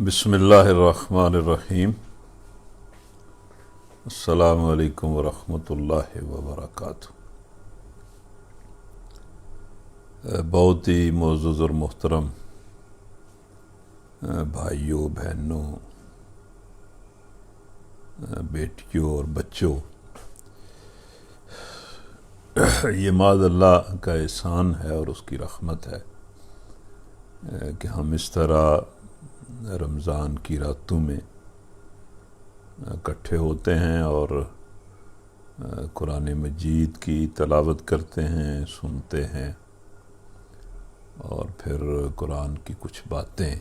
بسم اللہ الرحمن الرحیم۔ السلام علیکم ورحمۃ اللہ وبرکاتہ۔ بہت ہی معزز اور محترم بھائیوں، بہنوں، بیٹیوں اور بچوں، یہ معاذ اللہ کا احسان ہے اور اس کی رحمت ہے کہ ہم اس طرح رمضان کی راتوں میں اکٹھے ہوتے ہیں اور قرآن مجید کی تلاوت کرتے ہیں، سنتے ہیں، اور پھر قرآن کی کچھ باتیں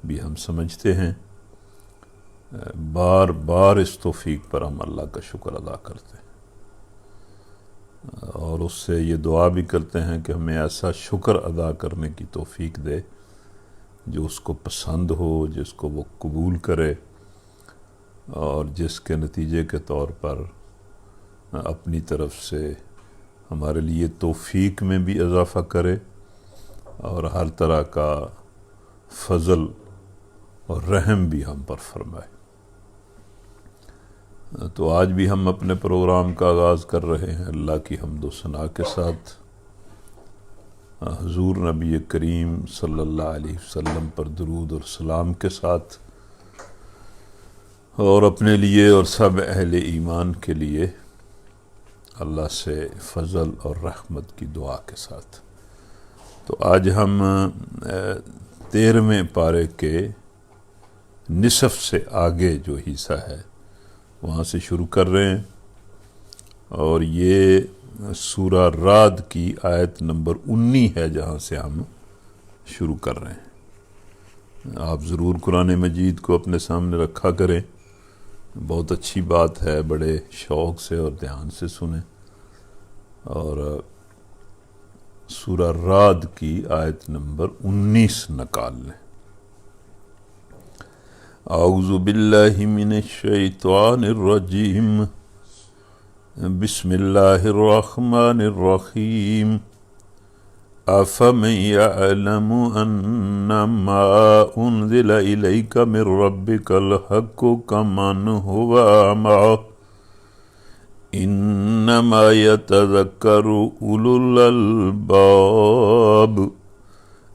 بھی ہم سمجھتے ہیں۔ بار بار اس توفیق پر ہم اللہ کا شکر ادا کرتے ہیں اور اس سے یہ دعا بھی کرتے ہیں کہ ہمیں ایسا شکر ادا کرنے کی توفیق دے جو اس کو پسند ہو، جس کو وہ قبول کرے، اور جس کے نتیجے کے طور پر اپنی طرف سے ہمارے لیے توفیق میں بھی اضافہ کرے اور ہر طرح کا فضل اور رحم بھی ہم پر فرمائے۔ تو آج بھی ہم اپنے پروگرام کا آغاز کر رہے ہیں اللہ کی حمد و ثنا کے ساتھ، حضور نبی کریم صلی اللہ علیہ وسلم پر درود اور سلام کے ساتھ، اور اپنے لیے اور سب اہل ایمان کے لیے اللہ سے فضل اور رحمت کی دعا کے ساتھ۔ تو آج ہم 13ویں پارے کے نصف سے آگے جو حصہ ہے وہاں سے شروع کر رہے ہیں، اور یہ سورہ رعد کی آیت نمبر 19 ہے جہاں سے ہم شروع کر رہے ہیں۔ آپ ضرور قرآن مجید کو اپنے سامنے رکھا کریں، بہت اچھی بات ہے، بڑے شوق سے اور دھیان سے سنیں، اور سورہ رعد کی آیت نمبر 19 نکال لیں۔ اعوذ باللہ من الشیطان الرجیم، بسم اللہ الرحمن الرحیم۔ افمن یعلم انما انزل الیک من ربک الحق کمن هو اعمی انما یتذکر اولو الالباب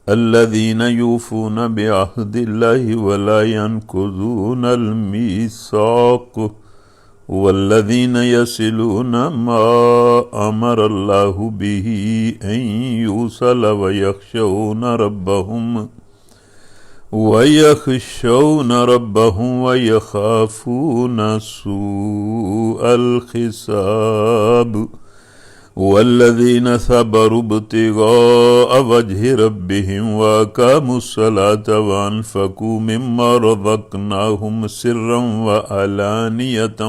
الذین یوفون بعہد اللہ ولا ینقضون المیثاق والذین یصلون ما امر اللہ به ان یوصل ویخشون ربهم ویخافون سوء الحساب والذین صبروا ابتغاء وجہ ربهم واقاموا الصلاة وانفقوا مما رزقناهم سرا وعلانیة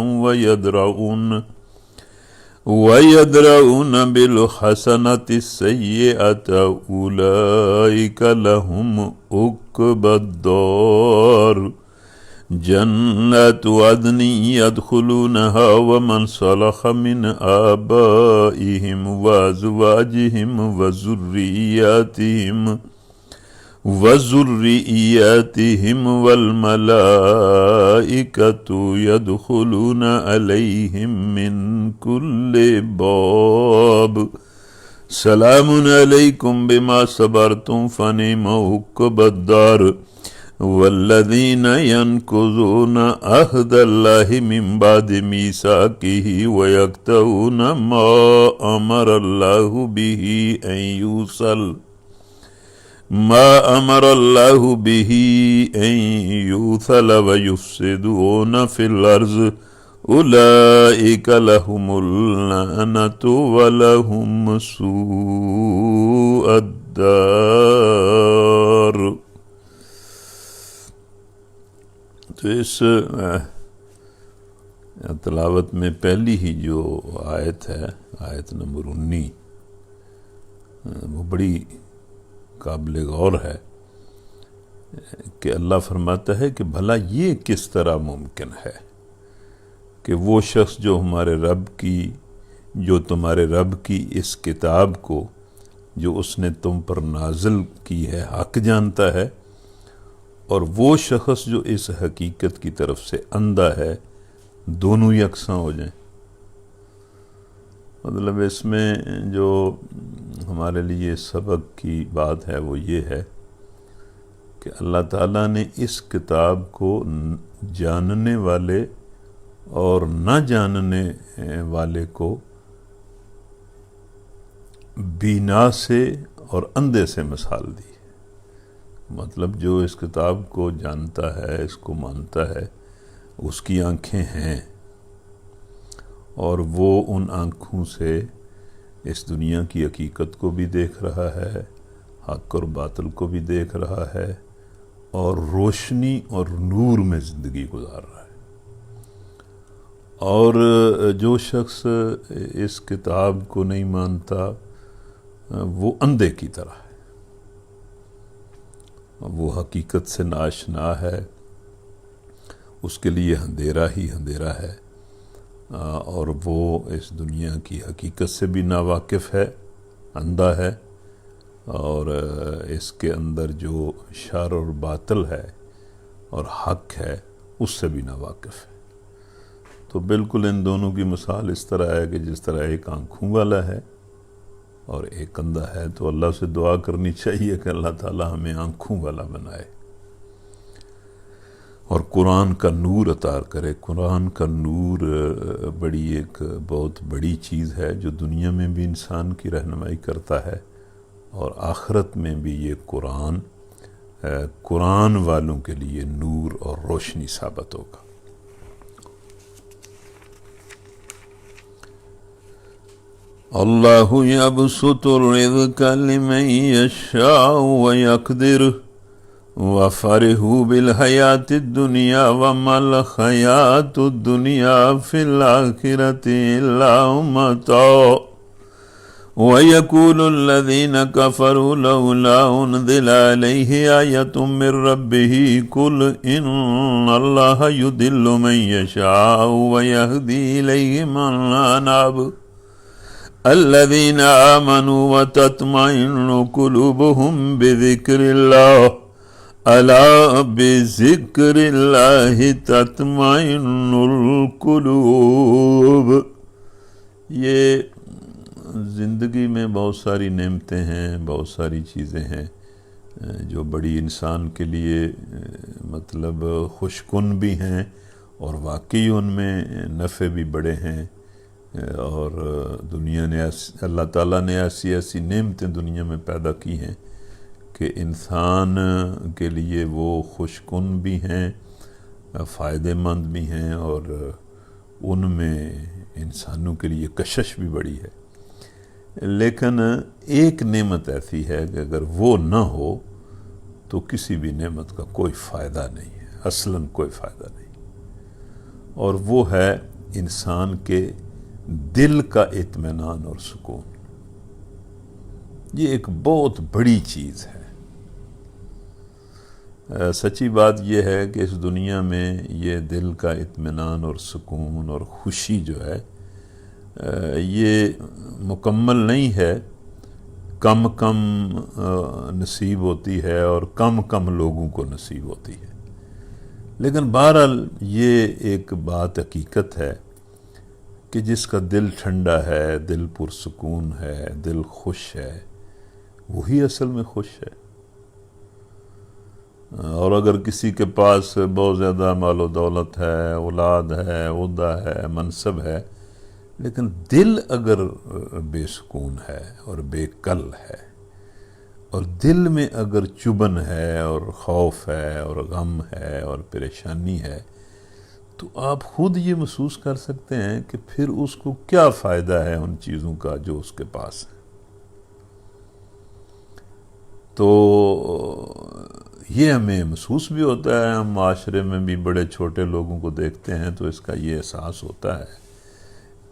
ويدرؤون بالحسنة السيئة أولئك لهم عقبى الدار جنات عدن يدخلونها ومن صلح من آبائهم وأزواجهم وذرياتهم والملائكة يدخلون عليهم من كل باب سلام عليكم بما صبرتم فنعم عقبى الدار والذين ينقضون عهد الله من بعد ميثاقه ويقطعون ما أمر الله به أن يوصل ويفسدون في الأرض أولئك لهم اللعنة ولهم سوء الدار۔ تو اس تلاوت میں پہلی ہی جو آیت ہے، آیت نمبر 19، وہ بڑی قابل غور ہے کہ اللہ فرماتا ہے کہ بھلا یہ کس طرح ممکن ہے کہ وہ شخص جو تمہارے رب کی اس کتاب کو جو اس نے تم پر نازل کی ہے حق جانتا ہے، اور وہ شخص جو اس حقیقت کی طرف سے اندھا ہے، دونوں یکساں ہو جائیں۔ مطلب اس میں جو ہمارے لیے سبق کی بات ہے وہ یہ ہے کہ اللہ تعالیٰ نے اس کتاب کو جاننے والے اور نہ جاننے والے کو بینا سے اور اندھے سے مثال دی۔ مطلب جو اس کتاب کو جانتا ہے، اس کو مانتا ہے، اس کی آنکھیں ہیں اور وہ ان آنکھوں سے اس دنیا کی حقیقت کو بھی دیکھ رہا ہے، حق اور باطل کو بھی دیکھ رہا ہے، اور روشنی اور نور میں زندگی گزار رہا ہے۔ اور جو شخص اس کتاب کو نہیں مانتا وہ اندھے کی طرح ہے، وہ حقیقت سے ناآشنا ہے، اس کے لیے اندھیرا ہی اندھیرا ہے، اور وہ اس دنیا کی حقیقت سے بھی ناواقف ہے، اندھا ہے، اور اس کے اندر جو شر اور باطل ہے اور حق ہے اس سے بھی ناواقف ہے۔ تو بالکل ان دونوں کی مثال اس طرح ہے کہ جس طرح ایک آنکھوں والا ہے اور ایک اندھا ہے، تو اللہ سے دعا کرنی چاہیے کہ اللہ تعالی ہمیں آنکھوں والا بنائے اور قرآن کا نور عطا کرے۔ قرآن کا نور بڑی ایک بہت بڑی چیز ہے جو دنیا میں بھی انسان کی رہنمائی کرتا ہے، اور آخرت میں بھی یہ قرآن والوں کے لیے نور اور روشنی ثابت ہوگا۔ اللہ یبسط الرزق لمن یشاء ویقدر وفرحوا بالحیاۃ الدنیا وما الحیاۃ الدنیا فی الآخرۃ الا متاع وَيَقُولُ الَّذِينَ كَفَرُوا لَوْلَا أُنزِلَ عَلَيْهِ آيَةٌ مِّن رَّبِّهِ قُلْ إِنَّ اللَّهَ يُضِلُّ مَن يَشَاءُ وَيَهْدِي إِلَيْهِ مَن أَنَابَ الَّذِينَ آمَنُوا وَتَطْمَئِنُّ قُلُوبُهُم بِذِكْرِ اللَّهِ أَلَا بِذِكْرِ اللَّهِ تَطْمَئِنُّ الْقُلُوبُ۔ یہ زندگی میں بہت ساری نعمتیں ہیں، بہت ساری چیزیں ہیں جو بڑی انسان کے لیے مطلب خوش کن بھی ہیں، اور واقعی ان میں نفع بھی بڑے ہیں، اور دنیا نے اللہ تعالیٰ نے ایسی ایسی نعمتیں دنیا میں پیدا کی ہیں کہ انسان کے لیے وہ خوش کن بھی ہیں، فائدہ مند بھی ہیں، اور ان میں انسانوں کے لیے کشش بھی بڑی ہے۔ لیکن ایک نعمت ایسی ہے کہ اگر وہ نہ ہو تو کسی بھی نعمت کا کوئی فائدہ نہیں ہے، اصلاً کوئی فائدہ نہیں، اور وہ ہے انسان کے دل کا اطمینان اور سکون۔ یہ ایک بہت بڑی چیز ہے۔ سچی بات یہ ہے کہ اس دنیا میں یہ دل کا اطمینان اور سکون اور خوشی جو ہے یہ مکمل نہیں ہے، کم کم نصیب ہوتی ہے اور کم کم لوگوں کو نصیب ہوتی ہے۔ لیکن بہرحال یہ ایک بات حقیقت ہے کہ جس کا دل ٹھنڈا ہے، دل پرسکون ہے، دل خوش ہے، وہی اصل میں خوش ہے۔ اور اگر کسی کے پاس بہت زیادہ مال و دولت ہے، اولاد ہے، عہدہ ہے، منصب ہے، لیکن دل اگر بے سکون ہے اور بے کل ہے، اور دل میں اگر چبن ہے اور خوف ہے اور غم ہے اور پریشانی ہے، تو آپ خود یہ محسوس کر سکتے ہیں کہ پھر اس کو کیا فائدہ ہے ان چیزوں کا جو اس کے پاس ہے۔ تو یہ ہمیں محسوس بھی ہوتا ہے، ہم معاشرے میں بھی بڑے چھوٹے لوگوں کو دیکھتے ہیں تو اس کا یہ احساس ہوتا ہے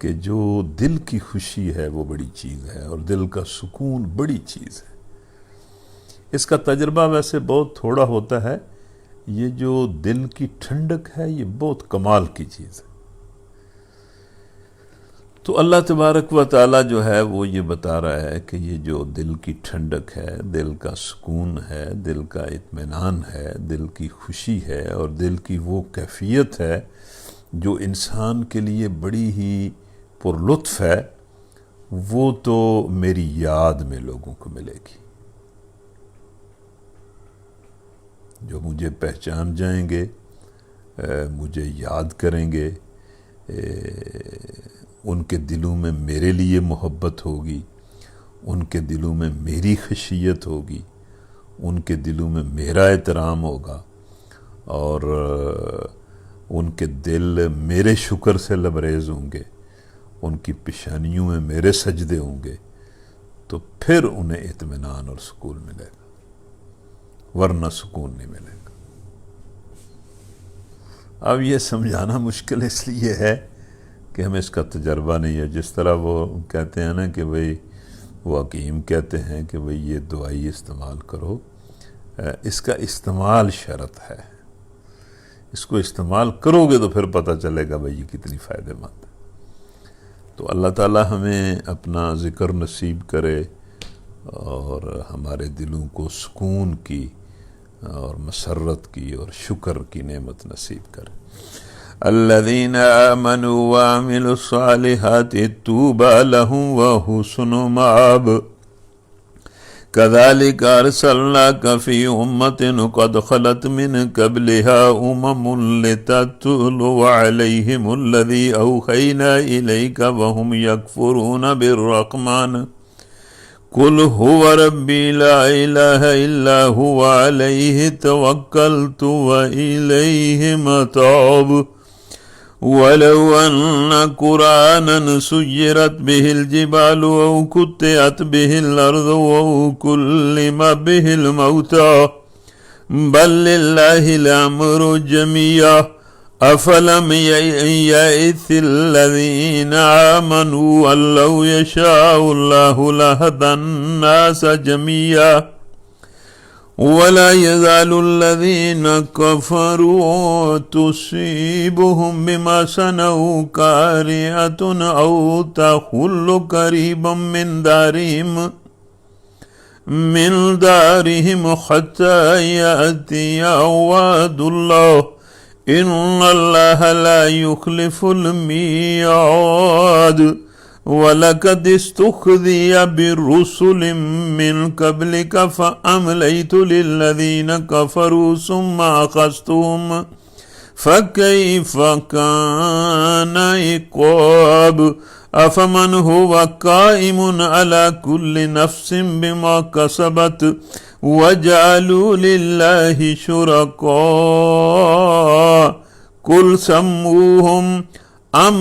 کہ جو دل کی خوشی ہے وہ بڑی چیز ہے، اور دل کا سکون بڑی چیز ہے۔ اس کا تجربہ ویسے بہت تھوڑا ہوتا ہے، یہ جو دل کی ٹھنڈک ہے یہ بہت کمال کی چیز ہے۔ تو اللہ تبارک و تعالیٰ جو ہے وہ یہ بتا رہا ہے کہ یہ جو دل کی ٹھنڈک ہے، دل کا سکون ہے، دل کا اطمینان ہے، دل کی خوشی ہے، اور دل کی وہ کیفیت ہے جو انسان کے لیے بڑی ہی پرلطف ہے، وہ تو میری یاد میں لوگوں کو ملے گی۔ جو مجھے پہچان جائیں گے، مجھے یاد کریں گے، ان کے دلوں میں میرے لیے محبت ہوگی، ان کے دلوں میں میری خشیت ہوگی، ان کے دلوں میں میرا احترام ہوگا، اور ان کے دل میرے شکر سے لبریز ہوں گے، ان کی پیشانیوں میں میرے سجدے ہوں گے، تو پھر انہیں اطمینان اور سکون ملے گا، ورنہ سکون نہیں ملے گا۔ اب یہ سمجھانا مشکل اس لیے ہے کہ ہمیں اس کا تجربہ نہیں ہے۔ جس طرح وہ کہتے ہیں نا کہ بھئی، وہ حکیم کہتے ہیں کہ بھئی یہ دوائی استعمال کرو، اس کا استعمال شرط ہے، اس کو استعمال کرو گے تو پھر پتہ چلے گا بھئی یہ کتنی فائدہ مند ہے۔ تو اللہ تعالی ہمیں اپنا ذکر نصیب کرے اور ہمارے دلوں کو سکون کی اور مسرت کی اور شکر کی نعمت نصیب کرے۔ الذین آمنوا وعملوا الصالحات طوبی لهم وحسن مآب كذلك أرسلناك في أمة قد خلت من قبلها لتتلو عليهم الذي أوحينا إليك وهم يكفرون بالرحمن قل هو ربي لا إله إلا هو عليه توكلت وإليه متاب ولو أن قرآنا سيرت به الجبال أو قطعت به الأرض أو كلم به الموتى بل لله الأمر جميعا أفلم يئس الذين آمنوا أن لو يشاء الله لهدى الناس جميعا ولا يزال الذين كفروا تصيبهم بما صنعوا قارعة أو تحل قريبا من دارهم حتى يأتي وعد الله إن الله لا يخلف الميعاد وَلَقَدِ اسْتُخْذِيَ بِالرُّسُلٍ مِّن قَبْلِكَ فَأَمْلَيْتُ لِلَّذِينَ كَفَرُوا ثُمَّ أَخَذْتُهُمْ فَكَيْفَ كَانَ عِقَابِ أَفَمَنْ هُوَ قَائِمٌ عَلَى كُلِّ نَفْسٍ بِمَا كَسَبَتْ وَجَعَلُوا لِلَّهِ شُرَكَاءَ قُلْ سَمُّوهُمْ ام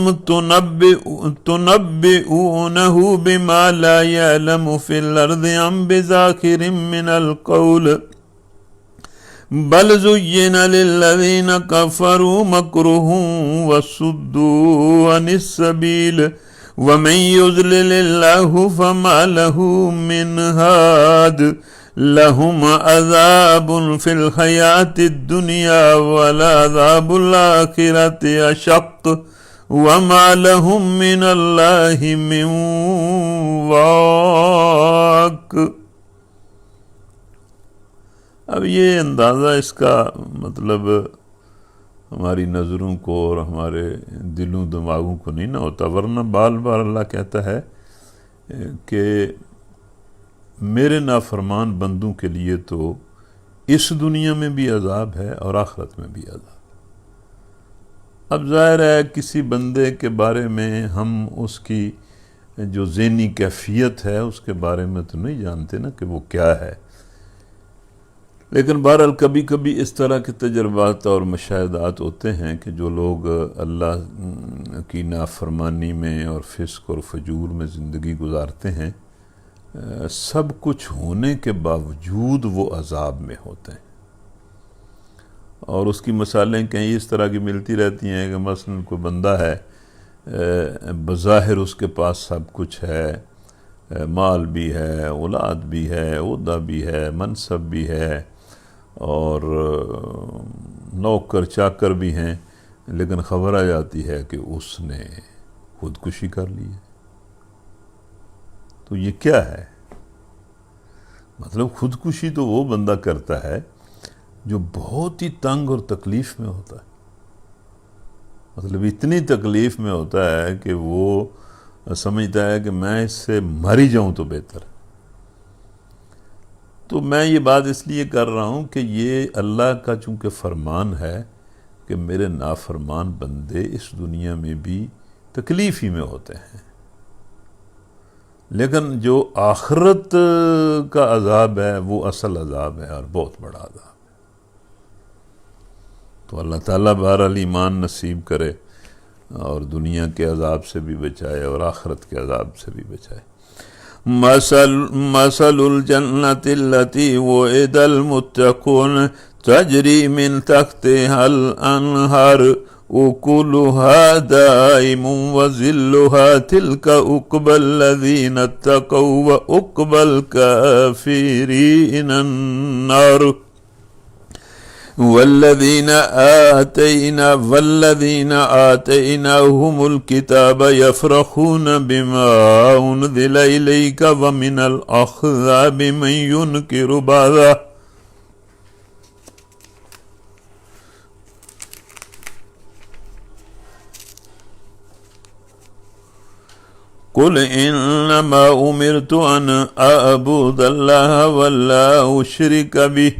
تنبئونه بما لا يعلم في الارض ام بظاهر من القول بل زين للذين كفروا مكرهم وصدوا عن السبيل ومن يضلل الله فما له من هاد لهم عذاب في الحياة الدنيا ولعذاب الآخرة أشق وَمَا لَهُم مِّنَ اللَّهِ مِن وَاقٍ۔ اب یہ اندازہ اس کا مطلب ہماری نظروں کو اور ہمارے دلوں دماغوں کو نہیں نہ ہوتا، ورنہ بار بار اللہ کہتا ہے کہ میرے نافرمان بندوں کے لیے تو اس دنیا میں بھی عذاب ہے اور آخرت میں بھی عذاب۔ اب ظاہر ہے کسی بندے کے بارے میں ہم اس کی جو ذہنی کیفیت ہے اس کے بارے میں تو نہیں جانتے نا کہ وہ کیا ہے، لیکن بہرحال کبھی کبھی اس طرح کے تجربات اور مشاہدات ہوتے ہیں کہ جو لوگ اللہ کی نافرمانی میں اور فسق اور فجور میں زندگی گزارتے ہیں، سب کچھ ہونے کے باوجود وہ عذاب میں ہوتے ہیں۔ اور اس کی مثالیں کہیں اس طرح کی ملتی رہتی ہیں کہ مثلا کوئی بندہ ہے، بظاہر اس کے پاس سب کچھ ہے، مال بھی ہے، اولاد بھی ہے، عہدہ بھی ہے، منصب بھی ہے، اور نوکر چاکر بھی ہیں، لیکن خبر آ جاتی ہے کہ اس نے خودکشی کر لی ہے۔ تو یہ کیا ہے؟ مطلب خودکشی تو وہ بندہ کرتا ہے جو بہت ہی تنگ اور تکلیف میں ہوتا ہے، مطلب اتنی تکلیف میں ہوتا ہے کہ وہ سمجھتا ہے کہ میں اس سے مر ہی جاؤں تو بہتر ہے۔ تو میں یہ بات اس لیے کر رہا ہوں کہ یہ اللہ کا چونکہ فرمان ہے کہ میرے نافرمان بندے اس دنیا میں بھی تکلیف ہی میں ہوتے ہیں، لیکن جو آخرت کا عذاب ہے وہ اصل عذاب ہے اور بہت بڑا عذاب ہے۔ تو اللہ تعالیٰ بہرحال ایمان نصیب کرے اور دنیا کے عذاب سے بھی بچائے اور آخرت کے عذاب سے بھی بچائے۔ مثل الجنة التي وعد المتقون تجري من تحتها الأنهار أكلها دائم وظلها تلك عقبى الذين اتقوا وعقبى الكافرين النار والذين آتيناهم الكتاب يفرحون بما أنزل إليك ومن الأحزاب من ينكر بعضه قل إنما أمرت أن أعبد الله ولا أشرك به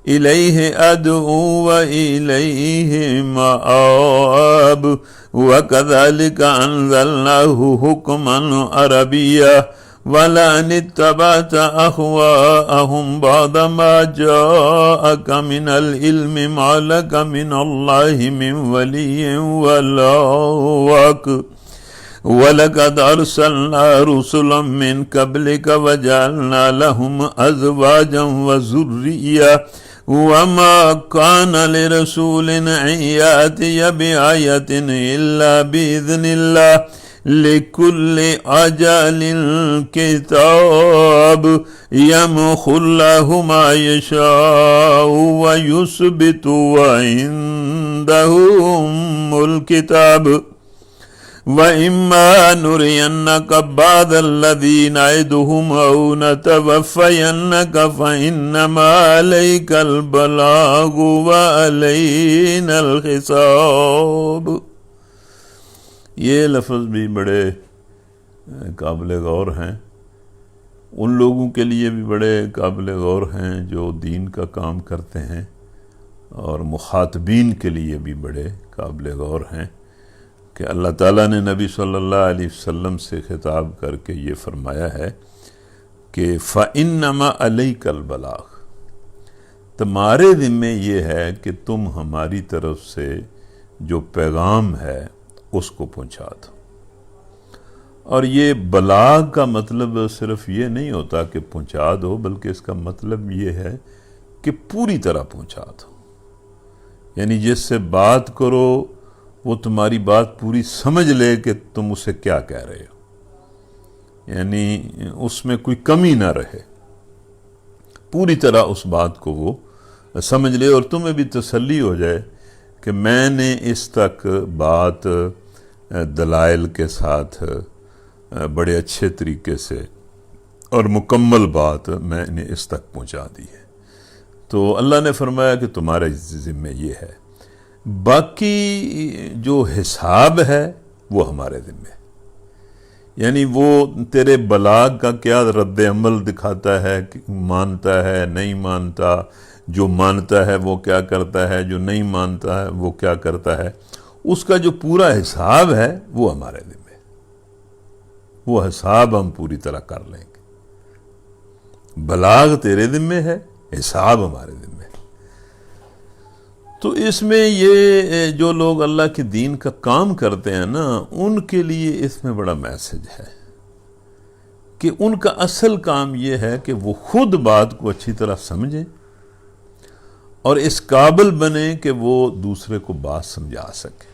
إليه أدعو وإليه مآب وكذلك أنزلناه حكما عربيا ولئن اتبعت أهواءهم بعد ما جاءك من العلم ما لك من الله من ولي ولا واق وَلَقَدْ أَرْسَلْنَا رُسُلًا مِّن قَبْلِكَ وَجَعَلْنَا لَهُمْ أَزْوَاجًا وَذُرِّيَّةً وَمَا كَانَ لِرَسُولٍ أَن يَأْتِيَ بِآيَةٍ إِلَّا بِإِذْنِ اللَّهِ لِكُلِّ أَجَلٍ كِتَابٌ يَمْحُو اللَّهُ مَا يَشَاءُ وَيُثْبِتُ وَعِندَهُ أُمُّ الْكِتَابِ وَإِمَّا نُرِيَنَّكَ بَعْضَ الَّذِي نَعِدُهُمْ أَوْ نَتَوَفَّيَنَّكَ فَإِنَّمَا عَلَيْكَ الْبَلَاغُ وَعَلَيْنَا الْحِسَابُ۔ یہ لفظ بھی بڑے قابل غور ہیں، ان لوگوں کے لیے بھی بڑے قابل غور ہیں جو دین کا کام کرتے ہیں، اور مخاطبین کے لیے بھی بڑے قابل غور ہیں کہ اللہ تعالیٰ نے نبی صلی اللہ علیہ وسلم سے خطاب کر کے یہ فرمایا ہے کہ فَإِنَّمَا عَلَيْكَ الْبَلَاغُ، تمہارے ذمے یہ ہے کہ تم ہماری طرف سے جو پیغام ہے اس کو پہنچا دو۔ اور یہ بلاغ کا مطلب صرف یہ نہیں ہوتا کہ پہنچا دو، بلکہ اس کا مطلب یہ ہے کہ پوری طرح پہنچا دو، یعنی جس سے بات کرو وہ تمہاری بات پوری سمجھ لے کہ تم اسے کیا کہہ رہے ہو، یعنی اس میں کوئی کمی نہ رہے، پوری طرح اس بات کو وہ سمجھ لے، اور تمہیں بھی تسلی ہو جائے کہ میں نے اس تک بات دلائل کے ساتھ بڑے اچھے طریقے سے اور مکمل بات میں نے اس تک پہنچا دی ہے۔ تو اللہ نے فرمایا کہ تمہارے ذمہ یہ ہے، باقی جو حساب ہے وہ ہمارے ذمہ ہے، یعنی وہ تیرے بلاغ کا کیا رد عمل دکھاتا ہے، مانتا ہے نہیں مانتا، جو مانتا ہے وہ کیا کرتا ہے، جو نہیں مانتا ہے وہ کیا کرتا ہے، اس کا جو پورا حساب ہے وہ ہمارے ذمہ ہے، وہ حساب ہم پوری طرح کر لیں گے۔ بلاغ تیرے ذمہ ہے، حساب ہمارے ذمہ ہے۔ تو اس میں یہ جو لوگ اللہ کے دین کا کام کرتے ہیں نا، ان کے لیے اس میں بڑا میسج ہے کہ ان کا اصل کام یہ ہے کہ وہ خود بات کو اچھی طرح سمجھیں اور اس قابل بنیں کہ وہ دوسرے کو بات سمجھا سکیں،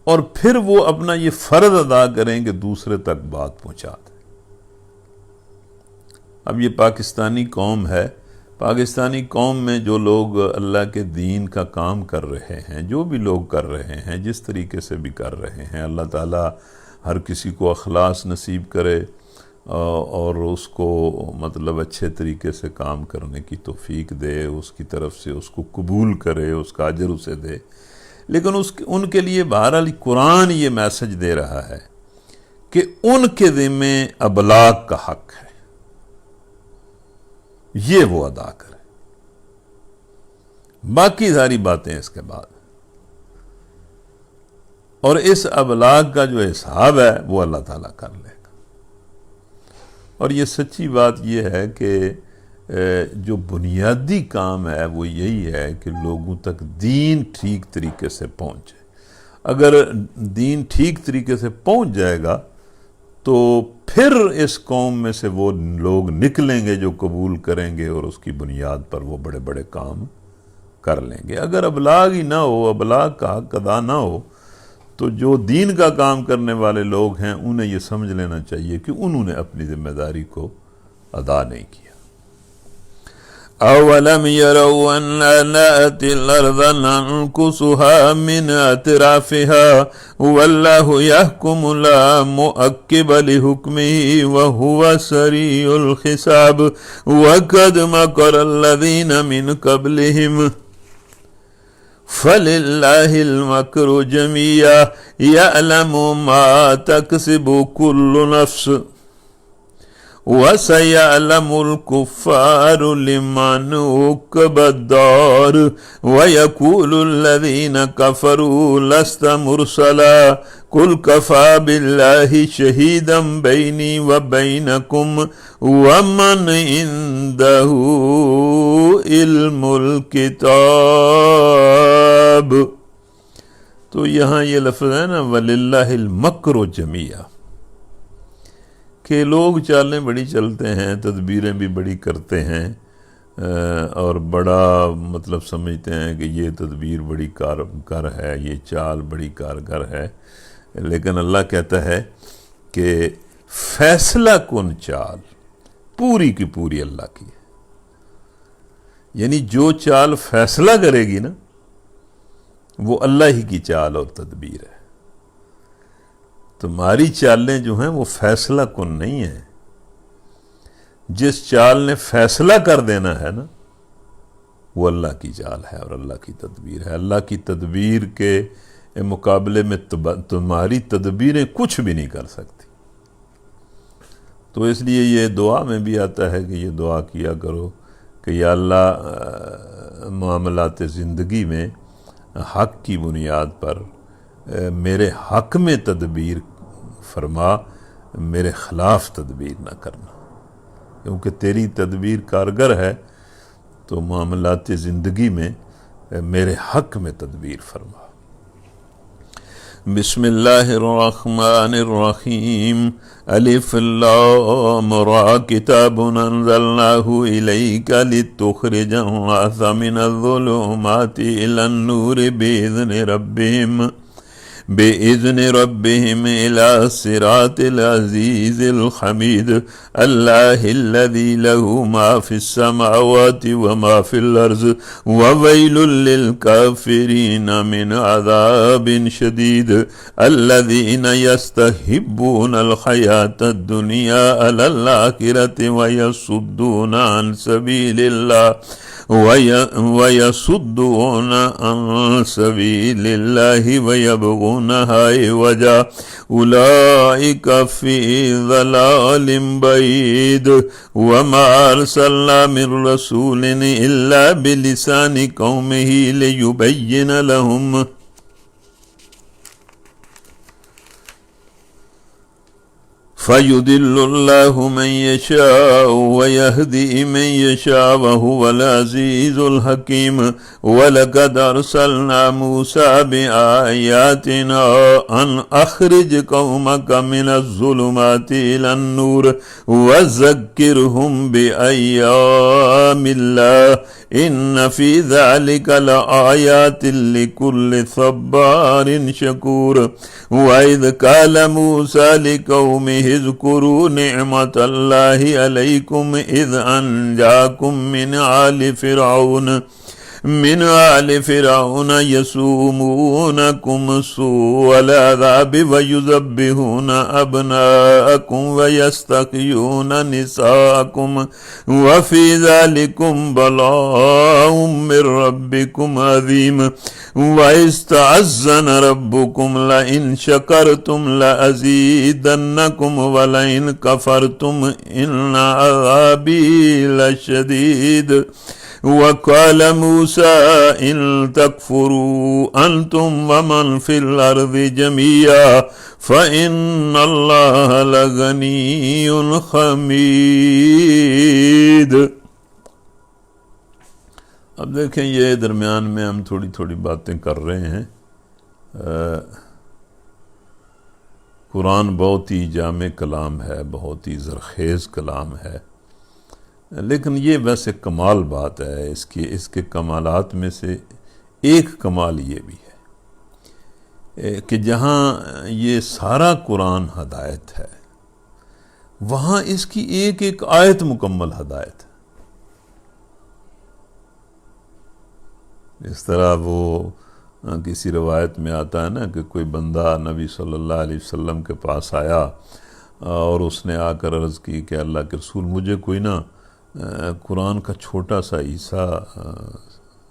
اور پھر وہ اپنا یہ فرض ادا کریں کہ دوسرے تک بات پہنچا دیں۔ اب یہ پاکستانی قوم ہے، پاکستانی قوم میں جو لوگ اللہ کے دین کا کام کر رہے ہیں، جو بھی لوگ کر رہے ہیں، جس طریقے سے بھی کر رہے ہیں، اللہ تعالیٰ ہر کسی کو اخلاص نصیب کرے اور اس کو مطلب اچھے طریقے سے کام کرنے کی توفیق دے، اس کی طرف سے اس کو قبول کرے، اس کا اجر اسے دے۔ لیکن ان کے لیے بہرحال قرآن یہ میسج دے رہا ہے کہ ان کے ذمے ابلاغ کا حق ہے، یہ وہ ادا کرے، باقی ساری باتیں اس کے بعد، اور اس ابلاغ کا جو حساب ہے وہ اللہ تعالیٰ کر لے گا۔ اور یہ سچی بات یہ ہے کہ جو بنیادی کام ہے وہ یہی ہے کہ لوگوں تک دین ٹھیک طریقے سے پہنچے۔ اگر دین ٹھیک طریقے سے پہنچ جائے گا تو پھر اس قوم میں سے وہ لوگ نکلیں گے جو قبول کریں گے اور اس کی بنیاد پر وہ بڑے بڑے کام کر لیں گے۔ اگر ابلاغ ہی نہ ہو، ابلاغ کا حق ادا نہ ہو، تو جو دین کا کام کرنے والے لوگ ہیں انہیں یہ سمجھ لینا چاہیے کہ انہوں نے اپنی ذمہ داری کو ادا نہیں کیا۔ اولم يروا أنا نأتي الأرض ننقصها من أطرافها والله يحكم لا مؤكب لحكمه وهو سريع الحساب وقد مكر الذين من قبلهم فلله المكر جميعا يعلم ما تكسب كل نفس وَسَيَعْلَمُ الْكُفَّارُ لِمَنْ عُقْبَى الدَّارِ وَيَقُولُ الَّذِينَ كَفَرُوا لَسْتَ مُرْسَلًا قُلْ كَفَى بِاللَّهِ شَهِيدًا بَيْنِي وَبَيْنَكُمْ وَمَنْ عِندَهُ عِلْمُ الْكِتَابِ۔ تو یہاں یہ لفظ ہے نا وَلِلَّهِ الْمَكْرُ جَمِيعًا، کہ لوگ چالیں بڑی چلتے ہیں، تدبیریں بھی بڑی کرتے ہیں اور بڑا مطلب سمجھتے ہیں کہ یہ تدبیر بڑی کارگر ہے، یہ چال بڑی کارگر ہے، لیکن اللہ کہتا ہے کہ فیصلہ کن چال پوری کی پوری اللہ کی ہے۔ یعنی جو چال فیصلہ کرے گی نا وہ اللہ ہی کی چال اور تدبیر ہے۔ تمہاری چالیں جو ہیں وہ فیصلہ کن نہیں ہیں۔ جس چال نے فیصلہ کر دینا ہے نا وہ اللہ کی چال ہے اور اللہ کی تدبیر ہے۔ اللہ کی تدبیر کے مقابلے میں تمہاری تدبیریں کچھ بھی نہیں کر سکتی۔ تو اس لیے یہ دعا میں بھی آتا ہے کہ یہ دعا کیا کرو کہ یا اللہ معاملات زندگی میں حق کی بنیاد پر میرے حق میں تدبیر فرما، میرے خلاف تدبیر نہ کرنا، کیونکہ تیری تدبیر کارگر ہے، تو معاملات زندگی میں میرے حق میں تدبیر فرما۔ بسم اللہ الرحمن الرحیم الف لام را کتاب انزلناہ الیک لتخرج الناس من الظلمات الی النور بإذن ربهم إلى صراط العزيز الحميد الله الذي له ما في السماوات وما في الأرض وويل للكافرين من عذاب شديد الذين يستحبون الحياة الدنيا على الآخرة ويصدون عن سبيل الله وَيَصُدُّونَ عَن سَبِيلِ اللَّهِ وَيَبْغُونَهَا عِوَجًا أُولَئِكَ فِي ضَلَالٍ بَعِيدٍ وَمَا أَرْسَلْنَا مِن رَّسُولٍ إِلَّا بِلِسَانِ قَوْمِهِ لِيُبَيِّنَ لَهُمْ فَيُضِلُّ اللَّهُ مَن يَشَاءُ وَيَهْدِي مَن يَشَاءُ وَهُوَ الْعَزِيزُ الْحَكِيمُ وَلَقَدْ أَرْسَلْنَا مُوسَىٰ بِآيَاتِنَا أَنْ أَخْرِجْ قَوْمَكَ مِنَ الظُّلُمَاتِ إِلَى النُّورِ وَذَكِّرْهُم بِأَيَّامِ اللَّهِ إِنَّ فِي ذَلِكَ لَآيَاتٍ لِكُلِّ صَبَّارٍ شَكُورٍ وَإِذْ قَالَ مُوسَىٰ لِقَوْمِهِ اذکروا نعمت اللہ علیکم اذ انجاکم من آل فرعون یسومونکم سوء العذاب ویذبحون ابناءکم ویستحیون نساءکم وفی ذلکم بلاء من ربکم عظیم وَإِذْ تَعَذَّنَ رَبُّكُمْ لَئِن شَكَرْتُمْ لَأَزِيدَنَّكُمْ وَلَئِن كَفَرْتُمْ إِنَّ عَذَابِي لَشَدِيدٌ وَقَالَ مُوسَىٰ إِن تَكْفُرُوا أَنْتُمْ وَمَنْ فِي الْأَرْضِ جَمِيعًا فَإِنَّ اللَّهَ لَغَنِيٌّ حَمِيدٌ۔ اب دیکھیں یہ درمیان میں ہم تھوڑی تھوڑی باتیں کر رہے ہیں۔ قرآن بہت ہی جامع کلام ہے، بہت ہی زرخیز کلام ہے، لیکن یہ ویسے کمال بات ہے۔ اس کے کمالات میں سے ایک کمال یہ بھی ہے کہ جہاں یہ سارا قرآن ہدایت ہے، وہاں اس کی ایک ایک آیت مکمل ہدایت ہے۔ اس طرح وہ کسی روایت میں آتا ہے نا کہ کوئی بندہ نبی صلی اللہ علیہ وسلم کے پاس آیا اور اس نے آ کر عرض کی کہ اللہ کے رسول مجھے کوئی نا قرآن کا چھوٹا سا حصہ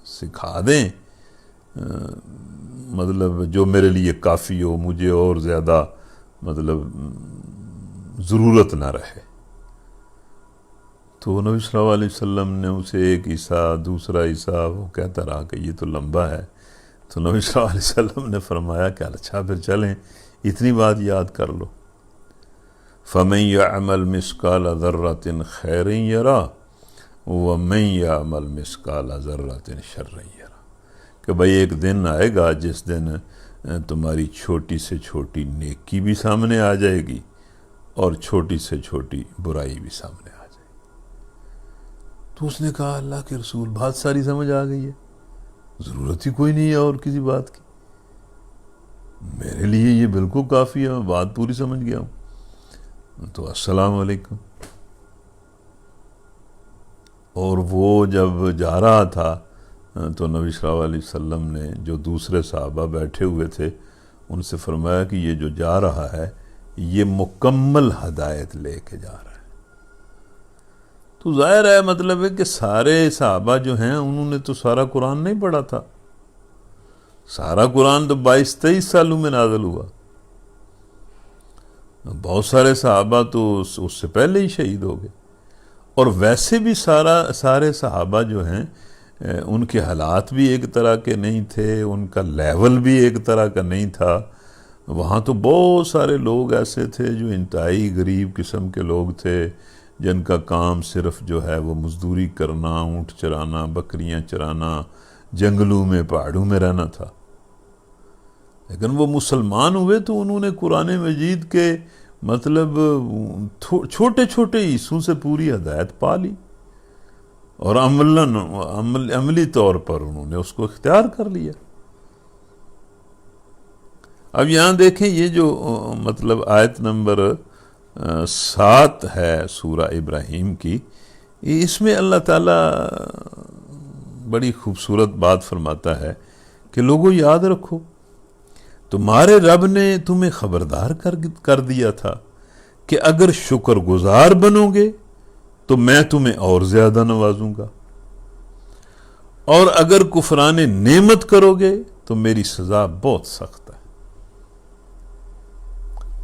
سکھا دیں، مطلب جو میرے لیے کافی ہو، مجھے اور زیادہ مطلب ضرورت نہ رہے۔ تو نبی صلی اللہ علیہ وسلم نے اسے ایک حصہ، دوسرا حصہ، وہ کہتا رہا کہ یہ تو لمبا ہے۔ تو نبی صلی اللہ علیہ وسلم نے فرمایا کہ اچھا پھر چلیں، اتنی بات یاد کر لو۔ فَمَن يَعْمَلْ مِثْقَالَ ذَرَّةٍ خَيْرًا يَرَهُ وَمَن يَعْمَلْ مِثْقَالَ ذَرَّةٍ شَرًّا يَرَهُ، کہ بھئی ایک دن آئے گا جس دن تمہاری چھوٹی سے چھوٹی نیکی بھی سامنے آ جائے گی اور چھوٹی سے چھوٹی برائی بھی سامنے آ جائے گی۔ تو اس نے کہا اللہ کے رسول بات ساری سمجھ آ گئی ہے، ضرورت ہی کوئی نہیں ہے اور کسی بات کی، میرے لیے یہ بالکل کافی ہے، میں بات پوری سمجھ گیا ہوں۔ تو السلام علیکم۔ اور وہ جب جا رہا تھا تو نبی صلی اللہ علیہ وسلم نے جو دوسرے صحابہ بیٹھے ہوئے تھے ان سے فرمایا کہ یہ جو جا رہا ہے یہ مکمل ہدایت لے کے جا رہا ہے۔ تو ظاہر ہے مطلب ہے کہ سارے صحابہ جو ہیں انہوں نے تو سارا قرآن نہیں پڑھا تھا، سارا قرآن تو 22-23 سالوں میں نازل ہوا، بہت سارے صحابہ تو اس سے پہلے ہی شہید ہو گئے۔ اور ویسے بھی سارے صحابہ جو ہیں ان کے حالات بھی ایک طرح کے نہیں تھے، ان کا لیول بھی ایک طرح کا نہیں تھا۔ وہاں تو بہت سارے لوگ ایسے تھے جو انتہائی غریب قسم کے لوگ تھے، جن کا کام صرف جو ہے وہ مزدوری کرنا، اونٹ چرانا، بکریاں چرانا، جنگلوں میں پہاڑوں میں رہنا تھا۔ لیکن وہ مسلمان ہوئے تو انہوں نے قرآن مجید کے مطلب چھوٹے چھوٹے حصوں سے پوری ہدایت پا لی، اور عملی طور پر انہوں نے اس کو اختیار کر لیا۔ اب یہاں دیکھیں یہ جو مطلب آیت نمبر 7 ہے سورہ ابراہیم کی، اس میں اللہ تعالیٰ بڑی خوبصورت بات فرماتا ہے کہ لوگوں یاد رکھو تمہارے رب نے تمہیں خبردار کر دیا تھا کہ اگر شکر گزار بنو گے تو میں تمہیں اور زیادہ نوازوں گا، اور اگر کفران نعمت کرو گے تو میری سزا بہت سخت ہے۔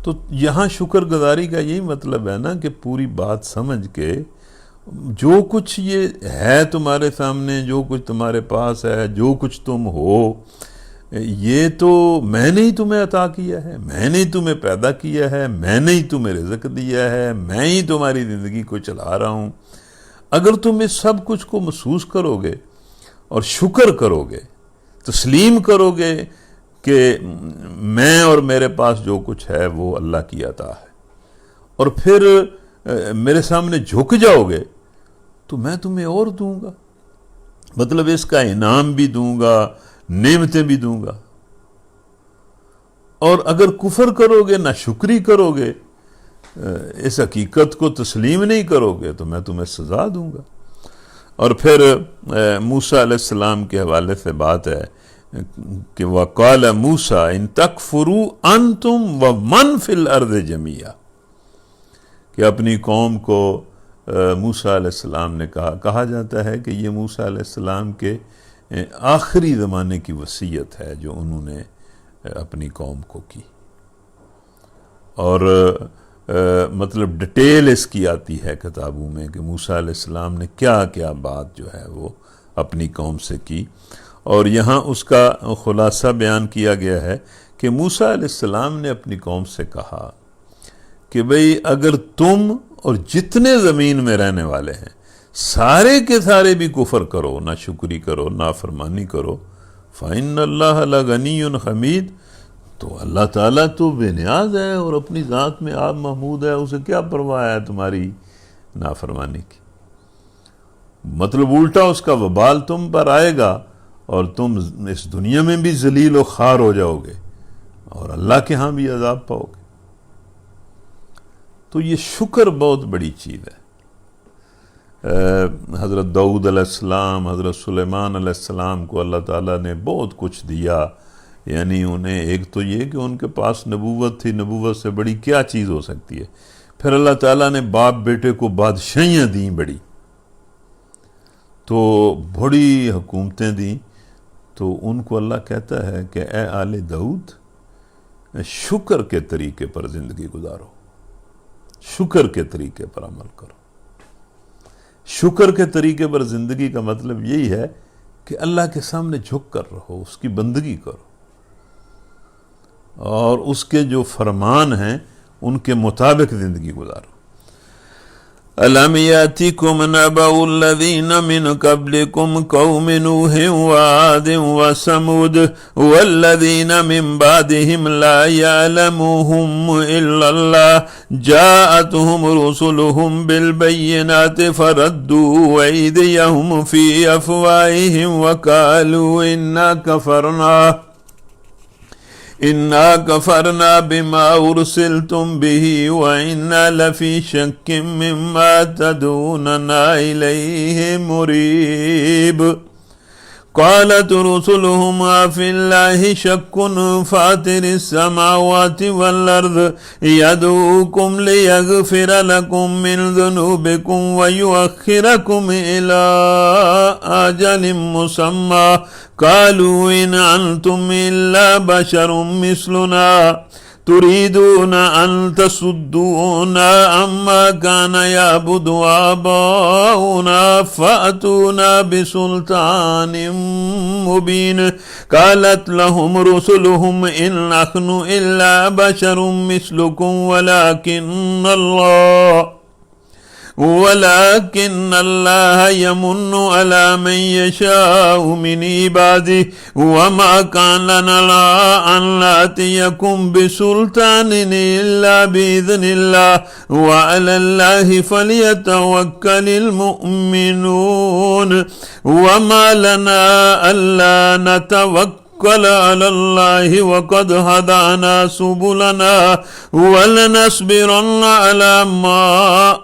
تو یہاں شکر گزاری کا یہی مطلب ہے نا کہ پوری بات سمجھ کے جو کچھ یہ ہے تمہارے سامنے، جو کچھ تمہارے پاس ہے، جو کچھ تم ہو، یہ تو میں نے ہی تمہیں عطا کیا ہے، میں نے ہی تمہیں پیدا کیا ہے، میں نے ہی تمہیں رزق دیا ہے، میں ہی تمہاری زندگی کو چلا رہا ہوں۔ اگر تم اس سب کچھ کو محسوس کرو گے اور شکر کرو گے، تسلیم کرو گے کہ میں اور میرے پاس جو کچھ ہے وہ اللہ کی عطا ہے، اور پھر میرے سامنے جھک جاؤ گے تو میں تمہیں اور دوں گا، مطلب اس کا انعام بھی دوں گا، نعمتیں بھی دوں گا۔ اور اگر کفر کرو گے، نہ شکری کرو گے، اس حقیقت کو تسلیم نہیں کرو گے تو میں تمہیں سزا دوں گا۔ اور پھر موسیٰ علیہ السلام کے حوالے سے بات ہے کہ وَقَالَ مُوسَىٰ إِن تَكْفُرُوا أَنْتُمْ وَمَنْ فِي الْأَرْضِ جَمِيعًا، کہ اپنی قوم کو موسیٰ علیہ السلام نے کہا جاتا ہے کہ یہ موسیٰ علیہ السلام کے آخری زمانے کی وصیت ہے جو انہوں نے اپنی قوم کو کی، اور مطلب ڈیٹیل اس کی آتی ہے کتابوں میں کہ موسیٰ علیہ السلام نے کیا کیا بات جو ہے وہ اپنی قوم سے کی، اور یہاں اس کا خلاصہ بیان کیا گیا ہے کہ موسیٰ علیہ السلام نے اپنی قوم سے کہا کہ بھئی اگر تم اور جتنے زمین میں رہنے والے ہیں سارے کے سارے بھی کفر کرو، ناشکری کرو، نافرمانی کرو، فَإِنَّ اللَّهَ لَغَنِيٌّ حَمِيدٌ، تو اللہ تعالیٰ تو بے نیاز ہے اور اپنی ذات میں آپ محمود ہے، اسے کیا پرواہ ہے تمہاری نافرمانی کی۔ مطلب الٹا اس کا وبال تم پر آئے گا اور تم اس دنیا میں بھی ذلیل و خوار ہو جاؤ گے اور اللہ کے ہاں بھی عذاب پاؤ گے۔ تو یہ شکر بہت بڑی چیز ہے۔ حضرت داؤد علیہ السلام، حضرت سلیمان علیہ السلام کو اللہ تعالیٰ نے بہت کچھ دیا، یعنی انہیں ایک تو یہ کہ ان کے پاس نبوت تھی، نبوت سے بڑی کیا چیز ہو سکتی ہے، پھر اللہ تعالیٰ نے باپ بیٹے کو بادشاہیاں دیں بڑی، تو بڑی حکومتیں دیں، تو ان کو اللہ کہتا ہے کہ اے آل داؤد شکر کے طریقے پر زندگی گزارو، شکر کے طریقے پر عمل کرو۔ شکر کے طریقے پر زندگی کا مطلب یہی ہے کہ اللہ کے سامنے جھک کر رہو، اس کی بندگی کرو، اور اس کے جو فرمان ہیں ان کے مطابق زندگی گزارو۔ أَلَمْ يَأْتِكُمْ نَبَأُ الَّذِينَ مِنْ قَبْلِكُمْ قَوْمِ نُوحٍ وَعَادٍ وَثَمُودَ وَالَّذِينَ مِنْ بَعْدِهِمْ لَا يَعْلَمُهُمْ إِلَّا اللَّهُ جَاءَتْهُمْ رُسُلُهُمْ بِالْبَيِّنَاتِ فَرَدُّوا أَيْدِيَهُمْ فِي أَفْوَاهِهِمْ وَقَالُوا إِنَّا كَفَرْنَا بِمَا أُرْسِلْتُمْ بِهِ وَإِنَّا لَفِي شَكٍّ مِّمَّا تَدْعُونَنَا إِلَيْهِ مُرِيبٍ قالت رسلهم أفي الله شك فاطر السماوات والأرض يدعوكم ليغفر لكم من ذنوبكم ويؤخركم إلى أجل مسمى قالوا إن أنتم إلا بشر مثلنا تريدون أن تصدونا عما كان يعبد آباؤنا فأتونا بسلطان مبين قالت لهم رسلهم إن نحن إلا بشر مثلكم ولكن الله يمن على من يشاء من عباده وما كان لنا أن نأتيكم بسلطان إلا بإذن الله وعلى الله فليتوكل المؤمنون وما لنا ألا نتوكل على الله وقد هدانا سبلنا ولنصبرن على ما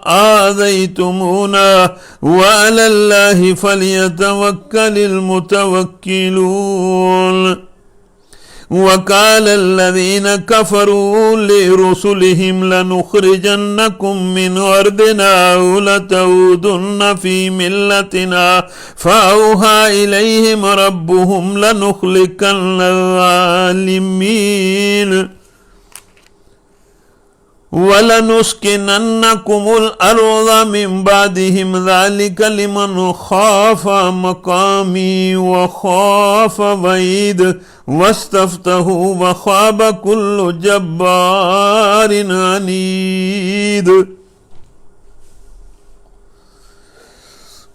آذيتمونا وعلى الله فليتوكل المتوكلون وقال الذين كفروا لرسلهم لنخرجنكم من أرضنا أو لتعودن في ملتنا فأوحى إليهم ربهم لنهلكن الظالمين وَلَنُسْكِنَنَّكُمُ الْأَرْضَ مِنْ بَعْدِهِمْ ذَلِكَ لِمَنْ خَافَ مَقَامِي وَخَافَ وَعِيدِ وَاسْتَفْتَحُوا وَخَابَ كُلُّ جَبَّارٍ عَنِيدٍ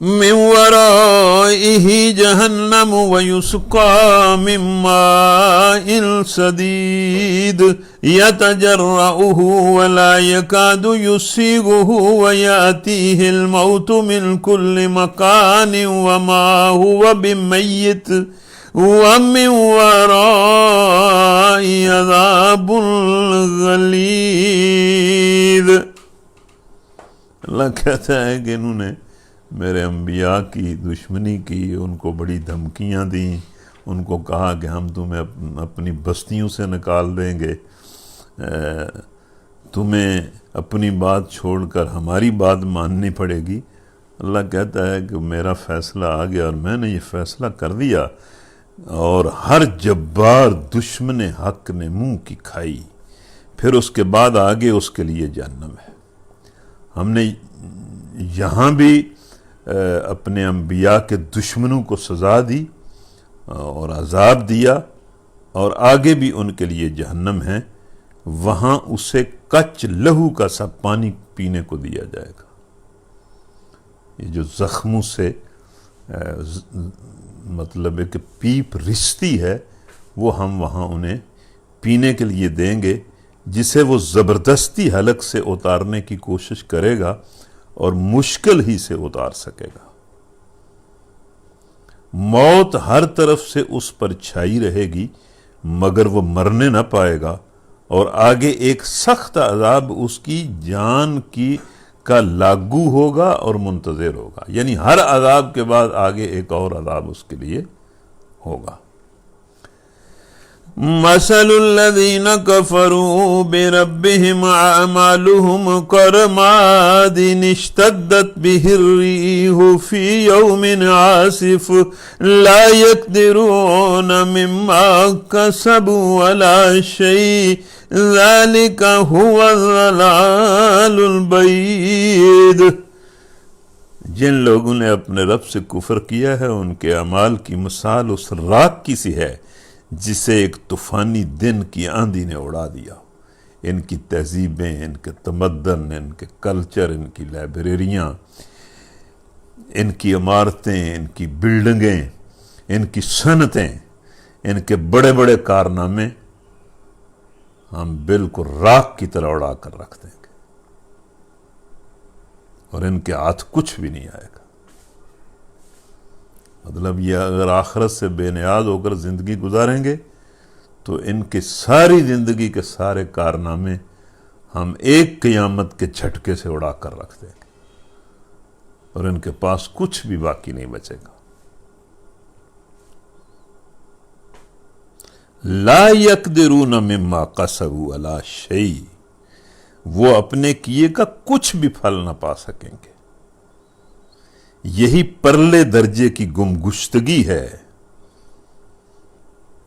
من ورائه جهنم ويسقى من ماء سديد يتجرعه ولا يكاد يسيغه ويأتيه الموت من كل مكان وما هو بميت ومن ورائه عذاب غليظ اللہ کہتا ہے کہ انہوں نے میرے انبیاء کی دشمنی کی، ان کو بڑی دھمکیاں دیں، ان کو کہا کہ ہم تمہیں اپنی بستیوں سے نکال دیں گے، تمہیں اپنی بات چھوڑ کر ہماری بات ماننی پڑے گی۔ اللہ کہتا ہے کہ میرا فیصلہ آ گیا اور میں نے یہ فیصلہ کر دیا، اور ہر جبار دشمن حق نے منہ کی کھائی، پھر اس کے بعد آگے اس کے لیے جہنم ہے۔ ہم نے یہاں بھی اپنے انبیاء کے دشمنوں کو سزا دی اور عذاب دیا، اور آگے بھی ان کے لیے جہنم ہے، وہاں اسے کچ لہو کا سا پانی پینے کو دیا جائے گا۔ یہ جو زخموں سے مطلب ہے کہ پیپ رستی ہے، وہ ہم وہاں انہیں پینے کے لیے دیں گے، جسے وہ زبردستی حلق سے اتارنے کی کوشش کرے گا اور مشکل ہی سے اتار سکے گا۔ موت ہر طرف سے اس پر چھائی رہے گی، مگر وہ مرنے نہ پائے گا، اور آگے ایک سخت عذاب اس کی جان کا لاگو ہوگا اور منتظر ہوگا، یعنی ہر عذاب کے بعد آگے ایک اور عذاب اس کے لیے ہوگا۔ مثل الذين كفروا بربهم أعمالهم كرماد اشتدت به الريح في يوم عاصف لا يقدرون مما كسبوا ولا شيء ذلك هو الضلال البعيد۔ جن لوگوں نے اپنے رب سے کفر کیا ہے، ان کے اعمال کی مثال اس راک کی سی ہے جسے ایک طوفانی دن کی آندھی نے اڑا دیا۔ ان کی تہذیبیں، ان کے تمدن، ان کے کلچر، ان کی لائبریریاں، ان کی عمارتیں، ان کی بلڈنگیں، ان کی صنعتیں، ان کے بڑے بڑے کارنامے ہم بالکل راکھ کی طرح اڑا کر رکھ دیں گے، اور ان کے ہاتھ کچھ بھی نہیں آئے گا۔ مطلب یہ اگر آخرت سے بے نیاز ہو کر زندگی گزاریں گے تو ان کے ساری زندگی کے سارے کارنامے ہم ایک قیامت کے جھٹکے سے اڑا کر رکھ دیں گے، اور ان کے پاس کچھ بھی باقی نہیں بچے گا۔ لا یقدرون مما کسبوا علی شیء، وہ اپنے کیے کا کچھ بھی پھل نہ پا سکیں گے۔ یہی پرلے درجے کی گمگشتگی ہے۔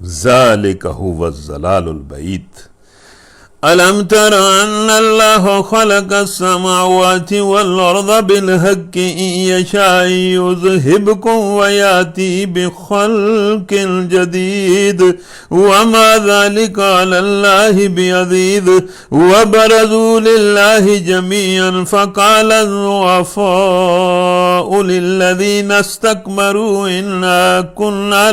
ذالک هو الضلال البعید۔ ألم تر أن الله خلق السماوات والأرض بالحق إن يشاء يذهبكم ويأتي بخلق جديد وما ذلك على الله بعزيز وبرزوا لله جميعا فقال الضعفاء للذين استكبروا إنا كنا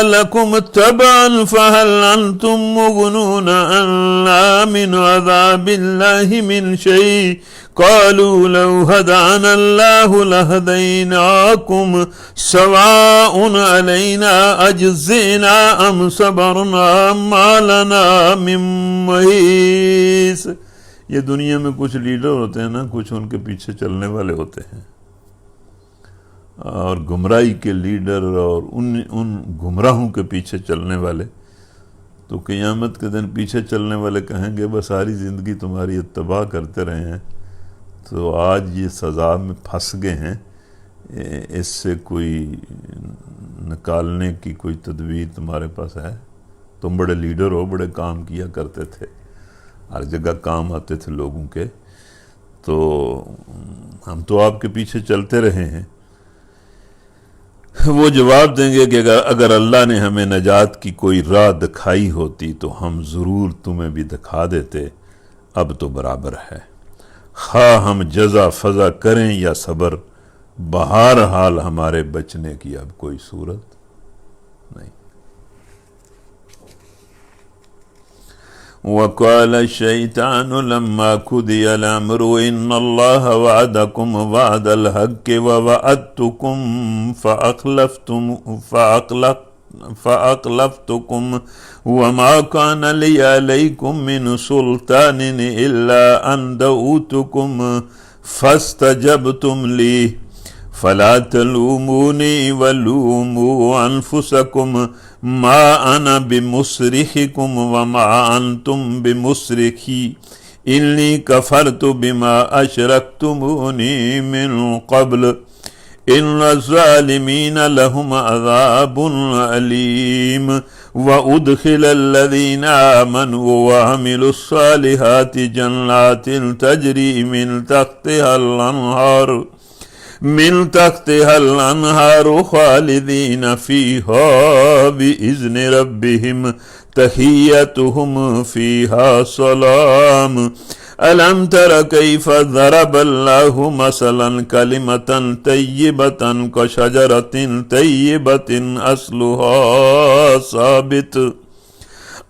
لكم تبعا فهل أنتم مغنون عنا من عذاب الله من شيء قالوا لو هدانا الله لهديناكم سواء علينا أجزينا أم صبرنا ما لنا من محيص۔ یہ دنیا میں کچھ لیڈر ہوتے ہیں نا، کچھ ان کے پیچھے چلنے والے ہوتے ہیں، اور گمراہی کے لیڈر اور ان گمراہوں کے پیچھے چلنے والے، تو قیامت کے دن پیچھے چلنے والے کہیں گے بس ساری زندگی تمہاری اتباع کرتے رہے ہیں، تو آج یہ سزا میں پھنس گئے ہیں، اس سے کوئی نکالنے کی کوئی تدبیر تمہارے پاس ہے؟ تم بڑے لیڈر ہو، بڑے کام کیا کرتے تھے، ہر جگہ کام آتے تھے لوگوں کے، تو ہم تو آپ کے پیچھے چلتے رہے ہیں۔ وہ جواب دیں گے کہ اگر اللہ نے ہمیں نجات کی کوئی راہ دکھائی ہوتی تو ہم ضرور تمہیں بھی دکھا دیتے، اب تو برابر ہے، خواہ ہم جزا فضا کریں یا صبر، بہرحال ہمارے بچنے کی اب کوئی صورت نہیں۔ وَقَالَ الشَّيْطَانُ لَمَّا قُضِيَ الْأَمْرُ إِنَّ اللَّهَ وَعَدَكُمْ وَعْدَ الْحَقِّ وَوَعَدتُّكُمْ فأخلفتكم وما كان لي عليكم من سلطان إلا أن دعوتكم فاستجبتم لي فلا تلوموني ولوموا أنفسكم ما أنا بمصرخكم وما أنتم بمصرخي إني كفرت بما أشركتموني من قبل إن الظالمين لهم عذاب أليم وأدخل الذين آمنوا وعملوا الصالحات جنات تجري من تحتها الأنهار خالدين فيها بإذن ربهم تحيتهم فيها سلام ألم تر كيف ضرب الله مثلا كلمة طيبة كشجرة طيبة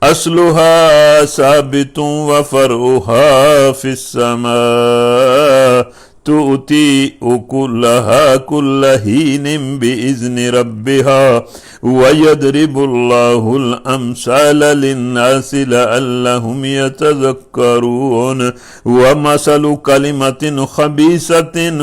أصلها ثابت وفرعها في السماء تؤتي أكلها كل حين بإذن ربها ويضرب الله الأمثال للناس لعلهم يتذكرون ومثل كلمة خبيثة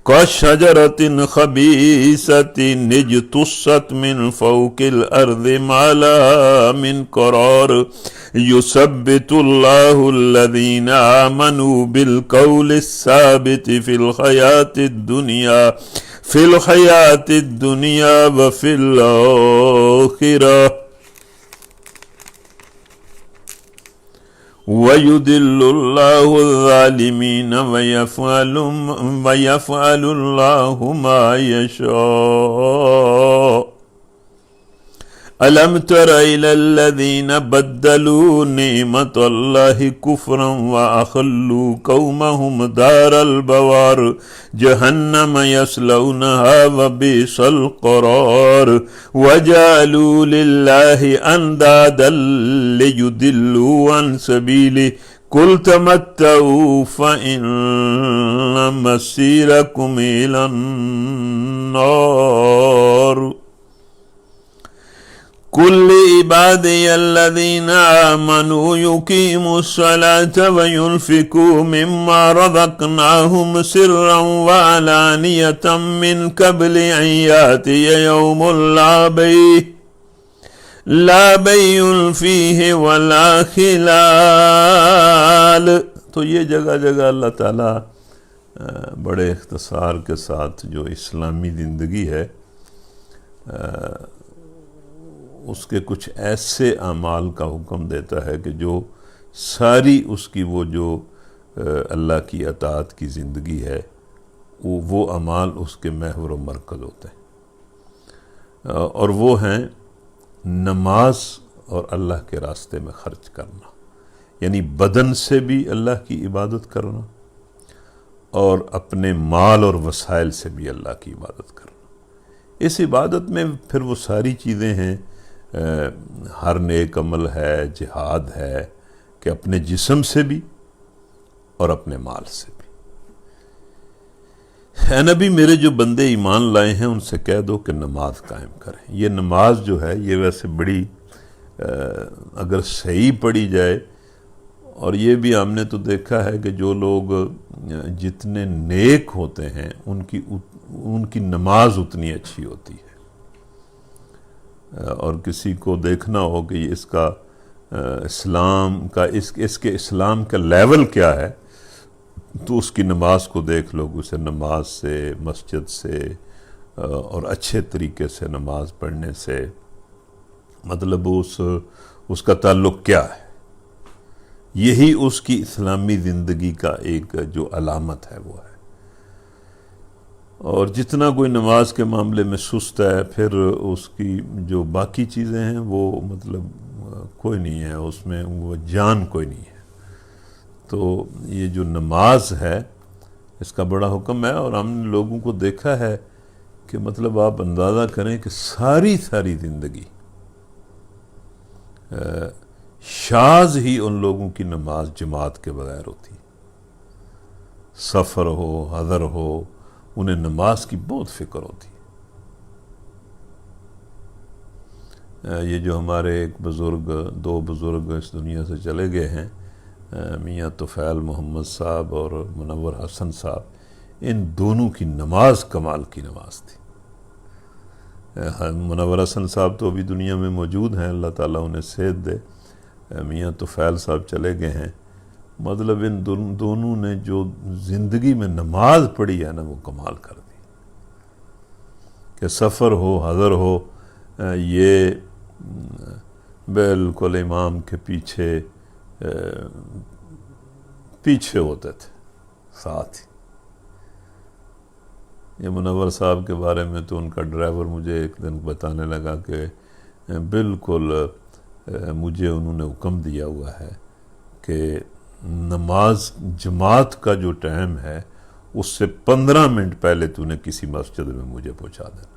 كشجرة خبيثة اجتثت من فوق الأرض ما لها من قرار يثبت الله الذين آمنوا بالقول الثابت في الحياة الدنيا وفي الآخرة ويضل الله الظالمين ويفعل الله ما يشاء ألم تر إلى الذين بدلوا نعمة الله كفرا وأحلوا قومهم دار البوار جهنم يصلونها وبئس القرار وجعلوا لله أندادا ليضلوا عن سبيله قل تمتعوا فإن مسيركم إلى النار قل لعبادي الذين آمنوا يقيموا الصلاة وينفقوا مما رزقناهم سرا وعلانية من قبل أن يأتي يوم لا بيع فيه ولا خلال. تو یہ جگہ جگہ اللہ تعالیٰ بڑے اختصار کے ساتھ جو اسلامی زندگی ہے اس کے کچھ ایسے اعمال کا حکم دیتا ہے کہ جو ساری اس کی وہ جو اللہ کی اطاعت کی زندگی ہے وہ اعمال اس کے محور و مرکز ہوتے ہیں، اور وہ ہیں نماز اور اللہ کے راستے میں خرچ کرنا، یعنی بدن سے بھی اللہ کی عبادت کرنا اور اپنے مال اور وسائل سے بھی اللہ کی عبادت کرنا. اس عبادت میں پھر وہ ساری چیزیں ہیں، ہر نیک عمل ہے، جہاد ہے، کہ اپنے جسم سے بھی اور اپنے مال سے بھی. اے نبی، میرے جو بندے ایمان لائے ہیں ان سے کہہ دو کہ نماز قائم کریں. یہ نماز جو ہے یہ ویسے بڑی اگر صحیح پڑھی جائے، اور یہ بھی ہم نے تو دیکھا ہے کہ جو لوگ جتنے نیک ہوتے ہیں ان کی نماز اتنی اچھی ہوتی ہے. اور کسی کو دیکھنا ہو کہ اس کا اسلام کا اس کے اسلام کا لیول کیا ہے، تو اس کی نماز کو دیکھ لو، اسے نماز سے، مسجد سے اور اچھے طریقے سے نماز پڑھنے سے مطلب اس کا تعلق کیا ہے. یہی اس کی اسلامی زندگی کا ایک جو علامت ہے وہ ہے. اور جتنا کوئی نماز کے معاملے میں سست ہے، پھر اس کی جو باقی چیزیں ہیں وہ مطلب کوئی نہیں ہے، اس میں وہ جان کوئی نہیں ہے. تو یہ جو نماز ہے اس کا بڑا حکم ہے. اور ہم نے لوگوں کو دیکھا ہے کہ مطلب آپ اندازہ کریں کہ ساری زندگی شاذ ہی ان لوگوں کی نماز جماعت کے بغیر ہوتی. سفر ہو، حضر ہو، انہیں نماز کی بہت فکر ہوتی. یہ جو ہمارے ایک بزرگ، دو بزرگ اس دنیا سے چلے گئے ہیں، میاں طفیل محمد صاحب اور منور حسن صاحب، ان دونوں کی نماز کمال کی نماز تھی۔ منور حسن صاحب تو ابھی دنیا میں موجود ہیں، اللہ تعالیٰ انہیں صحت دے۔ میاں طفیل صاحب چلے گئے ہیں، مطلب ان دونوں نے جو زندگی میں نماز پڑھی ہے نا، وہ کمال کر دی کہ سفر ہو حضر ہو، یہ بالکل امام کے پیچھے ہوتے تھے ساتھ ہی۔ یہ منور صاحب کے بارے میں تو ان کا ڈرائیور مجھے ایک دن بتانے لگا کہ بالکل مجھے انہوں نے حکم دیا ہوا ہے کہ نماز جماعت کا جو ٹائم ہے اس سے 15 منٹ پہلے تو نے کسی مسجد میں مجھے پہنچا دینا،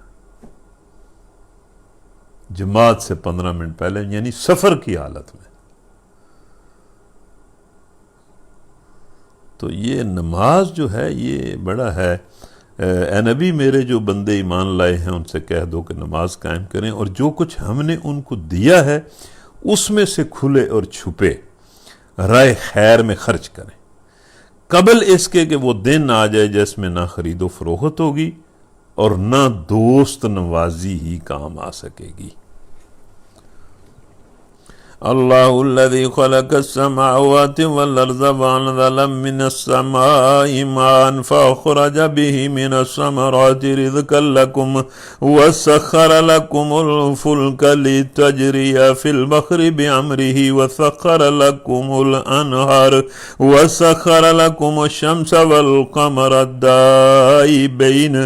جماعت سے 15 منٹ پہلے، یعنی سفر کی حالت میں۔ تو یہ نماز جو ہے یہ بڑا ہے۔ اے نبی، میرے جو بندے ایمان لائے ہیں ان سے کہہ دو کہ نماز قائم کریں، اور جو کچھ ہم نے ان کو دیا ہے اس میں سے کھلے اور چھپے رائے خیر میں خرچ کریں، قبل اس کے کہ وہ دن آ جائے جس میں نہ خرید و فروخت ہوگی اور نہ دوست نوازی ہی کام آ سکے گی۔ اللہ الذی خلق السماوات والارض وانزل من السماء ماء فاخرج به من الثمرات رزقا لكم وسخر لكم الفلك لتجري في البحر بأمره وسخر لكم الأنهار وسخر لكم الشمس والقمر دائبين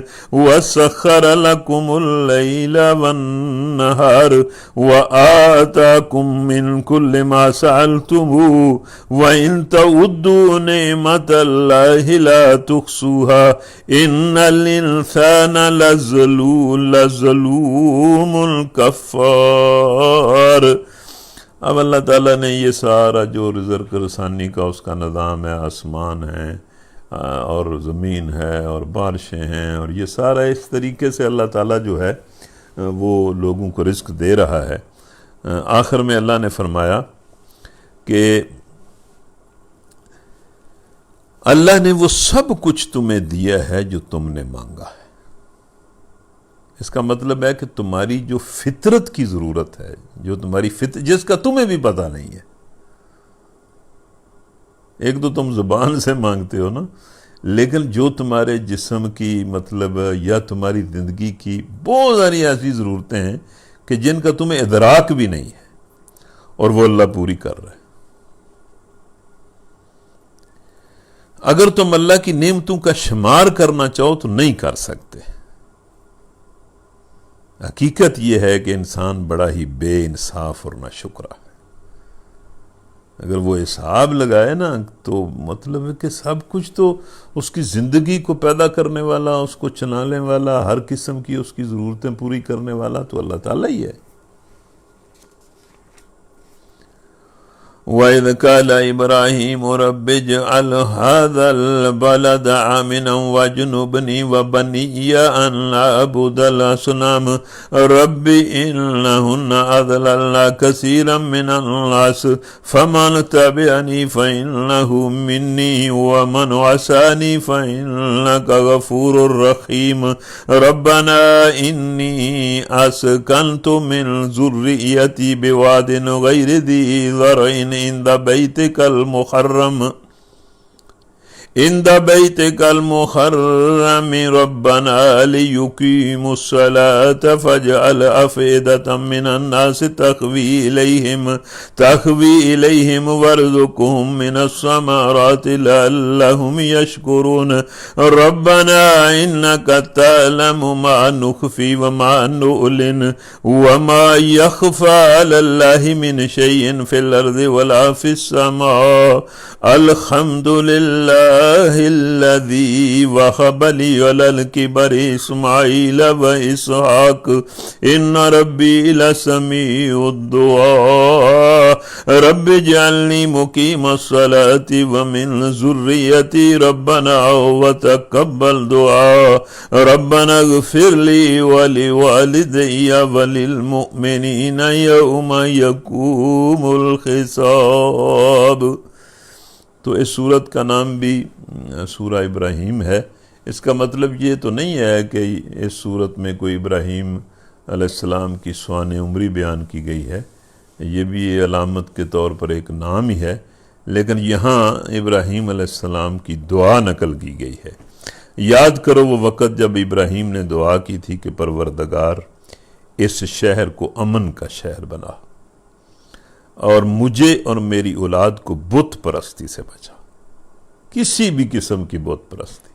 وسخر لكم الليل والنهار وآتاكم من كل ما سألتموه وإن تعدوا نعمة الله لا تحصوها إن الإنسان لظلوم كفار۔ اب اللہ تعالیٰ نے یہ سارا جو رزق رسانی کا اس کا نظام ہے، آسمان ہے اور زمین ہے اور بارشیں ہیں، اور یہ سارا اس طریقے سے اللہ تعالیٰ جو ہے وہ لوگوں کو رزق دے رہا ہے۔ آخر میں اللہ نے فرمایا کہ اللہ نے وہ سب کچھ تمہیں دیا ہے جو تم نے مانگا ہے۔ اس کا مطلب ہے کہ تمہاری جو فطرت کی ضرورت ہے، جو تمہاری جس کا تمہیں بھی پتہ نہیں ہے، ایک تو تم زبان سے مانگتے ہو نا، لیکن جو تمہارے جسم کی مطلب یا تمہاری زندگی کی بہت ساری ایسی ضرورتیں ہیں کہ جن کا تمہیں ادراک بھی نہیں ہے، اور وہ اللہ پوری کر رہا ہے۔ اگر تم اللہ کی نعمتوں کا شمار کرنا چاہو تو نہیں کر سکتے۔ حقیقت یہ ہے کہ انسان بڑا ہی بے انصاف اور ناشکرا ہے۔ اگر وہ حساب لگائے نا تو مطلب ہے کہ سب کچھ تو اس کی زندگی کو پیدا کرنے والا، اس کو چلانے والا، ہر قسم کی اس کی ضرورتیں پوری کرنے والا تو اللہ تعالیٰ ہی ہے۔ وَإِذْ قَالَ إِبْرَاهِيمُ رَبِّ اجْعَلْ هَذَا الْبَلَدَ آمِنًا وَاجْنُبْنِي وَبَنِيَّ أَنْ نَعْبُدَ الْأَصْنَامَ رَبِّ إِنَّهُنَّ أَضْلَلْنَ كَثِيرًا مِنَ النَّاسِ فَمَنِ تَبِعَنِي فَإِنَّهُ مِنِّي وَمَنْ عَصَانِي فَإِنَّكَ غَفُورٌ رَحِيمٌ رَبَّنَا إِنِّي أَسْكَنْتُ مِنْ ذُرِّيَّتِي بِوَادٍ غَيْرِ ذِي زَرْعٍ عند بيتك المحرم ربنا ليقيموا الصلاة فاجعل أفئدة من الناس تهوي إليهم وارزقهم من الثمرات لعلهم يشكرون ربنا إنك تعلم ما نخفي وما نعلن وما يخفى على الله من شيء في الأرض ولا في السماء الحمد لله للہ الذی وہب لی علی الکبر اسماعیل و اسحاق ان ربی لسمیع الدعاء رب اجعلنی مقیم الصلاة ومن ذریتی ربنا وتقبل دعاء ربنا اغفر لی ولوالدی وللمؤمنین یوم یقوم الحساب۔ تو اس سورت کا نام بھی سورہ ابراہیم ہے۔ اس کا مطلب یہ تو نہیں ہے کہ اس سورت میں کوئی ابراہیم علیہ السلام کی سوانح عمری بیان کی گئی ہے، یہ بھی علامت کے طور پر ایک نام ہی ہے، لیکن یہاں ابراہیم علیہ السلام کی دعا نقل کی گئی ہے۔ یاد کرو وہ وقت جب ابراہیم نے دعا کی تھی کہ پروردگار اس شہر کو امن کا شہر بنا اور مجھے اور میری اولاد کو بت پرستی سے بچا، کسی بھی قسم کی بت پرستی۔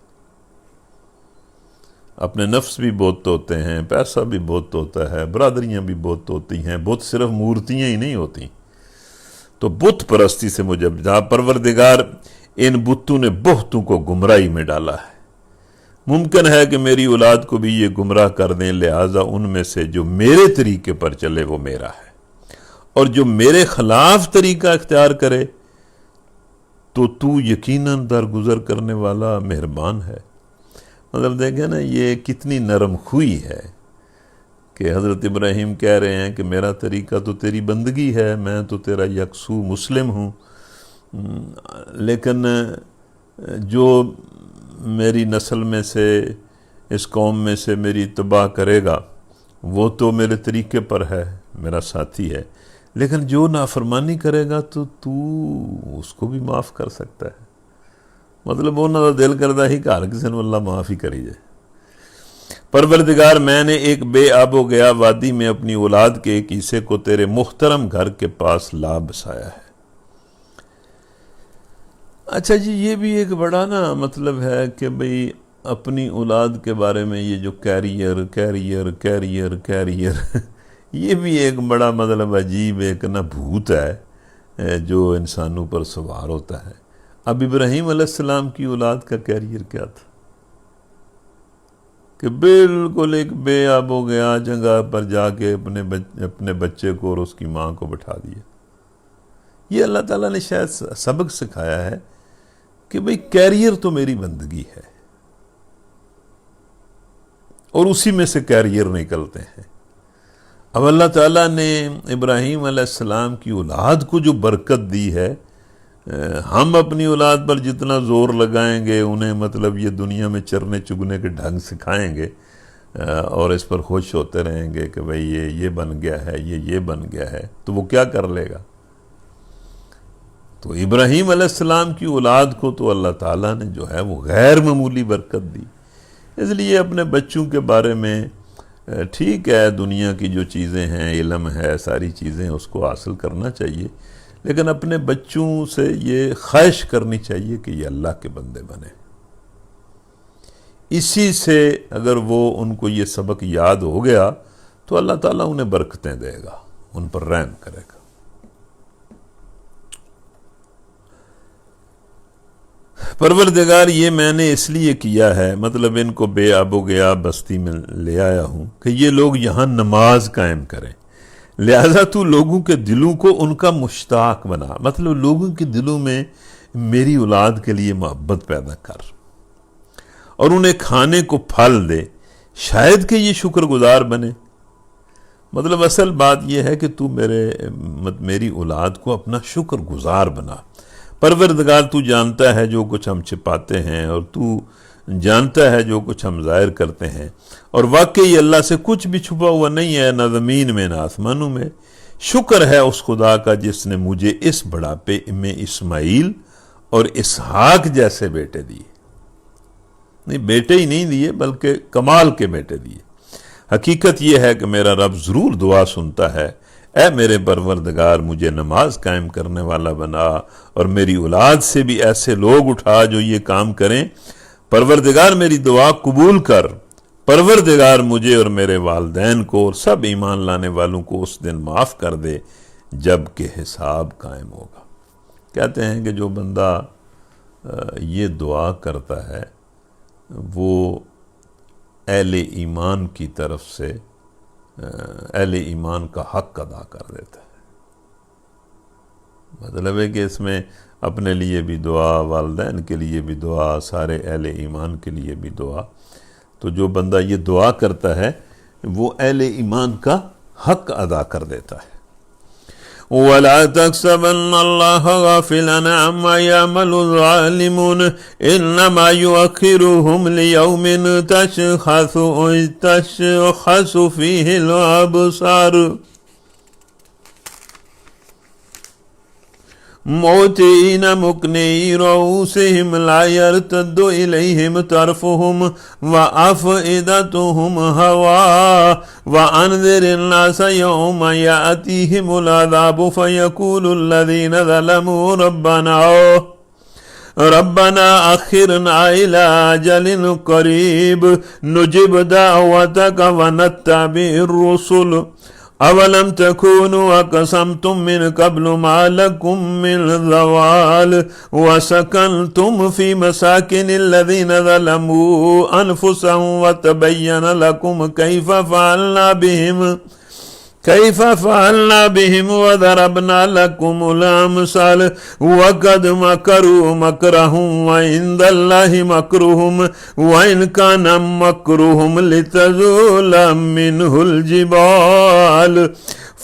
اپنے نفس بھی بت ہوتے ہیں، پیسہ بھی بت ہوتا ہے، برادریاں بھی بت ہوتی ہیں، بت صرف مورتیاں ہی نہیں ہوتی، تو بت پرستی سے مجھے بچا۔ پروردگار ان بتوں نے بہتوں کو گمراہی میں ڈالا ہے، ممکن ہے کہ میری اولاد کو بھی یہ گمراہ کر دیں، لہٰذا ان میں سے جو میرے طریقے پر چلے وہ میرا ہے، اور جو میرے خلاف طریقہ اختیار کرے تو یقیناً درگزر کرنے والا مہربان ہے۔ مطلب دیکھیں نا یہ کتنی نرم خوئی ہے کہ حضرت ابراہیم کہہ رہے ہیں کہ میرا طریقہ تو تیری بندگی ہے، میں تو تیرا یکسو مسلم ہوں، لیکن جو میری نسل میں سے اس قوم میں سے میری اتباع کرے گا وہ تو میرے طریقے پر ہے، میرا ساتھی ہے، لیکن جو نافرمانی کرے گا تو اس کو بھی معاف کر سکتا ہے۔ مطلب انہوں کا دل کردہ ہی کہ ہر کسی نے اللہ معاف ہی کری جائے۔ پروردگار میں نے ایک بے آب و گیا وادی میں اپنی اولاد کے ایک حصے کو تیرے محترم گھر کے پاس لا بسایا ہے۔ اچھا جی، یہ بھی ایک بڑا نا مطلب ہے کہ بھئی اپنی اولاد کے بارے میں یہ جو کیریئر یہ بھی ایک بڑا مطلب عجیب ایک نا بھوت ہے جو انسانوں پر سوار ہوتا ہے۔ اب ابراہیم علیہ السلام کی اولاد کا کیریئر کیا تھا کہ بالکل ایک بے آب و گیا جگہ پر جا کے اپنے بچے کو اور اس کی ماں کو بٹھا دیا۔ یہ اللہ تعالیٰ نے شاید سبق سکھایا ہے کہ بھئی کیریئر تو میری بندگی ہے، اور اسی میں سے کیریئر نکلتے ہیں۔ اب اللہ تعالیٰ نے ابراہیم علیہ السلام کی اولاد کو جو برکت دی ہے، ہم اپنی اولاد پر جتنا زور لگائیں گے، انہیں مطلب یہ دنیا میں چرنے چگنے کے ڈھنگ سکھائیں گے اور اس پر خوش ہوتے رہیں گے کہ بھئی یہ بن گیا ہے، یہ بن گیا ہے، تو وہ کیا کر لے گا؟ تو ابراہیم علیہ السلام کی اولاد کو تو اللہ تعالیٰ نے جو ہے وہ غیر معمولی برکت دی۔ اس لیے اپنے بچوں کے بارے میں ٹھیک ہے، دنیا کی جو چیزیں ہیں، علم ہے، ساری چیزیں اس کو حاصل کرنا چاہیے، لیکن اپنے بچوں سے یہ خواہش کرنی چاہیے کہ یہ اللہ کے بندے بنے۔ اسی سے اگر وہ ان کو یہ سبق یاد ہو گیا تو اللہ تعالیٰ انہیں برکتیں دے گا، ان پر رحم کرے گا۔ پروردگار یہ میں نے اس لیے کیا ہے، مطلب ان کو بے آب و گیا بستی میں لے آیا ہوں کہ یہ لوگ یہاں نماز قائم کریں، لہذا تو لوگوں کے دلوں کو ان کا مشتاق بنا، مطلب لوگوں کے دلوں میں میری اولاد کے لیے محبت پیدا کر اور انہیں کھانے کو پھل دے، شاید کہ یہ شکر گزار بنے۔ مطلب اصل بات یہ ہے کہ تو میری اولاد کو اپنا شکر گزار بنا۔ پروردگار تو جانتا ہے جو کچھ ہم چھپاتے ہیں، اور تو جانتا ہے جو کچھ ہم ظاہر کرتے ہیں، اور واقعی اللہ سے کچھ بھی چھپا ہوا نہیں ہے، نہ زمین میں نہ آسمانوں میں۔ شکر ہے اس خدا کا جس نے مجھے اس بڑھاپے میں اسماعیل اور اسحاق جیسے بیٹے دیے، نہیں بیٹے ہی نہیں دیے بلکہ کمال کے بیٹے دیے۔ حقیقت یہ ہے کہ میرا رب ضرور دعا سنتا ہے۔ اے میرے پروردگار، مجھے نماز قائم کرنے والا بنا اور میری اولاد سے بھی ایسے لوگ اٹھا جو یہ کام کریں۔ پروردگار میری دعا قبول کر۔ پروردگار مجھے اور میرے والدین کو اور سب ایمان لانے والوں کو اس دن معاف کر دے جب کہ حساب قائم ہوگا۔ کہتے ہیں کہ جو بندہ یہ دعا کرتا ہے وہ اہل ایمان کی طرف سے اہل ایمان کا حق ادا کر دیتا ہے۔ مطلب ہے کہ اس میں اپنے لیے بھی دعا، والدین کے لیے بھی دعا، سارے اہل ایمان کے لیے بھی دعا۔ تو جو بندہ یہ دعا کرتا ہے وہ اہل ایمان کا حق ادا کر دیتا ہے۔ وَلَا تَحْسَبَنَّ اللَّهَ غَافِلًا عَمَّا يَعْمَلُ الظَّالِمُونَ إِنَّمَا يُؤَخِّرُهُمْ لِيَوْمٍ تَشْخَصُ فِيهِ الْأَبْصَارُ مُهْطِعِينَ مُقْنِعِي رُءُوسِهِمْ لَا يَرْتَدُّ إِلَيْهِمْ طَرْفُهُمْ وَأَفْئِدَتُهُمْ هَوَاءٌ وَأَنذِرِ النَّاسَ يَوْمَ يَأْتِيهِمُ الْعَذَابُ فَيَقُولُ الَّذِينَ ظَلَمُوا ربنا أخرنا إلى أجل قريب نجب دعوتك ونتبع الرسل اولم تكونوا اقسمتم من قبل ما لكم من زوال وسكنتم في مساكن الذين ظلموا انفسهم وتبين لكم كيف فعلنا بهم وضربنا لكم الامثال وقد مكروا مكرهم وعند الله مكرهم وإن كان مكرهم لتزول منه الجبال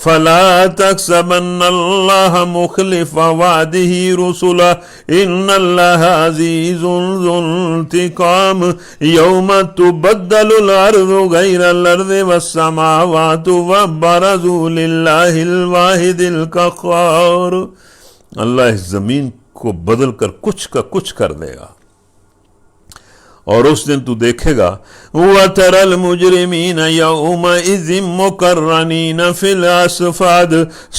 فلا تحسبن الله مخلف وعده رسله إن الله عزيز ذو انتقام يوم تبدل الأرض غير الأرض والسماوات وبرزوا لله الواحد القهار۔ اللہ اس زمین کو بدل کر کچھ کا کچھ کر دے گا، اور اس دن تو دیکھے گا وَتَرَى الْمُجْرِمِينَ يَوْمَئِذٍ مُقَرَّنِينَ فِي الْأَصْفَادِ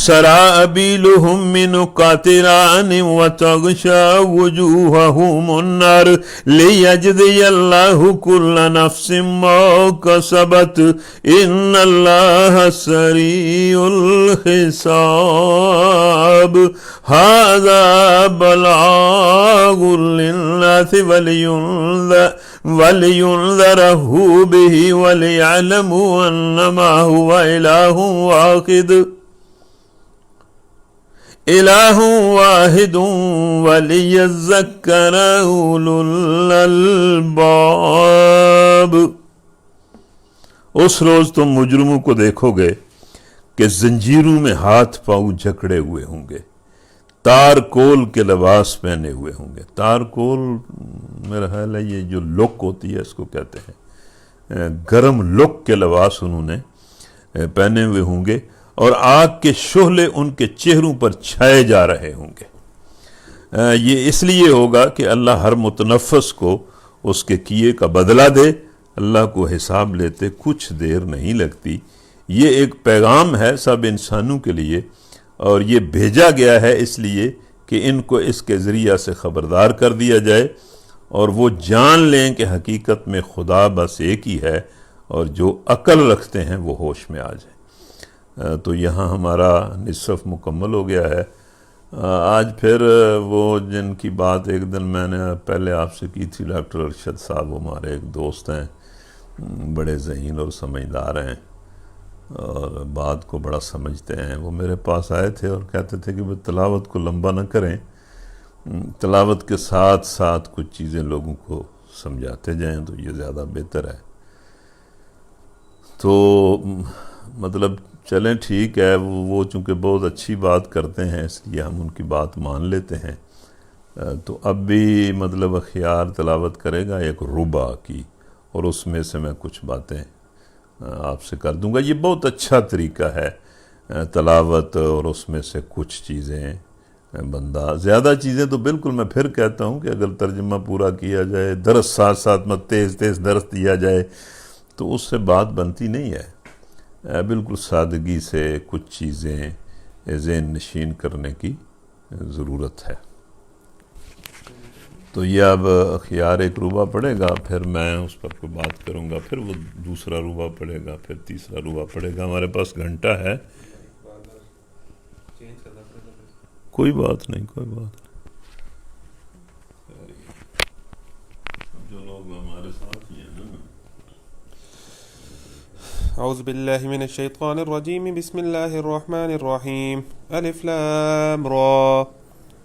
سَرَابِيلُهُم مِّن قَطِرَانٍ وَتَغْشَىٰ وُجُوهَهُمُ النَّارُ لِيَجْزِيَ اللَّهُ كُلَّ نَفْسٍ مَّا كَسَبَتْ إِنَّ اللَّهَ سَرِيعُ الْحِسَابِ هَٰذَا بَلَاغٌ لِّلنَّاسِ وَلِيُنذَرُوا بِهِ وَلِيَعْلَمُوا أَنَّمَا هُوَ إِلَٰهٌ وَاحِدٌ وَلِيَذَّكَّرَ أُولُو الْأَلْبَابِ۔ اس روز تم مجرموں کو دیکھو گے کہ زنجیروں میں ہاتھ پاؤں جکڑے ہوئے ہوں گے، تار کول کے لباس پہنے ہوئے ہوں گے۔ تار کول میرا خیال ہے یہ جو لک ہوتی ہے اس کو کہتے ہیں، گرم لک کے لباس انہوں نے پہنے ہوئے ہوں گے، اور آگ کے شعلے ان کے چہروں پر چھائے جا رہے ہوں گے۔ یہ اس لیے ہوگا کہ اللہ ہر متنفس کو اس کے کیے کا بدلہ دے۔ اللہ کو حساب لیتے کچھ دیر نہیں لگتی۔ یہ ایک پیغام ہے سب انسانوں کے لیے، اور یہ بھیجا گیا ہے اس لیے کہ ان کو اس کے ذریعہ سے خبردار کر دیا جائے، اور وہ جان لیں کہ حقیقت میں خدا بس ایک ہی ہے، اور جو عقل رکھتے ہیں وہ ہوش میں آ جائیں۔ تو یہاں ہمارا نصف مکمل ہو گیا ہے۔ آج پھر وہ جن کی بات ایک دن میں نے پہلے آپ سے کی تھی، ڈاکٹر ارشد صاحب ہمارے ایک دوست ہیں، بڑے ذہین اور سمجھدار ہیں اور بات کو بڑا سمجھتے ہیں۔ وہ میرے پاس آئے تھے اور کہتے تھے کہ وہ تلاوت کو لمبا نہ کریں، تلاوت کے ساتھ ساتھ کچھ چیزیں لوگوں کو سمجھاتے جائیں تو یہ زیادہ بہتر ہے۔ تو مطلب چلیں ٹھیک ہے، وہ چونکہ بہت اچھی بات کرتے ہیں اس لیے ہم ان کی بات مان لیتے ہیں۔ تو اب بھی مطلب اخیار تلاوت کرے گا ایک ربع کی، اور اس میں سے میں کچھ باتیں آپ سے کر دوں گا۔ یہ بہت اچھا طریقہ ہے تلاوت، اور اس میں سے کچھ چیزیں بندہ، زیادہ چیزیں تو بالکل میں پھر کہتا ہوں کہ اگر ترجمہ پورا کیا جائے، درس ساتھ ساتھ میں تیز درس دیا جائے تو اس سے بات بنتی نہیں ہے۔ بالکل سادگی سے کچھ چیزیں ذہن نشین کرنے کی ضرورت ہے۔ تو یہ اب اخیار ایک ربع پڑے گا، پھر میں اس پر کوئی بات کروں گا، پھر وہ دوسرا ربع پڑے گا، پھر تیسرا ربع پڑے گا۔ ہمارے پاس گھنٹہ ہے، کوئی بات نہیں، کوئی بات نہیں۔ أعوذ بالله من الشيطان الرجيم. بسم الله الرحمن الرحيم. ألف لام را،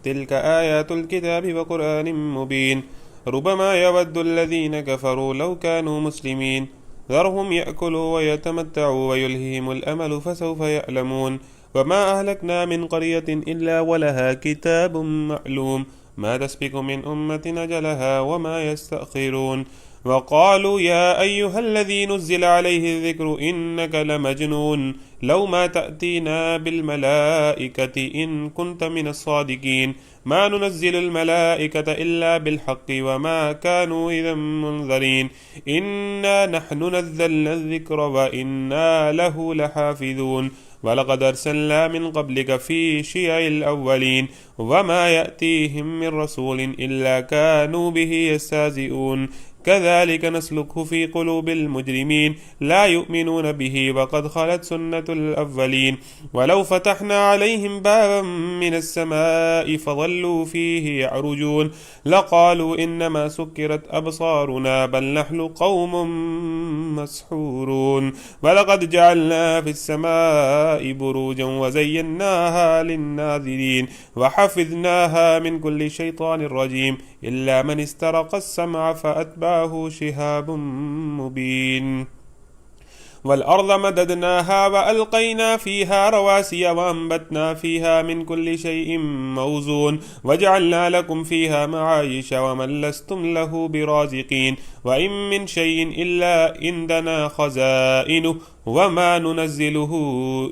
تلك آيات الكتاب وقرآن مبين. ربما يود الذين كفروا لو كانوا مسلمين، ذرهم يأكلوا ويتمتعوا ويلههم الأمل فسوف يعلمون. وما أهلكنا من قرية إلا ولها كتاب معلوم، ما تسبق من أمة أجلها وما يستأخرون. وقالوا يا أيها الذي نزل عليه الذكر إنك لمجنون، لو ما تأتينا بالملائكة إن كنت من الصادقين، ما ننزل الملائكة إلا بالحق وما كانوا إذا منذرين. إنا نحن نزلنا الذكر وإنا له لحافظون. ولقد أرسلنا من قبلك في شيع الأولين، وما يأتيهم من رسول إلا كانوا به يستهزئون. كذلك نسلكه في قلوب المجرمين، لا يؤمنون به وقد خلت سنة الأولين. ولو فتحنا عليهم بابا من السماء فظلوا فيه يعرجون لقالوا إنما سكرت أبصارنا بل نحن قوم مسحورون. ولقد جعلنا في السماء بروجا وزيناها للناظرين وحفظناها من كل شيطان رجيم إلا من استرق السمع فأتبعه شهاب مبين. والأرض مددناها وألقينا فيها رواسي وأنبتنا فيها من كل شيء موزون وجعلنا لكم فيها معايش ومن لستم له برازقين. وإن من شيء إلا عندنا خزائنه وما ننزله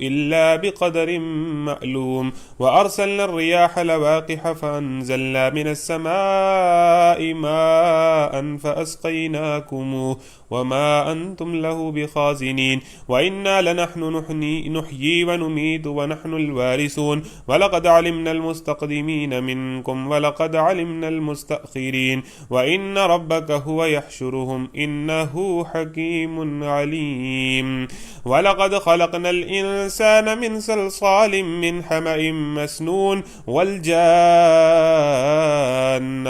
إلا بقدر معلوم. وأرسلنا الرياح لواقح فأنزلنا من السماء ماء فأسقيناكموه وما أنتم له بخازنين. وإنا لنحن نحيي ونميت ونحن الوارثون. ولقد علمنا المستقدمين منكم ولقد علمنا المستأخرين. وإن ربك هو يحشرهم إنه حكيم عليم. ولقد خلقنا الإنسان من صلصال من حمأ مسنون والجان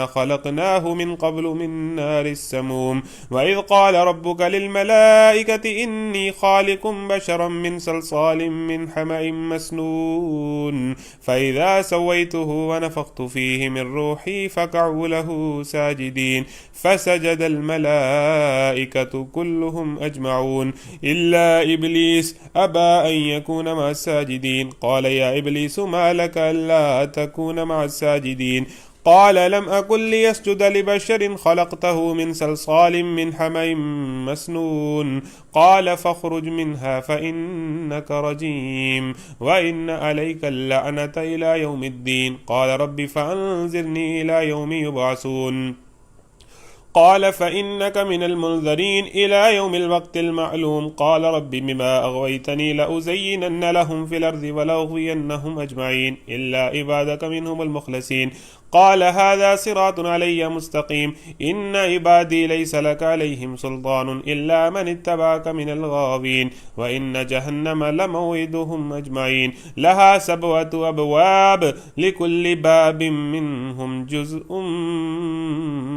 خلقناه من قبل من نار السموم. وإذ قال ربك للملائكة إني خالق بشرا من صلصال من حمأ مسنون فإذا سويته ونفخت فيه من روحي فقعوا له ساجدين فسجد الملائكة كلهم أجمعون إلا إبليس أبى أن يكون مع الساجدين. قال يا إبليس ما لك ألا تكون مع الساجدين؟ قال لم أكن ليسجد لبشر خلقته من صلصال من حمأ مسنون. قال فاخرج منها فإنك رجيم وإن عليك اللعنة إلى يوم الدين. قال رب فأنذرني إلى يوم يبعثون. قال فإنك من المنذرين إلى يوم الوقت المعلوم. قال رب بما أغويتني لأزينن لهم في الأرض ولأغوينهم أجمعين إلا عبادك منهم المخلصين. قال هذا صراط علي مستقيم. إن عبادي ليس لك عليهم سلطان إلا من اتبعك من الغاوين. وإن جهنم لموعدهم أجمعين لها 7 أبواب لكل باب منهم جزء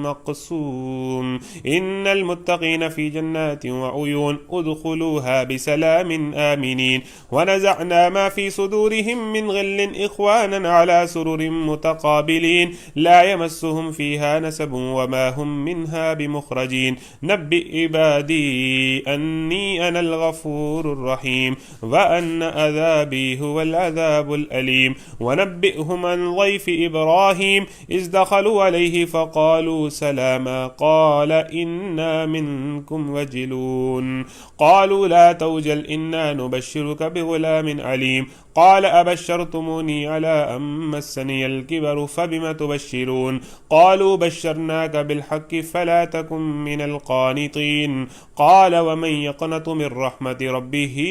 مقسوم. إن المتقين في جنات وعيون ادخلوها بسلام آمنين. ونزعنا ما في صدورهم من غل إخوانا على سرر متقابلين لا يمسهم فيها نسب وما هم منها بمخرجين. نبئ عبادي أني أنا الغفور الرحيم وأن عذابي هو العذاب الأليم. ونبئهم عن ضيف إبراهيم إذ دخلوا عليه فقالوا سلاما قال إنا منكم وجلون. قالوا لا توجل إنا نبشرك بغلام عليم. قال أبشرتموني على أن مسني الكبر فبم تبشرون؟ قالوا بشرناك بالحق فلا تكن من القانطين. قال ومن يقنط من رحمة ربه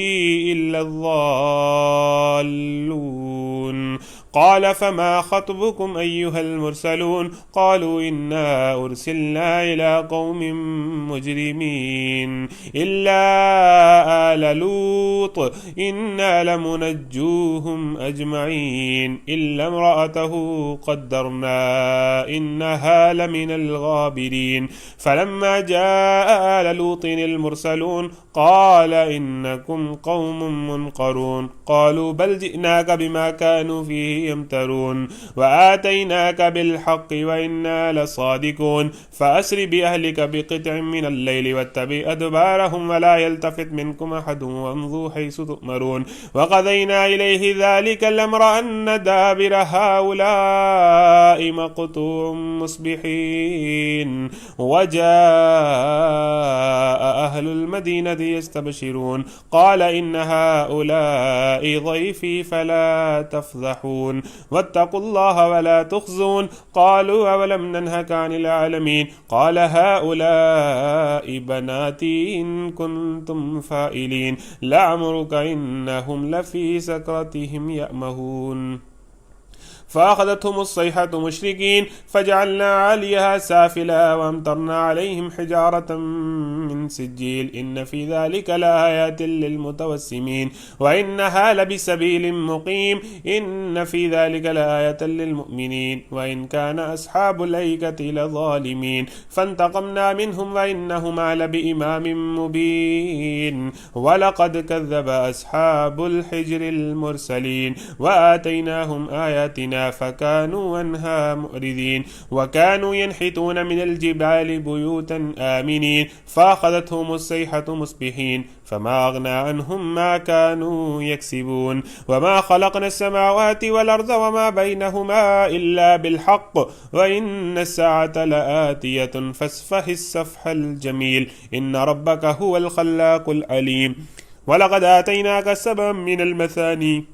إلا الضالون. قال فما خطبكم أيها المرسلون؟ قالوا إنا أرسلنا إلى قوم مجرمين إلا آل لوط إنا لمنجوهم أجمعين إلا امرأته قدرنا فأمطرنا إنها لمن الغابرين فلما جاء آل لوط المرسلون قال إنكم قوم منكرون قالوا بل جئناك بما كانوا فيه يمترون وآتيناك بالحق وإنا لصادقون فأسر بأهلك بقطع من الليل واتبع أدبارهم ولا يلتفت منكم أحد وامضوا حيث تؤمرون وقضينا إليه ذلك الأمر أن دابر هؤلاء مقطوع مصبحين وجاء أهل المدينة يستبشرون قال إن هؤلاء ضيفي فلا تفضحون واتقوا الله ولا تخزون قالوا أولم ننهك عن العالمين قال هؤلاء بناتي إن كنتم فاعلين لعمرك إنهم لفي سكرتهم يأمهون فأخذتهم الصيحة مشرقين فجعلنا عاليها سافلا وأمطرنا عليهم حجارة من سجيل إن في ذلك لآيات للمتوسمين وإنها لبسبيل مقيم إن في ذلك لآية للمؤمنين وإن كان أصحاب الأيكة لظالمين فانتقمنا منهم وإنهما لبإمام مبين ولقد كذب أصحاب الحجر المرسلين وآتيناهم آياتنا فكانوا عنها معرضين وكانوا ينحتون من الجبال بيوتا آمنين فأخذتهم الصيحة مصبحين فما أغنى عنهم ما كانوا يكسبون وما خلقنا السماوات والأرض وما بينهما إلا بالحق وإن الساعة لآتية فاصفح الصفح الجميل إن ربك هو الخلاق العليم ولقد آتيناك سبعا من المثاني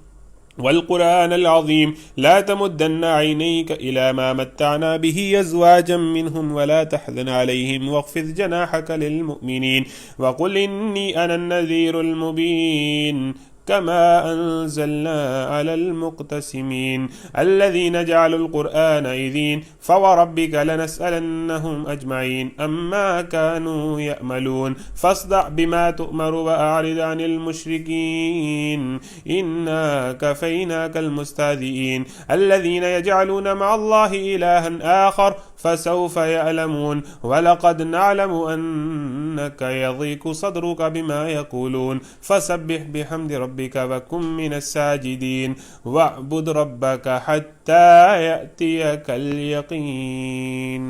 والقرآن العظيم لا تمدن عينيك إلى ما متعنا به أزواجا منهم ولا تحزن عليهم واخفض جناحك للمؤمنين وقل إني أنا النذير المبين كما أنزلنا على المقتسمين الذين جعلوا القرآن عظيم فوربك لنسألنهم أجمعين أما كانوا يأملون فاصدع بما تؤمر وأعرض عن المشركين إنا كفيناك المستهزئين الذين يجعلون مع الله إلها آخر فسوف يعلمون ولقد نعلم أنك يضيق صدرك بما يقولون فسبح بحمد ربك وكن من الساجدين واعبد ربك حتى يأتيك اليقين.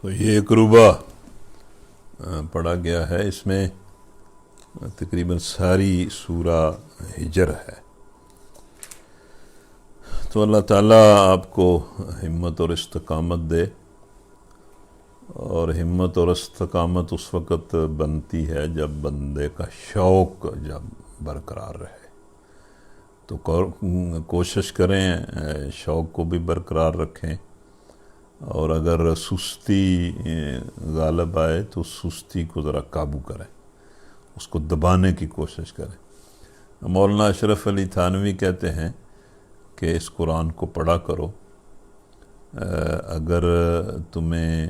تو یہ ایک ربع پڑھا گیا ہے، اس میں تقریباً ساری سورہ ہجر ہے. تو اللہ تعالیٰ آپ کو ہمت اور استقامت دے، اور ہمت اور استقامت اس وقت بنتی ہے جب بندے کا شوق جب برقرار رہے. تو کوشش کریں شوق کو بھی برقرار رکھیں، اور اگر سستی غالب آئے تو سستی کو ذرا قابو کریں، اس کو دبانے کی کوشش کریں. مولانا اشرف علی تھانوی کہتے ہیں کہ اس قرآن کو پڑھا کرو، اگر تمہیں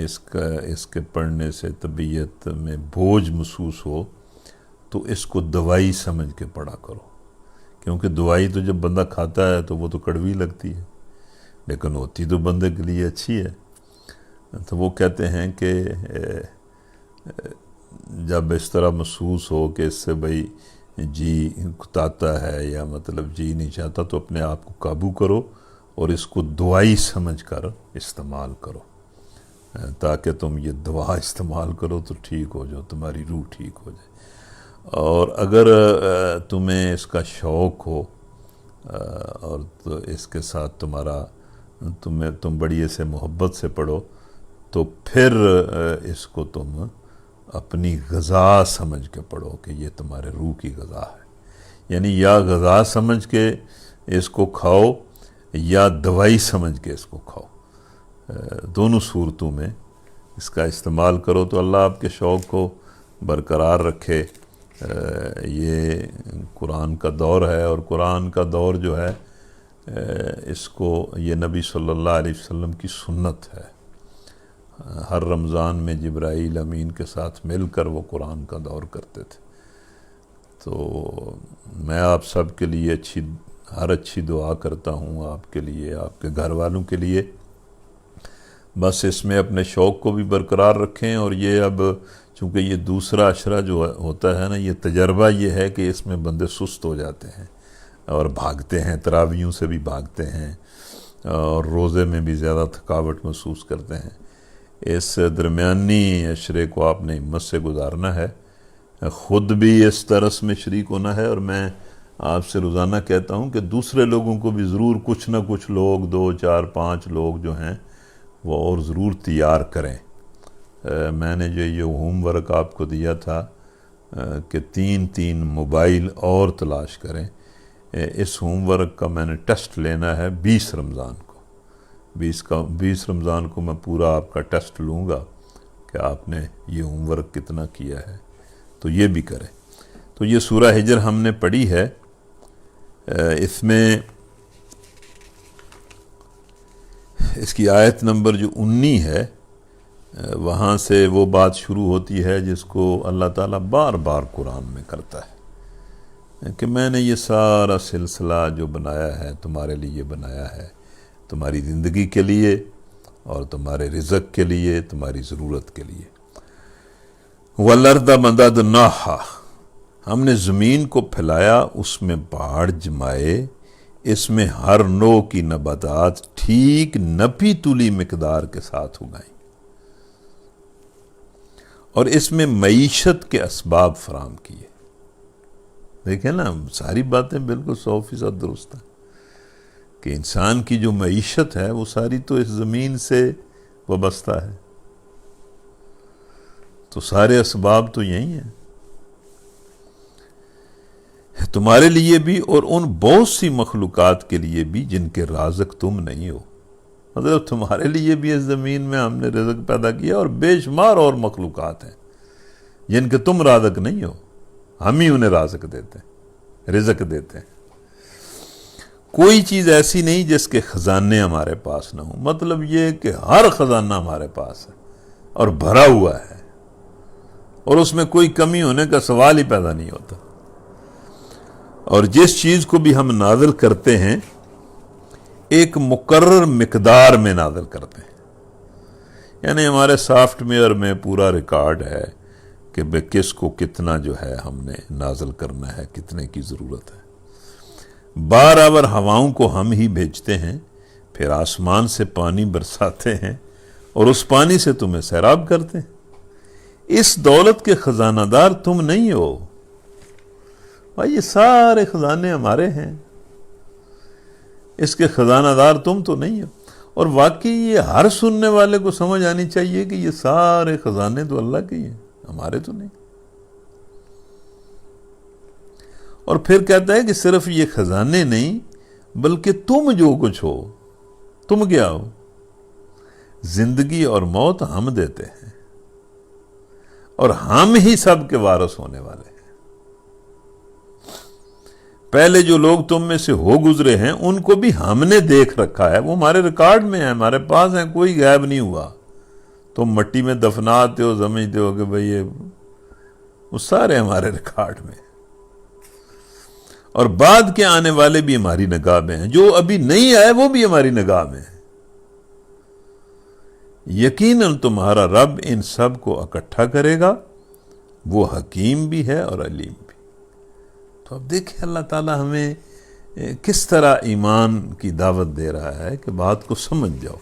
اس کے پڑھنے سے طبیعت میں بوجھ محسوس ہو تو اس کو دوائی سمجھ کے پڑھا کرو، کیونکہ دوائی تو جب بندہ کھاتا ہے تو وہ تو کڑوی لگتی ہے، لیکن ہوتی تو بندے کے لیے اچھی ہے. تو وہ کہتے ہیں کہ جب اس طرح محسوس ہو کہ اس سے بھئی جی کتاتا ہے یا مطلب جی نہیں چاہتا، تو اپنے آپ کو قابو کرو اور اس کو دوائی سمجھ کر استعمال کرو، تاکہ تم یہ دوا استعمال کرو تو ٹھیک ہو جاؤ، تمہاری روح ٹھیک ہو جائے. اور اگر تمہیں اس کا شوق ہو اور تو اس کے ساتھ تم بڑی اسے محبت سے پڑھو، تو پھر اس کو تم اپنی غذا سمجھ کے پڑھو کہ یہ تمہارے روح کی غذا ہے. یعنی یا غذا سمجھ کے اس کو کھاؤ یا دوائی سمجھ کے اس کو کھاؤ، دونوں صورتوں میں اس کا استعمال کرو تو اللہ آپ کے شوق کو برقرار رکھے. یہ قرآن کا دور ہے، اور قرآن کا دور جو ہے اس کو یہ نبی صلی اللہ علیہ وسلم کی سنت ہے، ہر رمضان میں جبرائیل امین کے ساتھ مل کر وہ قرآن کا دور کرتے تھے۔ تو میں آپ سب کے لیے ہر اچھی دعا کرتا ہوں، آپ کے لیے، آپ کے گھر والوں کے لیے۔ بس اس میں اپنے شوق کو بھی برقرار رکھیں، اور یہ اب چونکہ یہ دوسرا عشرہ جو ہوتا ہے نا، یہ تجربہ یہ ہے کہ اس میں بندے سست ہو جاتے ہیں اور بھاگتے ہیں، تراویحوں سے بھی بھاگتے ہیں اور روزے میں بھی زیادہ تھکاوٹ محسوس کرتے ہیں۔ اس درمیانی عشرے کو آپ نے ہمت سے گزارنا ہے، خود بھی اس طرس میں شریک ہونا ہے، اور میں آپ سے روزانہ کہتا ہوں کہ دوسرے لوگوں کو بھی ضرور کچھ نہ کچھ لوگ 2 4 5 لوگ جو ہیں وہ اور ضرور تیار کریں۔ میں نے جو یہ ہوم ورک آپ کو دیا تھا کہ 3 موبائل اور تلاش کریں، اس ہوم ورک کا میں نے ٹیسٹ لینا ہے 20 رمضان کو۔ 20 رمضان کو میں پورا آپ کا ٹیسٹ لوں گا کہ آپ نے یہ ہوم ورک کتنا کیا ہے، تو یہ بھی کریں۔ تو یہ سورہ ہجر ہم نے پڑھی ہے، اس میں اس کی آیت نمبر جو 19 ہے، وہاں سے وہ بات شروع ہوتی ہے جس کو اللہ تعالیٰ بار بار قرآن میں کرتا ہے کہ میں نے یہ سارا سلسلہ جو بنایا ہے تمہارے لیے بنایا ہے، تمہاری زندگی کے لیے اور تمہارے رزق کے لیے، تمہاری ضرورت کے لیے۔ وَالْأَرْضَ مَدَدْنَاهَا، ہم نے زمین کو پھیلایا، اس میں باڑ جمائے، اس میں ہر نوع کی نباتات ٹھیک نپی تلی مقدار کے ساتھ اگائیں، اور اس میں معیشت کے اسباب فراہم کیے۔ دیکھیں نا، ساری باتیں بالکل 100% درست ہیں کہ انسان کی جو معیشت ہے وہ ساری تو اس زمین سے وابستہ ہے، تو سارے اسباب تو یہی ہیں تمہارے لیے بھی اور ان بہت سی مخلوقات کے لیے بھی جن کے رازق تم نہیں ہو۔ مطلب تمہارے لیے بھی اس زمین میں ہم نے رزق پیدا کیا، اور بے شمار اور مخلوقات ہیں جن کے تم رازق نہیں ہو، ہم ہی انہیں رازق دیتے ہیں، رزق دیتے ہیں۔ کوئی چیز ایسی نہیں جس کے خزانے ہمارے پاس نہ ہوں، مطلب یہ کہ ہر خزانہ ہمارے پاس ہے اور بھرا ہوا ہے، اور اس میں کوئی کمی ہونے کا سوال ہی پیدا نہیں ہوتا۔ اور جس چیز کو بھی ہم نازل کرتے ہیں ایک مقرر مقدار میں نازل کرتے ہیں، یعنی ہمارے سافٹ ویئر میں پورا ریکارڈ ہے کہ کس کو کتنا جو ہے ہم نے نازل کرنا ہے، کتنے کی ضرورت ہے۔ بارآور ہواؤں کو ہم ہی بھیجتے ہیں، پھر آسمان سے پانی برساتے ہیں اور اس پانی سے تمہیں سیراب کرتے ہیں۔ اس دولت کے خزانہ دار تم نہیں ہو۔ بھائی یہ سارے خزانے ہمارے ہیں، اس کے خزانہ دار تم تو نہیں ہو۔ اور واقعی یہ ہر سننے والے کو سمجھ آنی چاہیے کہ یہ سارے خزانے تو اللہ کے ہیں، ہمارے تو نہیں۔ اور پھر کہتا ہے کہ صرف یہ خزانے نہیں بلکہ تم جو کچھ ہو، تم کیا ہو؟ زندگی اور موت ہم دیتے ہیں، اور ہم ہی سب کے وارث ہونے والے ہیں۔ پہلے جو لوگ تم میں سے ہو گزرے ہیں ان کو بھی ہم نے دیکھ رکھا ہے، وہ ہمارے ریکارڈ میں ہیں، ہمارے پاس ہیں، کوئی غائب نہیں ہوا۔ تم مٹی میں دفناتے ہو، سمجھتے ہو کہ بھئی یہ وہ سارے ہمارے ریکارڈ میں، اور بعد کے آنے والے بھی ہماری نگاہ میں ہیں، جو ابھی نہیں آئے وہ بھی ہماری نگاہ میں ہیں۔ یقیناً تمہارا رب ان سب کو اکٹھا کرے گا، وہ حکیم بھی ہے اور علیم بھی۔ تو اب دیکھیں اللہ تعالیٰ ہمیں کس طرح ایمان کی دعوت دے رہا ہے کہ بات کو سمجھ جاؤ۔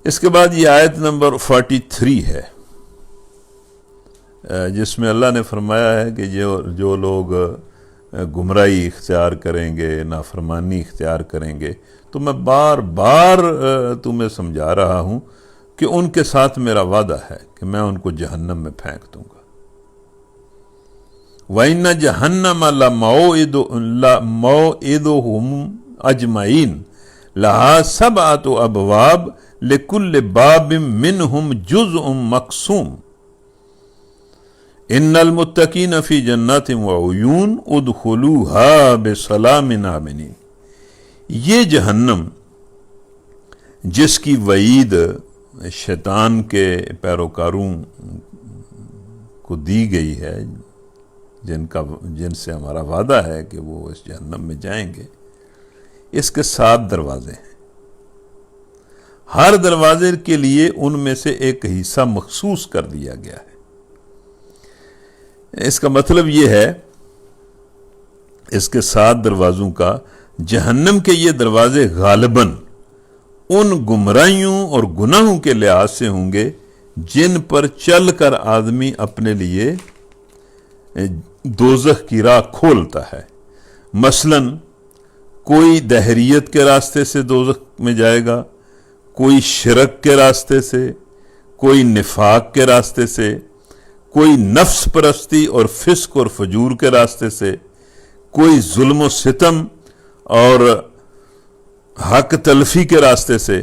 اس کے بعد یہ آیت نمبر 43 ہے، جس میں اللہ نے فرمایا ہے کہ جو لوگ گمراہی اختیار کریں گے، نافرمانی اختیار کریں گے، تو میں بار بار تمہیں سمجھا رہا ہوں کہ ان کے ساتھ میرا وعدہ ہے کہ میں ان کو جہنم میں پھینک دوں گا۔ وَإِنَّ جَهَنَّمَ لَمَوْعِدُهُمْ أَجْمَعِينَ لَهَا 7 أَبْوَابٍ لِكُلِّ بَابٍ مِّنْهُمْ جُزْءٌ مَقْسُومٌ۔ ان المتقین فی جنات وعیون ادخلوها بسلام آمنین. یہ جہنم جس کی وعید شیطان کے پیروکاروں کو دی گئی ہے، جن سے ہمارا وعدہ ہے کہ وہ اس جہنم میں جائیں گے، اس کے 7 دروازے ہیں. ہر دروازے کے لیے ان میں سے ایک حصہ مخصوص کر دیا گیا ہے. اس کا مطلب یہ ہے، اس کے 7 دروازوں کا، جہنم کے یہ دروازے غالباً ان گمراہیوں اور گناہوں کے لحاظ سے ہوں گے جن پر چل کر آدمی اپنے لیے دوزخ کی راہ کھولتا ہے. مثلاً کوئی دہریت کے راستے سے دوزخ میں جائے گا، کوئی شرک کے راستے سے، کوئی نفاق کے راستے سے، کوئی نفس پرستی اور فسق اور فجور کے راستے سے، کوئی ظلم و ستم اور حق تلفی کے راستے سے،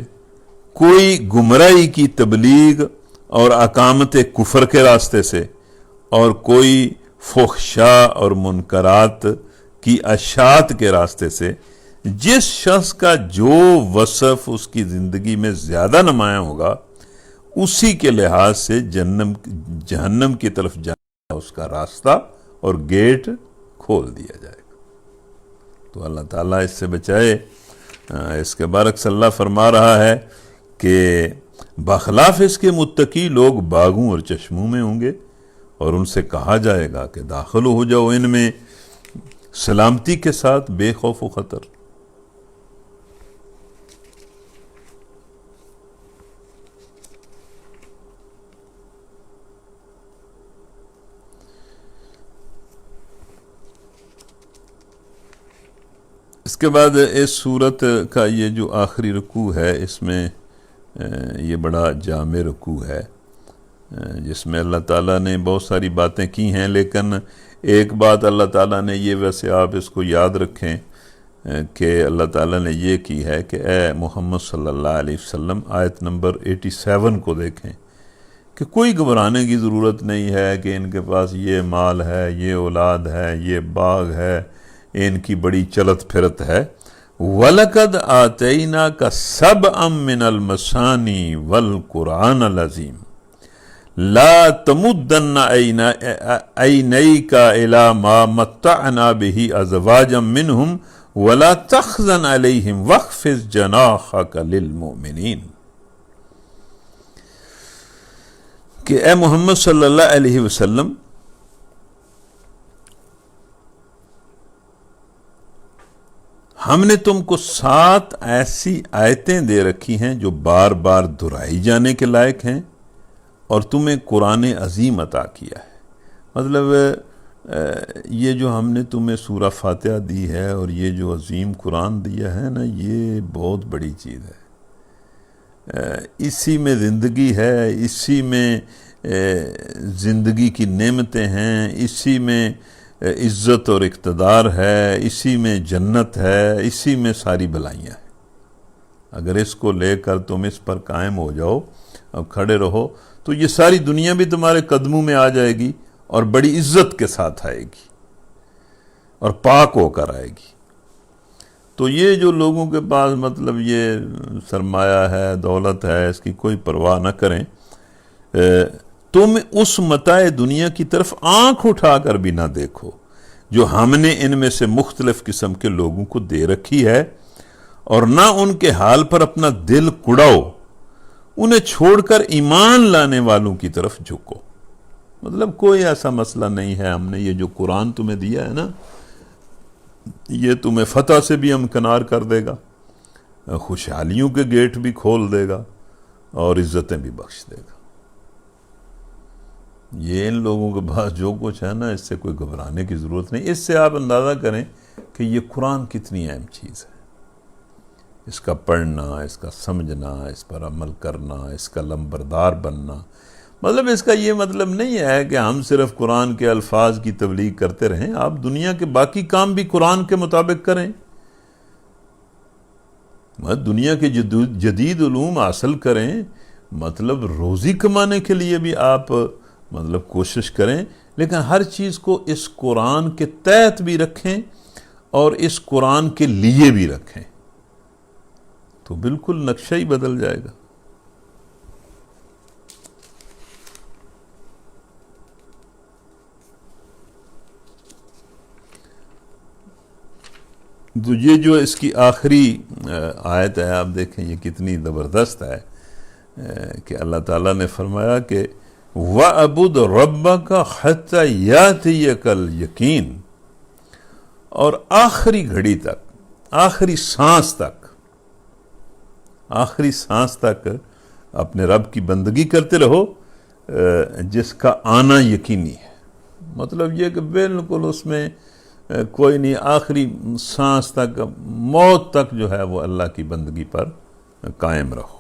کوئی گمراہی کی تبلیغ اور اقامت کفر کے راستے سے، اور کوئی فحشاء اور منکرات کی اشاعت کے راستے سے. جس شخص کا جو وصف اس کی زندگی میں زیادہ نمایاں ہوگا، اسی کے لحاظ سے جہنم کی طرف جانا اس کا راستہ اور گیٹ کھول دیا جائے گا. تو اللہ تعالیٰ اس سے بچائے. اس کے برعکس اللہ فرما رہا ہے کہ بخلاف اس کے متقی لوگ باغوں اور چشموں میں ہوں گے، اور ان سے کہا جائے گا کہ داخل ہو جاؤ ان میں سلامتی کے ساتھ، بے خوف و خطر. اس کے بعد اس سورت کا یہ جو آخری رکوع ہے، اس میں یہ بڑا جامع رکوع ہے، جس میں اللہ تعالیٰ نے بہت ساری باتیں کی ہیں، لیکن ایک بات اللہ تعالیٰ نے یہ، ویسے آپ اس کو یاد رکھیں کہ اللہ تعالیٰ نے یہ کی ہے کہ اے محمد صلی اللہ علیہ وسلم، آیت نمبر 87 کو دیکھیں کہ کوئی گھبرانے کی ضرورت نہیں ہے کہ ان کے پاس یہ مال ہے، یہ اولاد ہے، یہ باغ ہے، ان کی بڑی چلت پھرت ہے. وَلَقَدْ آتَيْنَاكَ سَبْعًا مِّنَ الْمَثَانِي وَالْقُرْآنَ الْعَظِيمَ لَا تَمُدَّنَّ عَيْنَيْكَ إِلَىٰ مَا مَتَّعْنَا بِهِ أَزْوَاجًا مِّنْهُمْ وَلَا تَحْزَنْ عَلَيْهِمْ وَاخْفِضْ جَنَاحَكَ لِلْمُؤْمِنِينَ. کہ اے محمد صلی اللہ علیہ وسلم، ہم نے تم کو 7 ایسی آیتیں دے رکھی ہیں جو بار بار دہرائی جانے کے لائق ہیں، اور تمہیں قرآن عظیم عطا کیا ہے. مطلب یہ جو ہم نے تمہیں سورہ فاتحہ دی ہے اور یہ جو عظیم قرآن دیا ہے نا، یہ بہت بڑی چیز ہے. اسی میں زندگی ہے، اسی میں زندگی کی نعمتیں ہیں، اسی میں عزت اور اقتدار ہے، اسی میں جنت ہے، اسی میں ساری بلائیاں ہیں. اگر اس کو لے کر تم اس پر قائم ہو جاؤ اور کھڑے رہو تو یہ ساری دنیا بھی تمہارے قدموں میں آ جائے گی اور بڑی عزت کے ساتھ آئے گی اور پاک ہو کر آئے گی. تو یہ جو لوگوں کے پاس مطلب یہ سرمایہ ہے، دولت ہے، اس کی کوئی پرواہ نہ کریں، تم اس متاع دنیا کی طرف آنکھ اٹھا کر بھی نہ دیکھو جو ہم نے ان میں سے مختلف قسم کے لوگوں کو دے رکھی ہے، اور نہ ان کے حال پر اپنا دل کڑاؤ، انہیں چھوڑ کر ایمان لانے والوں کی طرف جھکو. مطلب کوئی ایسا مسئلہ نہیں ہے، ہم نے یہ جو قرآن تمہیں دیا ہے نا، یہ تمہیں فتح سے بھی امکنار کر دے گا، خوشحالیوں کے گیٹ بھی کھول دے گا اور عزتیں بھی بخش دے گا. یہ ان لوگوں کے پاس جو کچھ ہے نا، اس سے کوئی گھبرانے کی ضرورت نہیں. اس سے آپ اندازہ کریں کہ یہ قرآن کتنی اہم چیز ہے. اس کا پڑھنا، اس کا سمجھنا، اس پر عمل کرنا، اس کا لمبردار بننا. مطلب اس کا یہ مطلب نہیں ہے کہ ہم صرف قرآن کے الفاظ کی تبلیغ کرتے رہیں، آپ دنیا کے باقی کام بھی قرآن کے مطابق کریں. دنیا کے جدید علوم حاصل کریں، مطلب روزی کمانے کے لیے بھی آپ مطلب کوشش کریں، لیکن ہر چیز کو اس قرآن کے تحت بھی رکھیں اور اس قرآن کے لیے بھی رکھیں، تو بالکل نقشہ ہی بدل جائے گا۔ تو یہ جو اس کی آخری آیت ہے، آپ دیکھیں یہ کتنی زبردست ہے کہ اللہ تعالیٰ نے فرمایا کہ وَعْبُدْ رَبَّكَ حَتَّى يَأْتِيَكَ الْيَقِينُ، اور آخری گھڑی تک، آخری سانس تک اپنے رب کی بندگی کرتے رہو جس کا آنا یقینی ہے۔ مطلب یہ کہ بالکل اس میں کوئی نہیں، آخری سانس تک، موت تک جو ہے وہ اللہ کی بندگی پر قائم رہو۔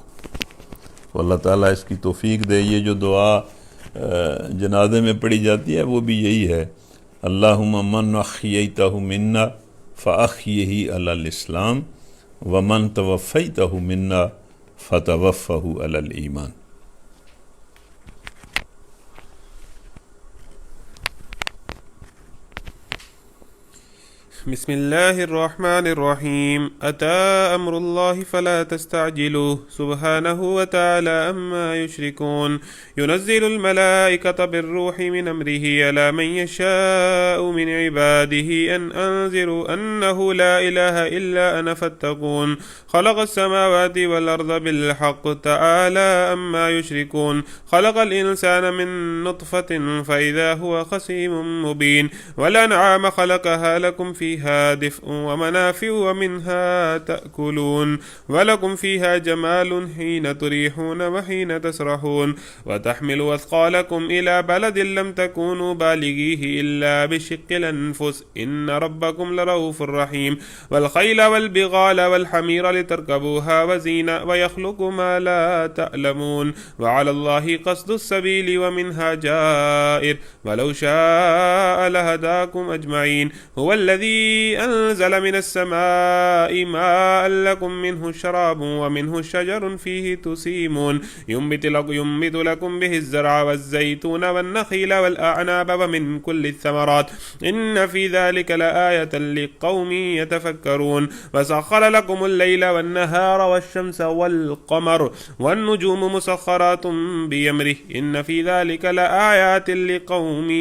تو اللہ تعالیٰ اس کی توفیق دے۔ یہ جو دعا جنازے میں پڑھی جاتی ہے وہ بھی یہی ہے، اللہم من احییتہ منا فاحیہ علی الاسلام ومن توفیتہ منا فتوفہ علی الایمان۔ بسم الله الرحمن الرحيم أتى أمر الله فلا تستعجلوه سبحانه وتعالى أما يشركون ينزل الملائكة بالروح من أمره على من يشاء من عباده أن أنذروا أنه لا إله إلا أنا فاتقون خلق السماوات والأرض بالحق تعالى أما يشركون خلق الإنسان من نطفة فإذا هو خصيم مبين والأنعام خلقها لكم فيها دفء ومنافع ومنها تأكلون ولكم فيها جمال حين تريحون وحين تسرحون وتحمل أثقالكم إلى بلد لم تكونوا بالغيه إلا بشق الأنفس إن ربكم لرؤوف رحيم والخيل والبغال والحمير لتركبوها وزينة ويخلق ما لا تعلمون وعلى الله قصد السبيل ومنها جائر ولو شاء لهداكم أجمعين هو الذي أنزل من السماء ماء لكم منه شراب ومنه شجر فيه تسيمون ينبت لكم به الزرع والزيتون والنخيل والأعناب ومن كل الثمرات إن في ذلك لآية لقوم يتفكرون وسخر لكم الليل والنهار والشمس والقمر والنجوم مسخرات بأمره إن في ذلك لآيات لقوم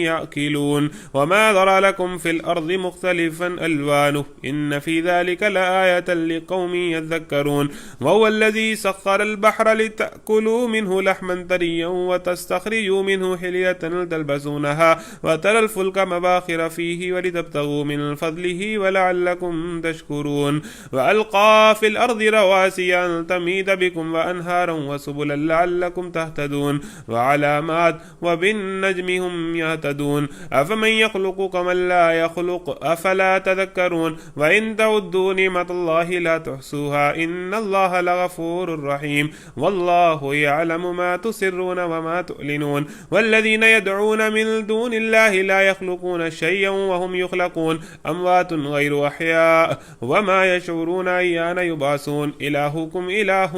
يأكلون وما ذرى لكم في الأرض مختلفا ألوانه إن في ذلك لآية لقوم يذكرون وهو الذي سخر البحر لتأكلوا منه لحما طريا وتستخرجوا منه حلية تلبسونها وترى الفلك مباخر فيه ولتبتغوا من فضله ولعلكم تشكرون وألقى في الأرض رواسي أن تميد بكم وأنهارا وسبلا لعلكم تهتدون وعلامات وبالنجم هم يهتدون أفمن يخلق كمن لا يخلق أفلا تذكرون وإن تعدوا نعمة الله لا تحصوها إن الله لغفور رحيم والله يعلم ما تسرون وما تعلنون والذين يدعون من دون الله لا يخلقون شيئا وهم يخلقون أموات غير أحياء وما يشعرون أيان يبعثون إلهكم إله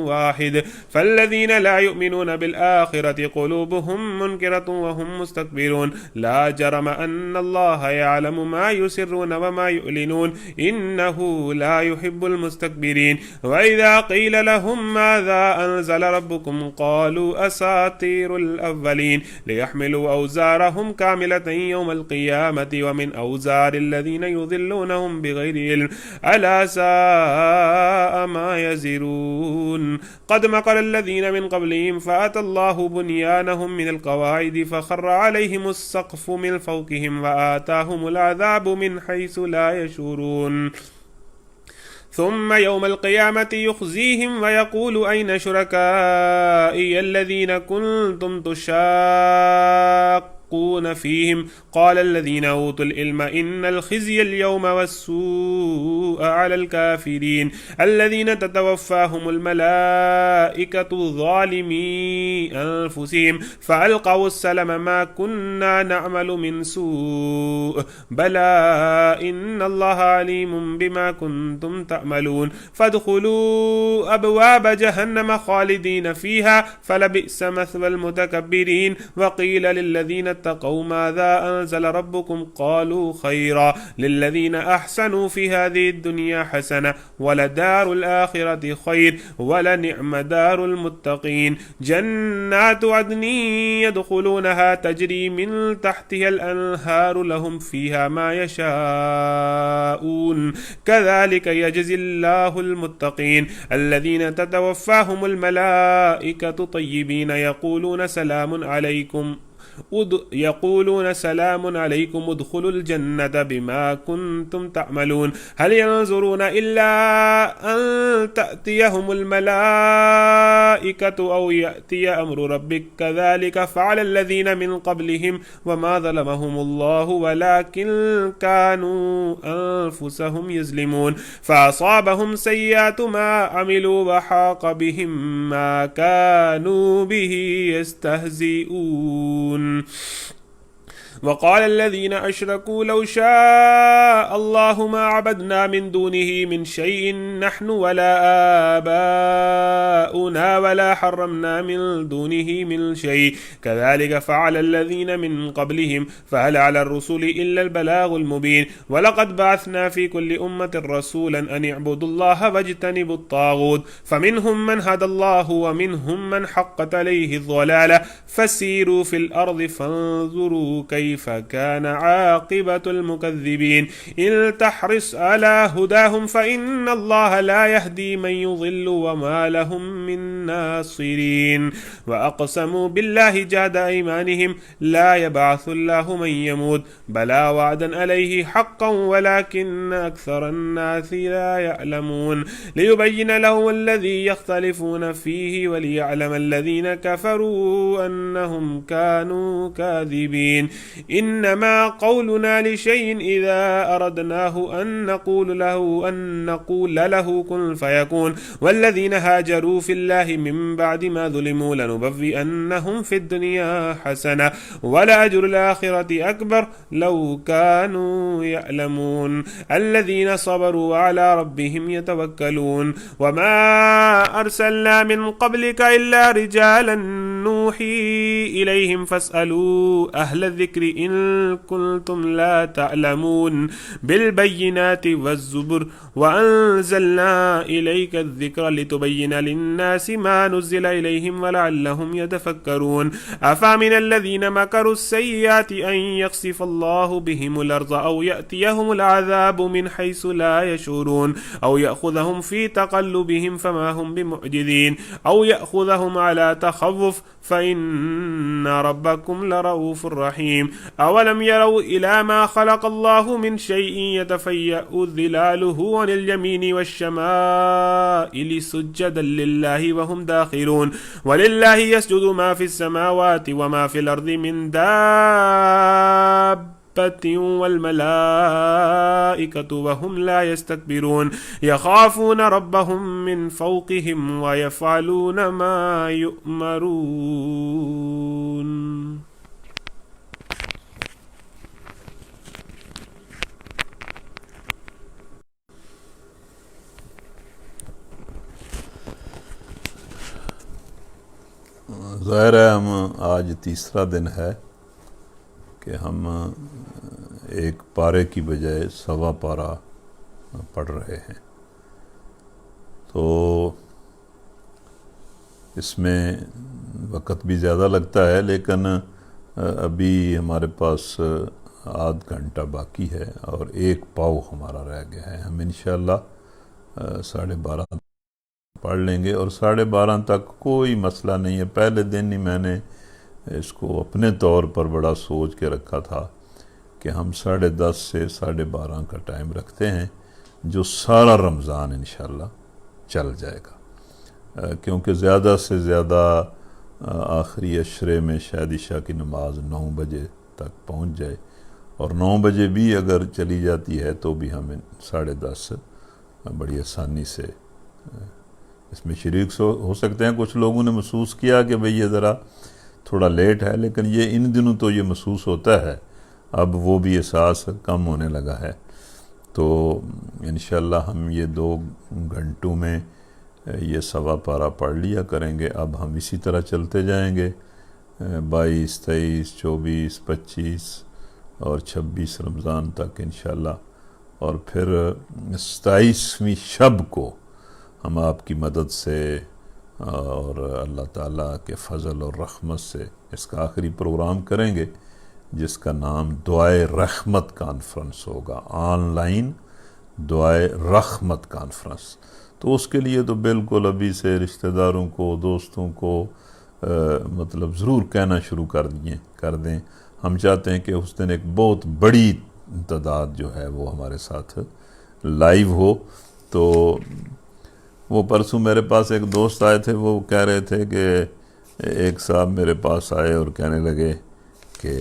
واحد فالذين لا يؤمنون بالآخرة قلوبهم منكرة وهم مستكبرون لا جرم أن الله يعلم ما يسرون وما يعلنون إنه لا يحب المستكبرين وإذا قيل لهم ماذا أنزل ربكم قالوا أساطير الأولين ليحملوا أوزارهم كاملة يوم القيامة ومن أوزار الذين يضلونهم بغير علم ألا ساء ما يزرون قد مكر الذين من قبلهم فأتى الله بنيانهم من القواعد فخر عليهم السقف من فوقهم وآتاهم العذاب من حيث لا يشعرون ثم يوم القيامة يخزيهم ويقول أين شركائي الذين كنتم يتحقون فيهم قال الذين أوتوا العلم إن الخزي اليوم والسوء على الكافرين الذين تتوفاهم الملائكة ظالمي أنفسهم فألقوا السلم ما كنا نعمل من سوء بلى إن الله عليم بما كنتم تعملون فادخلوا أبواب جهنم خالدين فيها فلبئس مثوى المتكبرين وقيل للذين اتقوا ماذا أنزل ربكم قالوا خيرا للذين أحسنوا في هذه الدنيا حسنة ولدار الآخرة خير ولنعم دار المتقين جنات عدن يدخلونها تجري من تحتها الأنهار لهم فيها ما يشاءون كذلك يجزي الله المتقين الذين تتوفاهم الملائكة طيبين يقولون سلام عليكم ادخلوا الجنة بما كنتم تعملون هل ينظرون إلا أن تأتيهم الملائكة أو يأتي أمر ربك كذلك فعل الذين من قبلهم وما ظلمهم الله ولكن كانوا أنفسهم يظلمون فأصابهم سيئات ما عملوا وحاق بهم ما كانوا به يستهزئون وقال الذين أشركوا لو شاء الله ما عبدنا من دونه من شيء نحن ولا آباؤنا ولا حرمنا من دونه من شيء كذلك فعل الذين من قبلهم فهل على الرسل إلا البلاغ المبين ولقد بعثنا في كل أمة رسولا أن اعبدوا الله واجتنبوا الطاغوت فمنهم من هدى الله ومنهم من حقت عليه الضلالة فسيروا في الأرض فانظروا كيف كان عاقبة المكذبين إن تحرص على هداهم فإن الله لا يهدي من يضل وما لهم من ناصرين وأقسموا بالله جهد أيمانهم لا يبعث الله من يموت بلى وعدا عليه حقا ولكن أكثر الناس لا يعلمون ليبين لهم الذي يختلفون فيه وليعلم الذين كفروا أنهم كانوا كاذبين إنما قولنا لشيء إذا أردناه أن نقول له كن فيكون والذين هاجروا في الله من بعد ما ظلموا لنبوئنهم في الدنيا حسنة ولأجر الآخرة أكبر لو كانوا يعلمون الذين صبروا وعلى ربهم يتوكلون وما أرسلنا من قبلك إلا رجالا نوحي إليهم فاسألوا أهل الذكر إن كنتم لا تعلمون بالبينات والزبر وأنزلنا إليك الذكر لتبين للناس ما نزل إليهم ولعلهم يتفكرون أفمن الذين مكروا السيئات أن يخسف الله بهم الأرض أو يأتيهم العذاب من حيث لا يشعرون أو يأخذهم في تقلبهم فما هم بمعجزين أو يأخذهم على تخوف فإن ربكم لرؤوف رحيم أولم يروا إلى ما خلق الله من شيء يتفيأ ظلاله عن اليمين والشمائل سجدا لله وهم داخرون ولله يسجد ما في السماوات وما في الأرض من دابة والملائكة وهم لا يستكبرون يخافون ربهم من فوقهم ويفعلون ما يؤمرون. ظاہر ہے ہم آج تیسرا دن ہے کہ ہم ایک پارے کی بجائے سوا پارہ پڑھ رہے ہیں، تو اس میں وقت بھی زیادہ لگتا ہے، لیکن ابھی ہمارے پاس آدھ گھنٹہ باقی ہے اور ایک پاؤ ہمارا رہ گیا ہے. ہم انشاءاللہ 12:30 پڑھ لیں گے، اور 12:30 تک کوئی مسئلہ نہیں ہے. پہلے دن ہی میں نے اس کو اپنے طور پر بڑا سوچ کے رکھا تھا کہ ہم 10:30 سے 12:30 کا ٹائم رکھتے ہیں، جو سارا رمضان انشاءاللہ چل جائے گا، کیونکہ زیادہ سے زیادہ آخری عشرے میں شاید عشاء کی نماز 9 بجے تک پہنچ جائے، اور 9 بجے بھی اگر چلی جاتی ہے تو بھی ہمیں 10:30 بڑی آسانی سے اس میں شریک ہو سکتے ہیں۔ کچھ لوگوں نے محسوس کیا کہ بھئی یہ ذرا تھوڑا لیٹ ہے، لیکن یہ ان دنوں تو یہ محسوس ہوتا ہے، اب وہ بھی احساس کم ہونے لگا ہے۔ تو انشاءاللہ ہم یہ 2 گھنٹوں میں یہ 1.25 پارہ پڑھ لیا کریں گے۔ اب ہم اسی طرح چلتے جائیں گے 22، 23، 24، 25 اور 26 رمضان تک انشاءاللہ، اور پھر 27ویں شب کو ہم آپ کی مدد سے اور اللہ تعالیٰ کے فضل اور رحمت سے اس کا آخری پروگرام کریں گے، جس کا نام دعائے رحمت کانفرنس ہوگا، آن لائن دعائے رحمت کانفرنس۔ تو اس کے لیے تو بالکل ابھی سے رشتہ داروں کو، دوستوں کو مطلب ضرور کہنا شروع کر دیں۔ ہم چاہتے ہیں کہ اس دن ایک بہت بڑی تعداد جو ہے وہ ہمارے ساتھ لائیو ہو۔ تو وہ پرسوں میرے پاس ایک دوست آئے تھے، وہ کہہ رہے تھے کہ ایک صاحب میرے پاس آئے اور کہنے لگے کہ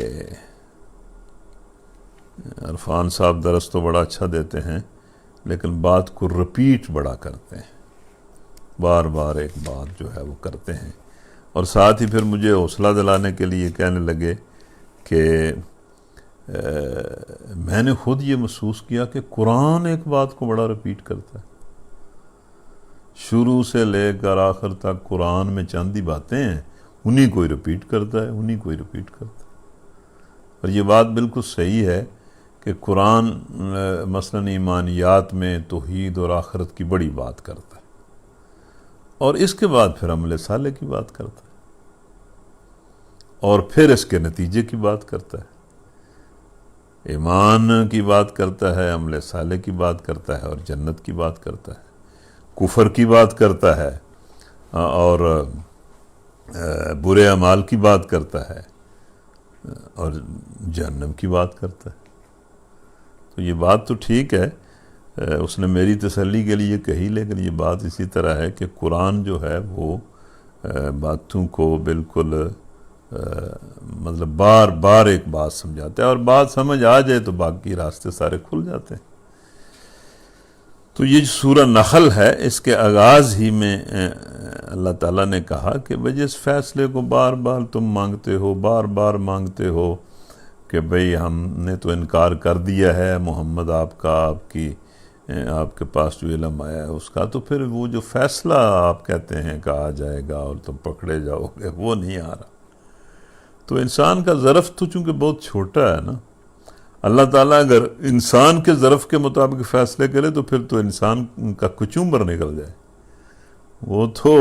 عرفان صاحب درس تو بڑا اچھا دیتے ہیں، لیکن بات کو رپیٹ بڑا کرتے ہیں، بار بار ایک بات جو ہے وہ کرتے ہیں، اور ساتھ ہی پھر مجھے حوصلہ دلانے کے لیے کہنے لگے کہ میں نے خود یہ محسوس کیا کہ قرآن ایک بات کو بڑا رپیٹ کرتا ہے، شروع سے لے کر آخر تک قرآن میں چند ہی باتیں ہیں، انہی کوئی رپیٹ کرتا ہے، انہی کوئی رپیٹ کرتا ہے۔ اور یہ بات بالکل صحیح ہے کہ قرآن مثلاً ایمانیات میں توحید اور آخرت کی بڑی بات کرتا ہے، اور اس کے بعد پھر عمل صالح کی بات کرتا ہے، اور پھر اس کے نتیجے کی بات کرتا ہے، ایمان کی بات کرتا ہے، عمل صالح کی بات کرتا ہے، اور جنت کی بات کرتا ہے، کفر کی بات کرتا ہے، اور برے اعمال کی بات کرتا ہے، اور جہنم کی بات کرتا ہے۔ تو یہ بات تو ٹھیک ہے، اس نے میری تسلی کے لیے کہی، لیکن یہ بات اسی طرح ہے کہ قرآن جو ہے وہ باتوں کو بالکل مطلب بار بار ایک بات سمجھاتا ہے، اور بات سمجھ آ جائے تو باقی راستے سارے کھل جاتے ہیں۔ تو یہ جو سورہ نحل ہے، اس کے آغاز ہی میں اللہ تعالیٰ نے کہا کہ بھئی اس فیصلے کو بار بار تم مانگتے ہو، بار بار مانگتے ہو کہ بھئی ہم نے تو انکار کر دیا ہے محمد آپ کا، آپ کے پاس جو علم آیا ہے اس کا، تو پھر وہ جو فیصلہ آپ کہتے ہیں کہ آ جائے گا اور تم پکڑے جاؤ گے، وہ نہیں آ رہا۔ تو انسان کا ظرف تو چونکہ بہت چھوٹا ہے نا، اللہ تعالیٰ اگر انسان کے ظرف کے مطابق فیصلے کرے تو پھر تو انسان کا کچومبر نکل جائے، وہ تو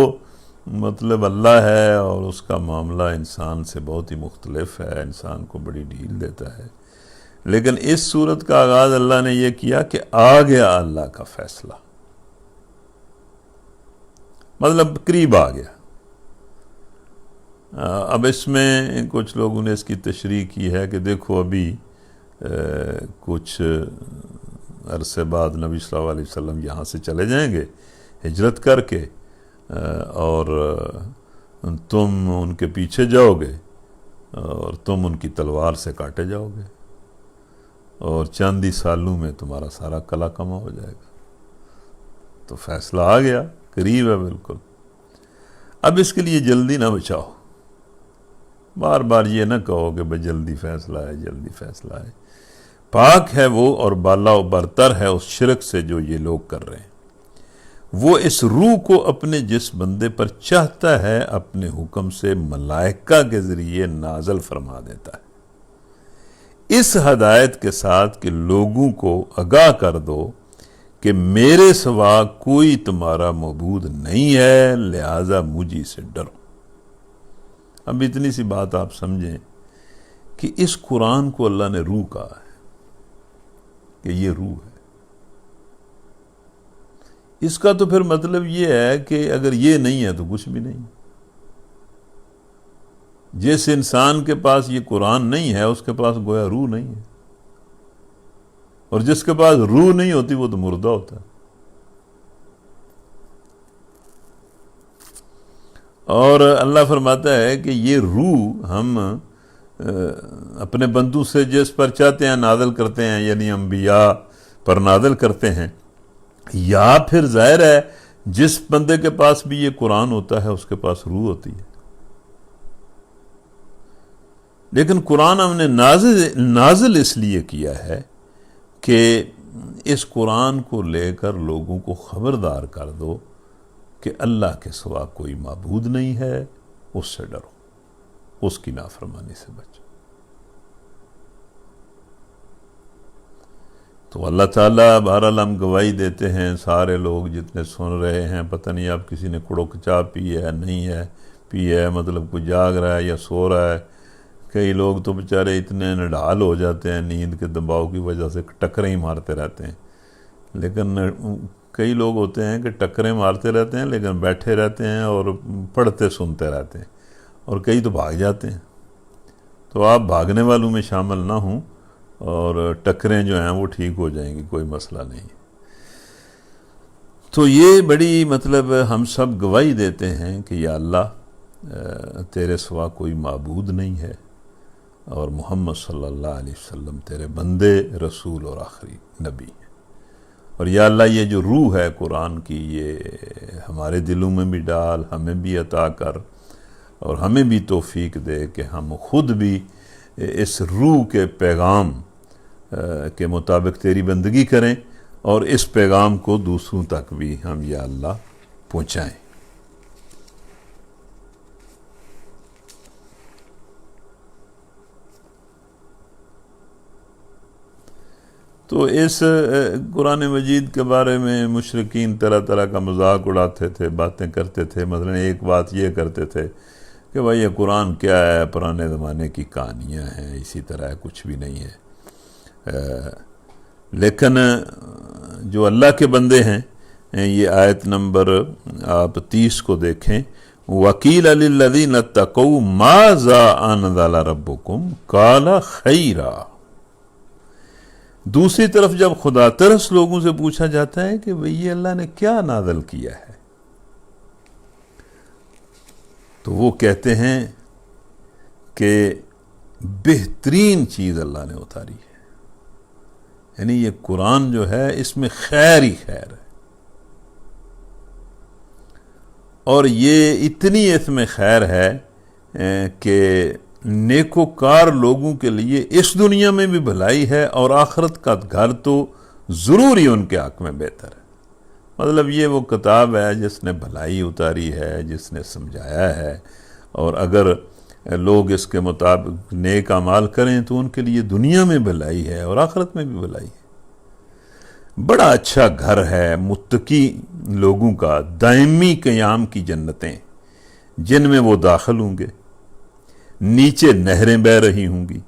مطلب اللہ ہے، اور اس کا معاملہ انسان سے بہت ہی مختلف ہے، انسان کو بڑی ڈھیل دیتا ہے۔ لیکن اس صورت کا آغاز اللہ نے یہ کیا کہ آ گیا اللہ کا فیصلہ، مطلب قریب آ گیا۔ اب اس میں کچھ لوگوں نے اس کی تشریح کی ہے کہ دیکھو ابھی کچھ عرصے بعد نبی صلی اللہ علیہ وسلم یہاں سے چلے جائیں گے ہجرت کر کے، اور تم ان کے پیچھے جاؤ گے، اور تم ان کی تلوار سے کاٹے جاؤ گے، اور چند ہی سالوں میں تمہارا سارا کلا کما ہو جائے گا۔ تو فیصلہ آ گیا، قریب ہے بالکل۔ اب اس کے لیے جلدی نہ بچاؤ، بار بار یہ نہ کہو کہ بھئی جلدی فیصلہ ہے، جلدی فیصلہ ہے۔ پاک ہے وہ اور بالا و برتر ہے اس شرک سے جو یہ لوگ کر رہے ہیں۔ وہ اس روح کو اپنے جس بندے پر چاہتا ہے اپنے حکم سے ملائکہ کے ذریعے نازل فرما دیتا ہے، اس ہدایت کے ساتھ کہ لوگوں کو آگاہ کر دو کہ میرے سوا کوئی تمہارا معبود نہیں ہے، لہذا مجھے سے ڈرو۔ اب اتنی سی بات آپ سمجھیں کہ اس قرآن کو اللہ نے روح کہا ہے کہ یہ روح ہے۔ اس کا تو پھر مطلب یہ ہے کہ اگر یہ نہیں ہے تو کچھ بھی نہیں۔ جس انسان کے پاس یہ قرآن نہیں ہے اس کے پاس گویا روح نہیں ہے، اور جس کے پاس روح نہیں ہوتی وہ تو مردہ ہوتا ہے۔ اور اللہ فرماتا ہے کہ یہ روح ہم اپنے بندوں سے جس پر چاہتے ہیں نازل کرتے ہیں، یعنی انبیاء پر نازل کرتے ہیں، یا پھر ظاہر ہے جس بندے کے پاس بھی یہ قرآن ہوتا ہے اس کے پاس روح ہوتی ہے۔ لیکن قرآن ہم نے نازل اس لیے کیا ہے کہ اس قرآن کو لے کر لوگوں کو خبردار کر دو کہ اللہ کے سوا کوئی معبود نہیں ہے، اس سے ڈرو، اس کی نافرمانی سے بچو۔ تو اللہ تعالیٰ بہرحال ہم گواہی دیتے ہیں، سارے لوگ جتنے سن رہے ہیں، پتہ نہیں اب کسی نے کڑک چاہ پی ہے نہیں ہے پی ہے، مطلب کوئی جاگ رہا ہے یا سو رہا ہے۔ کئی لوگ تو بیچارے اتنے نڈال ہو جاتے ہیں نیند کے دباؤ کی وجہ سے ٹکریں ہی مارتے رہتے ہیں، لیکن کئی لوگ ہوتے ہیں کہ ٹکریں مارتے رہتے ہیں لیکن بیٹھے رہتے ہیں اور پڑھتے سنتے رہتے ہیں، اور کئی تو بھاگ جاتے ہیں۔ تو آپ بھاگنے والوں میں شامل نہ ہوں، اور ٹکریں جو ہیں وہ ٹھیک ہو جائیں گی، کوئی مسئلہ نہیں۔ تو یہ بڑی مطلب ہم سب گواہی دیتے ہیں کہ یا اللہ تیرے سوا کوئی معبود نہیں ہے، اور محمد صلی اللہ علیہ وسلم تیرے بندے، رسول اور آخری نبی ہیں۔ اور یا اللہ یہ جو روح ہے قرآن کی، یہ ہمارے دلوں میں بھی ڈال، ہمیں بھی عطا کر، اور ہمیں بھی توفیق دے کہ ہم خود بھی اس روح کے پیغام کے مطابق تیری بندگی کریں، اور اس پیغام کو دوسروں تک بھی ہم یا اللہ پہنچائیں۔ تو اس قرآن مجید کے بارے میں مشرکین طرح طرح کا مذاق اڑاتے تھے، باتیں کرتے تھے۔ مثلا ایک بات یہ کرتے تھے کہ بھائی یہ قرآن کیا ہے، پرانے زمانے کی کہانیاں ہیں، اسی طرح کچھ بھی نہیں ہے۔ لیکن جو اللہ کے بندے ہیں، یہ آیت نمبر آپ 30 کو دیکھیں، وَقِيلَ لِلَّذِينَ اتَّقَوْا مَاذَا أَنزَلَ رَبُّكُمْ قَالَ خَيْرًا۔ دوسری طرف جب خدا ترس لوگوں سے پوچھا جاتا ہے کہ بھئی یہ اللہ نے کیا نازل کیا ہے، تو وہ کہتے ہیں کہ بہترین چیز اللہ نے اتاری ہے، یعنی یہ قرآن جو ہے اس میں خیر ہی خیر ہے، اور یہ اتنی اس میں خیر ہے کہ نیکوکار لوگوں کے لیے اس دنیا میں بھی بھلائی ہے، اور آخرت کا گھر تو ضرور ہی ان کے حق میں بہتر ہے۔ مطلب یہ وہ کتاب ہے جس نے بھلائی اتاری ہے، جس نے سمجھایا ہے، اور اگر لوگ اس کے مطابق نیک اعمال کریں تو ان کے لیے دنیا میں بھلائی ہے اور آخرت میں بھی بھلائی ہے۔ بڑا اچھا گھر ہے متقی لوگوں کا، دائمی قیام کی جنتیں جن میں وہ داخل ہوں گے، نیچے نہریں بہہ رہی ہوں گی،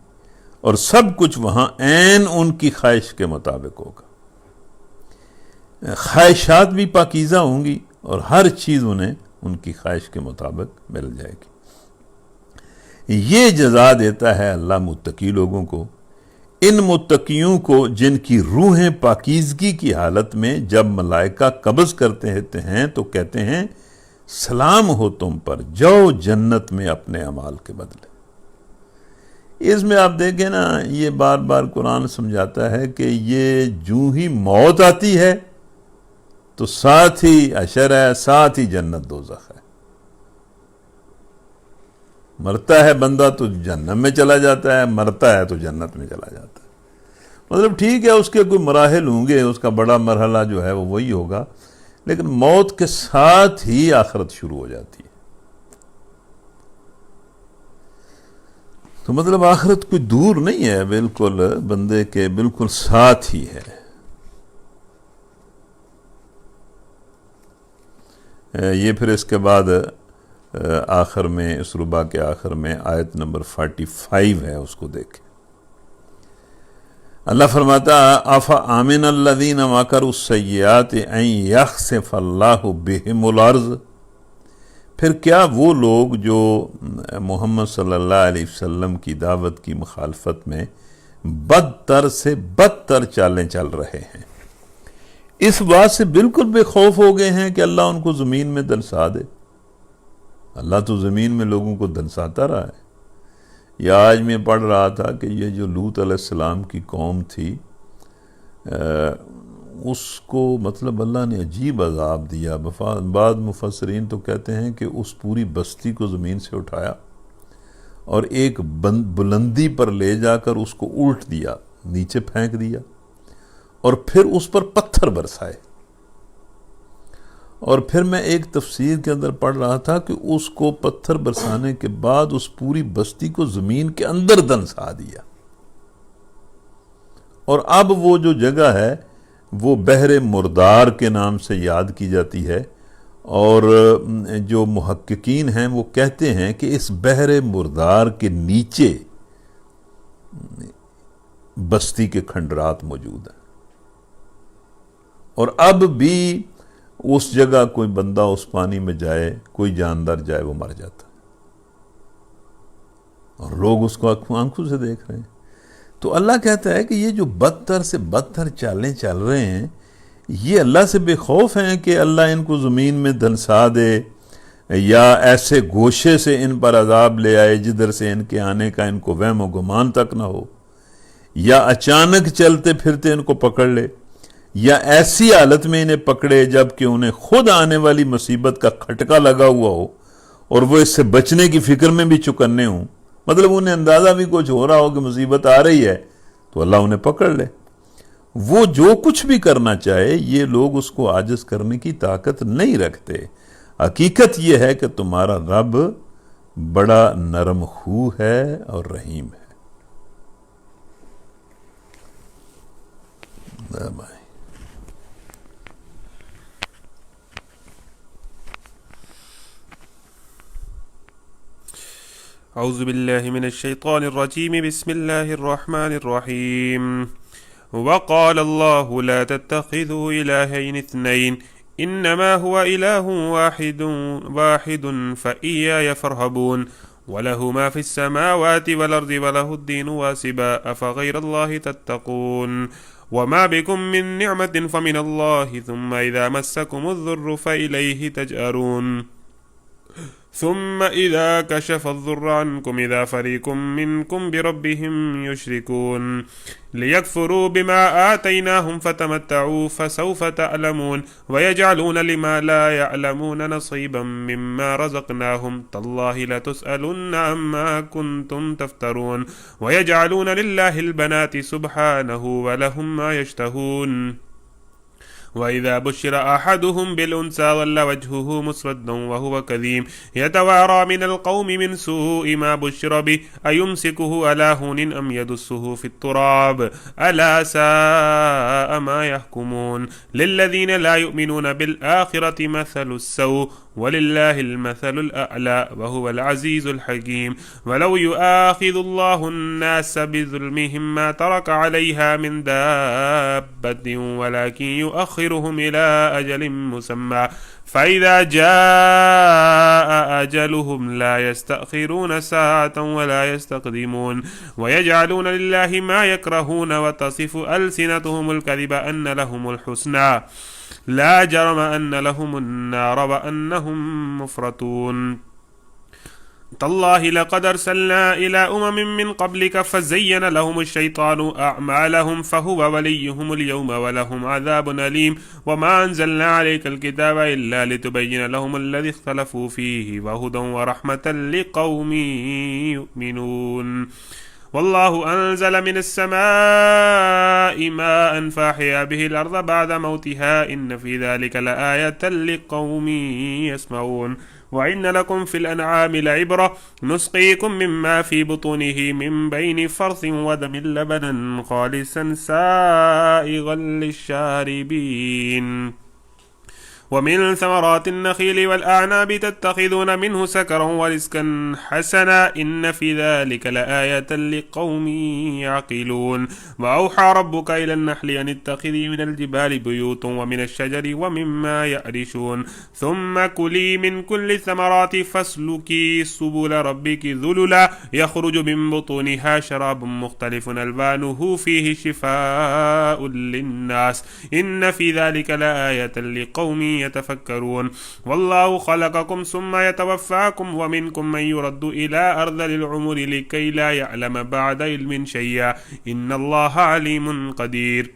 اور سب کچھ وہاں عین ان کی خواہش کے مطابق ہوگا۔ خواہشات بھی پاکیزہ ہوں گی، اور ہر چیز انہیں ان کی خواہش کے مطابق مل جائے گی۔ یہ جزا دیتا ہے اللہ متقی لوگوں کو، ان متقیوں کو جن کی روحیں پاکیزگی کی حالت میں جب ملائکہ قبض کرتے ہیں تو کہتے ہیں سلام ہو تم پر، جاؤ جنت میں اپنے اعمال کے بدلے۔ اس میں آپ دیکھیں نا، یہ بار بار قرآن سمجھاتا ہے کہ یہ جو ہی موت آتی ہے تو ساتھ ہی حشر ہے، ساتھ ہی جنت دوزخ ہے۔ مرتا ہے بندہ تو جہنم میں چلا جاتا ہے، مرتا ہے تو جنت میں چلا جاتا ہے۔ مطلب ٹھیک ہے اس کے کوئی مراحل ہوں گے، اس کا بڑا مرحلہ جو ہے وہ وہی ہوگا، لیکن موت کے ساتھ ہی آخرت شروع ہو جاتی ہے۔ تو مطلب آخرت کوئی دور نہیں ہے، بالکل بندے کے بالکل ساتھ ہی ہے۔ یہ پھر اس کے بعد آخر میں، اس ربع کے آخر میں آیت نمبر 45 ہے، اس کو دیکھیں۔ اللہ فرماتا افامن الذین مکروا السیئات ان یخسف اللہ بہم الارض، پھر کیا وہ لوگ جو محمد صلی اللہ علیہ وسلم کی دعوت کی مخالفت میں بدتر سے بدتر چالیں چل رہے ہیں، اس بات سے بالکل بے خوف ہو گئے ہیں کہ اللہ ان کو زمین میں دنسا دے؟ اللہ تو زمین میں لوگوں کو دنساتا رہا ہے، یا آج میں پڑھ رہا تھا کہ یہ جو لوط علیہ السلام کی قوم تھی اس کو مطلب اللہ نے عجیب عذاب دیا. بعض مفسرین تو کہتے ہیں کہ اس پوری بستی کو زمین سے اٹھایا اور ایک بلندی پر لے جا کر اس کو الٹ دیا, نیچے پھینک دیا, اور پھر اس پر پتھر برسائے. اور پھر میں ایک تفسیر کے اندر پڑھ رہا تھا کہ اس کو پتھر برسانے کے بعد اس پوری بستی کو زمین کے اندر دنسا دیا. اور اب وہ جو جگہ ہے وہ بحر مردار کے نام سے یاد کی جاتی ہے, اور جو محققین ہیں وہ کہتے ہیں کہ اس بحر مردار کے نیچے بستی کے کھنڈرات موجود ہیں, اور اب بھی اس جگہ کوئی بندہ اس پانی میں جائے, کوئی جاندار جائے, وہ مر جاتا ہے, اور لوگ اس کو آنکھوں سے دیکھ رہے ہیں. تو اللہ کہتا ہے کہ یہ جو بدتر سے بدتر چالیں چل رہے ہیں, یہ اللہ سے بے خوف ہیں کہ اللہ ان کو زمین میں دھنسا دے, یا ایسے گوشے سے ان پر عذاب لے آئے جدھر سے ان کے آنے کا ان کو وہم و گمان تک نہ ہو, یا اچانک چلتے پھرتے ان کو پکڑ لے, یا ایسی حالت میں انہیں پکڑے جب کہ انہیں خود آنے والی مصیبت کا کھٹکا لگا ہوا ہو اور وہ اس سے بچنے کی فکر میں بھی چکنے ہوں. مطلب انہیں اندازہ بھی کچھ ہو رہا ہو کہ مصیبت آ رہی ہے تو اللہ انہیں پکڑ لے. وہ جو کچھ بھی کرنا چاہے یہ لوگ اس کو عاجز کرنے کی طاقت نہیں رکھتے. حقیقت یہ ہے کہ تمہارا رب بڑا نرم خو ہے اور رحیم ہے. اعوذ باللہ من الشیطان الرجیم بسم اللہ الرحمن الرحیم وقال اللہ لا تتخذوا الہین اثنین انما هو الہ واحد فإیای فرہبون وله ما في السماوات والأرض وله الدين واسبا أفغير الله تتقون وما بكم من نعمة فمن الله ثم إذا مسكم الضر فإليه تجأرون ثم إذا كشف الضر عنكم إذا فريق منكم بربهم يشركون ليكفروا بما آتيناهم فتمتعوا فسوف تعلمون ويجعلون لما لا يعلمون نصيبا مما رزقناهم تالله لتسألن عما كنتم تفترون ويجعلون لله البنات سبحانه ولهم ما يشتهون وَإِذَا بُشِّرَ أَحَدُهُمْ بِالْأُنْثَى ظَلَّ وَجْهُهُ مُسْوَدًّا وَهُوَ كَظِيمٌ يَتَوَارَى مِنَ الْقَوْمِ مِنْ سُوءِ مَا بُشِّرَ بِهِ أَيُمْسِكُهُ عَلَى هُونٍ أَمْ يَدُسُّهُ فِي التُّرَابِ أَلَا سَاءَ مَا يَحْكُمُونَ لِلَّذِينَ لَا يُؤْمِنُونَ بِالْآخِرَةِ مَثَلُ السَّوْءِ وَلِلَّهِ الْمَثَلُ الْأَعْلَى وَهُوَ الْعَزِيزُ الْحَكِيمُ وَلَوْ يُؤَاخِذُ اللَّهُ النَّاسَ بِظُلْمِهِمْ مَا تَرَكَ عَلَيْهَا مِنْ دَابَّةٍ وَلَكِنْ يُؤَخِّرُهُمْ إِلَى أَجَلٍ مُّسَمًّى فَإِذَا جَاءَ أَجَلُهُمْ لَا يَسْتَأْخِرُونَ سَاعَةً وَلَا يَسْتَقْدِمُونَ وَيَجْعَلُونَ لِلَّهِ مَا يَكْرَهُونَ وَتَصِفُ أَلْسِنَتُهُمُ الْكَذِبَ أَنَّ لَهُمُ الْحُسْنَى لا جرم أن لهم النار وأنهم مفرطون تالله لقد أرسلنا إلى من قبلك فزين لهم الشيطان أعمالهم فهو وليهم اليوم ولهم عذاب أليم وما أنزلنا عليك الكتاب إلا لتبين لهم الذي اختلفوا فيه وهدى ورحمة لقوم يؤمنون والله أنزل من السماء ماء فأحيا به الأرض بعد موتها إن في ذلك لآية لقوم يسمعون وإن لكم في الأنعام لعبرة نسقيكم مما في بطونه من بين فرث ودم لبنا خالصا سائغا للشاربين ومن ثمرات النخيل والأعناب تتخذون منه سكرا ورزقا حسنا إن في ذلك لآية لقوم يعقلون وأوحى ربك إلى النحل أن اتخذي من الجبال بيوتا ومن الشجر ومما يعرشون ثم كلي من كل الثمرات فاسلكي سبل ربك ذللا يخرج من بطونها شراب مختلف ألوانه فيه شفاء للناس إن في ذلك لآية لقوم يتفكرون والله خلقكم ثم يتوفاكم ومنكم من يرد إلى أرذل العمر لكي لا يعلم بعد علم شيئا إن الله عليم قدير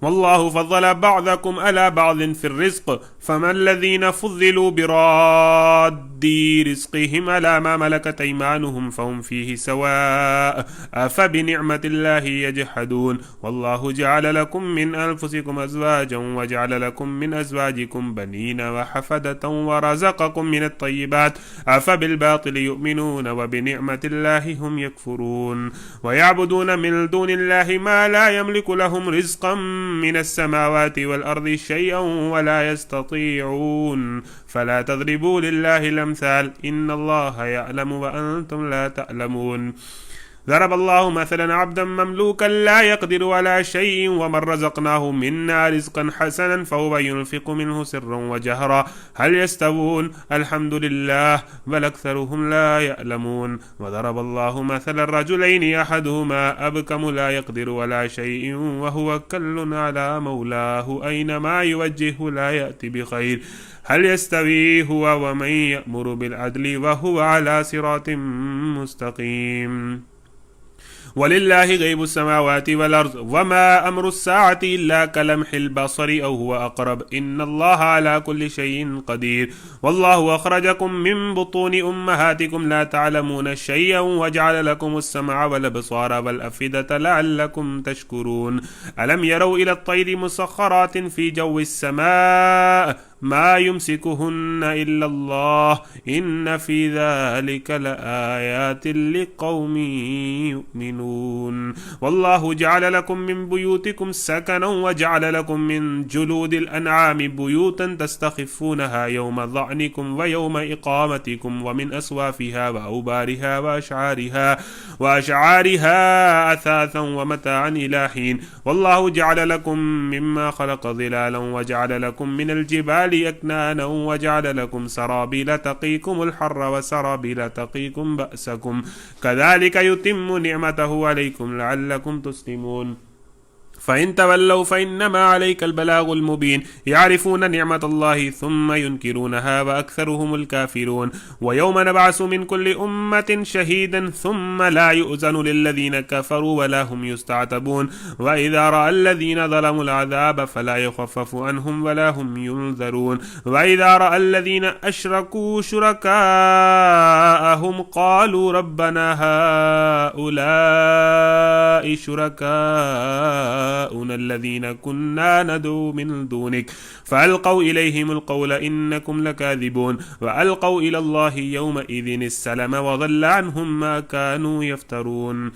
والله فضل بعضكم على بعض في الرزق فما الذين فضلوا براد رزقهم على ما ملكت أيمانهم فهم فيه سواء أفبنعمة الله يجحدون والله جعل لكم من أنفسكم أزواجا وجعل لكم من أزواجكم بنين وحفدة ورزقكم من الطيبات أفبالباطل يؤمنون وبنعمة الله هم يكفرون ويعبدون من دون الله ما لا يملك لهم رزقا من السماوات والأرض شيئا ولا يستطيعون فلا تضربوا لله الأمثال إن الله يعلم وأنتم لا تعلمون ضرب الله مثلا عبدا مملوكا لا يقدر على شيء ومن رزقناه منا رزقا حسنا فهو ينفق منه سرا وجهرا هل يستوون الحمد لله بل أكثرهم لا يعلمون وضرب الله مثلا رجلين أحدهما أبكم لا يقدر على شيء وهو كل على مولاه أينما يوجهه لا يأتي بخير هل يستوي هو ومن يأمر بالعدل وهو على صراط مستقيم ولله غيب السماوات والأرض وما أمر الساعة إلا كلمح البصر أو هو أقرب إن الله على كل شيء قدير والله أخرجكم من بطون أمهاتكم لا تعلمون شيئا وجعل لكم السمع والأبصار والأفئدة لعلكم تشكرون ألم يروا إلى الطير مسخرات في جو السماء ما يمسكهن إلا الله إن في ذلك لآيات لقوم يؤمنون والله جعل لكم من بيوتكم سكنا وجعل لكم من جلود الأنعام بيوتا تستخفونها يوم ظعنكم ويوم إقامتكم ومن أصوافها وأوبارها وأشعارها أثاثا ومتاعا إلى حين والله جعل لكم مما خلق ظلالا وجعل لكم من الجبال أكنانا وجعل لكم سرابيل تقيكم الحر وسرابيل تقيكم بأسكم كذلك يتم نعمته عليكم لعلكم تسلمون فإن تولوا فإنما عليك البلاغ المبين يعرفون نعمة الله ثم ينكرونها وأكثرهم الكافرون ويوم نبعث من كل أمة شهيدا ثم لا يؤذن للذين كفروا ولا هم يستعتبون وإذا رأى الذين ظلموا العذاب فلا يخفف عنهم ولا هم ينذرون وإذا رأى الذين أشركوا شركاءهم قالوا ربنا هؤلاء شركاء الذين كنا ندعو من دونك فألقوا إليهم القول إنكم لكاذبون وألقوا إلى الله يومئذ السلم وضل عنهم ما كانوا يفترون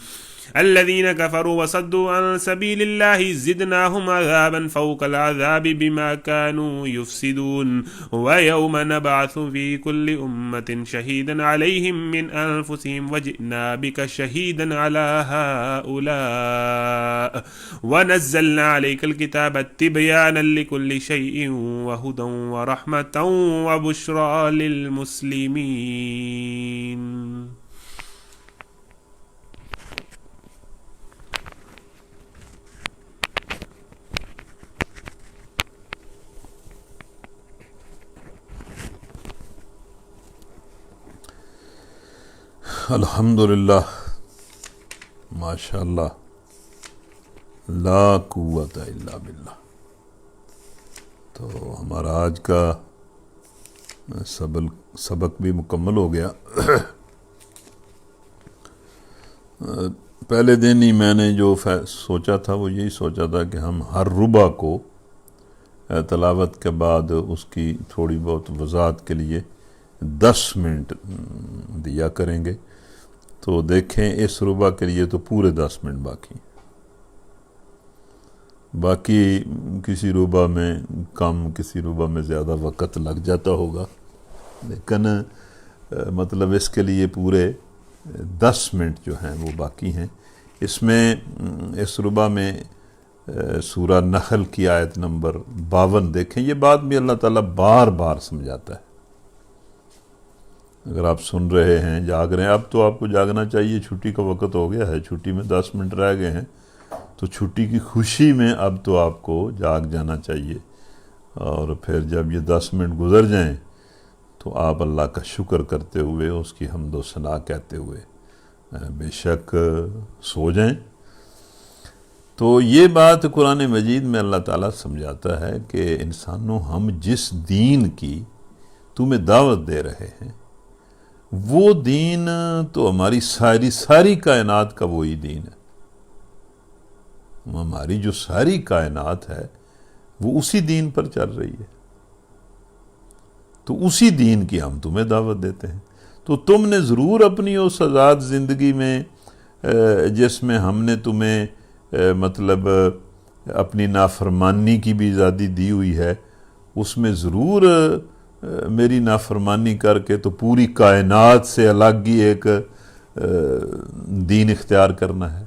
الذين كفروا وصدوا عن سبيل الله زدناهم عذابا فوق العذاب بما كانوا يفسدون ويوم نبعث في كل أمة شهيدا عليهم من أنفسهم وجئنا بك شهيدا على هؤلاء ونزلنا عليك الكتاب تبيانا لكل شيء وهدى ورحمة وبشرى للمسلمين الحمدللہ ماشاءاللہ لا قوت الا باللہ۔ تو ہمارا آج کا سبق بھی مکمل ہو گیا۔ پہلے دن ہی میں نے جو سوچا تھا وہ یہی سوچا تھا کہ ہم ہر ربع کو تلاوت کے بعد اس کی تھوڑی بہت وضاحت کے لیے 10 منٹ دیا کریں گے۔ تو دیکھیں اس ربع کے لیے تو پورے 10 منٹ باقی کسی ربع میں کم کسی ربع میں زیادہ وقت لگ جاتا ہوگا، لیکن مطلب اس کے لیے پورے 10 منٹ جو ہیں وہ باقی ہیں۔ اس میں اس ربع میں سورہ نحل کی آیت نمبر 52 دیکھیں۔ یہ بات بھی اللہ تعالیٰ بار بار سمجھاتا ہے۔ اگر آپ سن رہے ہیں جاگ رہے ہیں، اب تو آپ کو جاگنا چاہیے، چھٹی کا وقت ہو گیا ہے، چھٹی میں 10 منٹ رہ گئے ہیں، تو چھٹی کی خوشی میں اب تو آپ کو جاگ جانا چاہیے اور پھر جب یہ 10 منٹ گزر جائیں تو آپ اللہ کا شکر کرتے ہوئے اس کی حمد و ثنا کہتے ہوئے بے شک سو جائیں۔ تو یہ بات قرآن مجید میں اللہ تعالیٰ سمجھاتا ہے کہ انسانوں، ہم جس دین کی تمہیں دعوت دے رہے ہیں وہ دین تو ہماری ساری کائنات کا وہی دین ہے۔ ہماری جو ساری کائنات ہے وہ اسی دین پر چل رہی ہے، تو اسی دین کی ہم تمہیں دعوت دیتے ہیں۔ تو تم نے ضرور اپنی اس آزاد زندگی میں جس میں ہم نے تمہیں مطلب اپنی نافرمانی کی بھی آزادی دی ہوئی ہے، اس میں ضرور میری نافرمانی کر کے تو پوری کائنات سے الگ ہی ایک دین اختیار کرنا ہے۔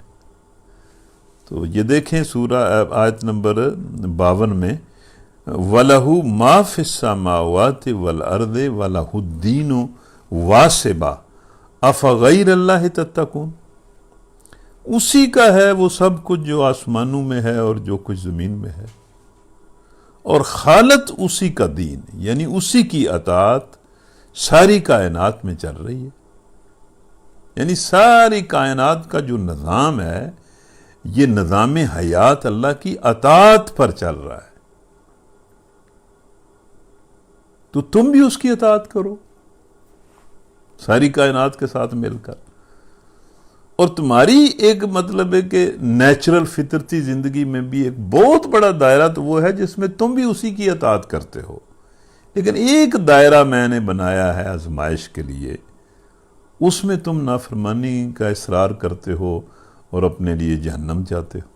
تو یہ دیکھیں سورہ آیت نمبر 52 میں وَلَهُ مَا فِي السَّمَاوَاتِ وَالْأَرْضِ وَلَهُ الدِّينُ وَاسِبًا أَفَغَيْرَ اللَّهِ تَتَّقُونَ، اسی کا ہے وہ سب کچھ جو آسمانوں میں ہے اور جو کچھ زمین میں ہے، اور خالص اسی کا دین یعنی اسی کی اطاعت ساری کائنات میں چل رہی ہے۔ یعنی ساری کائنات کا جو نظام ہے یہ نظام حیات اللہ کی اطاعت پر چل رہا ہے، تو تم بھی اس کی اطاعت کرو ساری کائنات کے ساتھ مل کر۔ اور تمہاری ایک مطلب ہے کہ نیچرل فطرتی زندگی میں بھی ایک بہت بڑا دائرہ تو وہ ہے جس میں تم بھی اسی کی اطاعت کرتے ہو، لیکن ایک دائرہ میں نے بنایا ہے آزمائش کے لیے، اس میں تم نافرمانی کا اصرار کرتے ہو اور اپنے لیے جہنم چاہتے ہو۔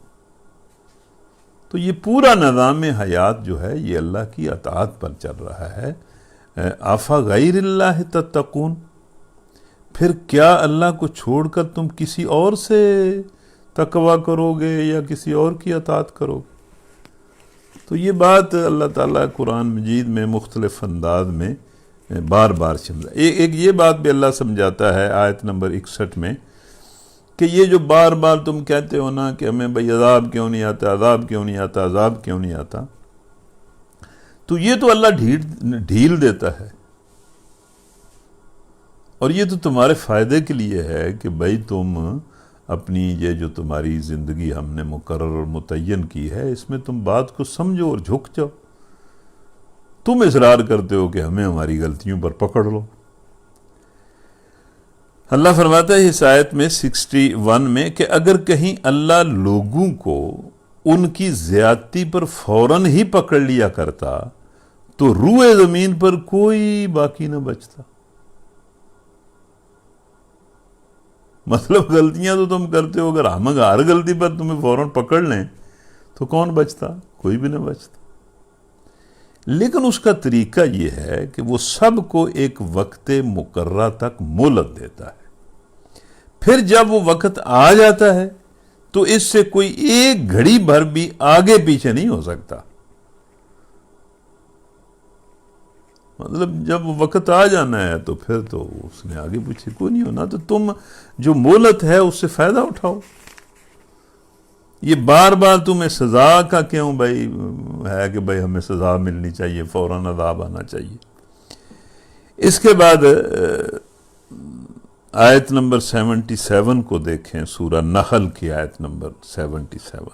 تو یہ پورا نظام حیات جو ہے یہ اللہ کی اطاعت پر چل رہا ہے۔ آفا غیر اللہ تتقون، پھر کیا اللہ کو چھوڑ کر تم کسی اور سے تقوی کرو گے یا کسی اور کی اطاعت کرو گے؟ تو یہ بات اللہ تعالیٰ قرآن مجید میں مختلف انداز میں بار بار سمجھا۔ ایک یہ بات بھی اللہ سمجھاتا ہے آیت نمبر 61 میں کہ یہ جو بار بار تم کہتے ہو نا کہ ہمیں بھئی عذاب کیوں نہیں آتا، عذاب کیوں نہیں آتا، عذاب کیوں نہیں آتا، تو یہ تو اللہ ڈھیل دیتا ہے، اور یہ تو تمہارے فائدے کے لیے ہے کہ بھئی تم اپنی یہ جو تمہاری زندگی ہم نے مقرر اور متعین کی ہے اس میں تم بات کو سمجھو اور جھک جاؤ۔ تم اصرار کرتے ہو کہ ہمیں ہماری غلطیوں پر پکڑ لو۔ اللہ فرماتا ہے اس آیت میں 61 میں کہ اگر کہیں اللہ لوگوں کو ان کی زیادتی پر فوراً ہی پکڑ لیا کرتا تو روئے زمین پر کوئی باقی نہ بچتا۔ مطلب غلطیاں تو تم کرتے ہو، اگر ہم ہر غلطی پر تمہیں فوراً پکڑ لیں تو کون بچتا؟ کوئی بھی نہ بچتا۔ لیکن اس کا طریقہ یہ ہے کہ وہ سب کو ایک وقت مقررہ تک مہلت دیتا ہے، پھر جب وہ وقت آ جاتا ہے تو اس سے کوئی ایک گھڑی بھر بھی آگے پیچھے نہیں ہو سکتا۔ مطلب جب وقت آ جانا ہے تو پھر تو اس نے آگے پیچھے کوئی نہیں ہونا، تو تم جو مہلت ہے اس سے فائدہ اٹھاؤ۔ یہ بار بار تمہیں سزا کا کیوں بھائی ہے کہ بھائی ہمیں سزا ملنی چاہیے، فوراً عذاب آنا چاہیے۔ اس کے بعد آیت نمبر 77 کو دیکھیں، سورہ نحل کی آیت نمبر 77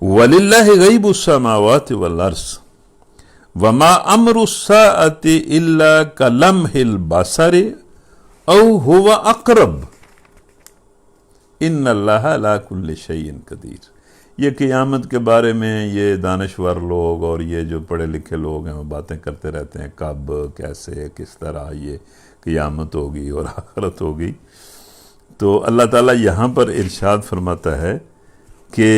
وَلِلَّهِ غَيْبُ السَّمَاوَاتِ وَالْأَرْضِ وَمَا أَمْرُ السَّاعَةِ إِلَّا كَلَمْحِ الْبَصَرِ أَوْ هُوَ أَقْرَبُ إِنَّ اللَّهَ عَلَىٰ كُلِّ شَيْءٍ قَدِيرٌ۔ یہ قیامت کے بارے میں یہ دانشور لوگ اور یہ جو پڑھے لکھے لوگ ہیں وہ باتیں کرتے رہتے ہیں، کب، کیسے، کس طرح یہ قیامت ہوگی اور آخرت ہوگی۔ تو اللہ تعالیٰ یہاں پر ارشاد فرماتا ہے کہ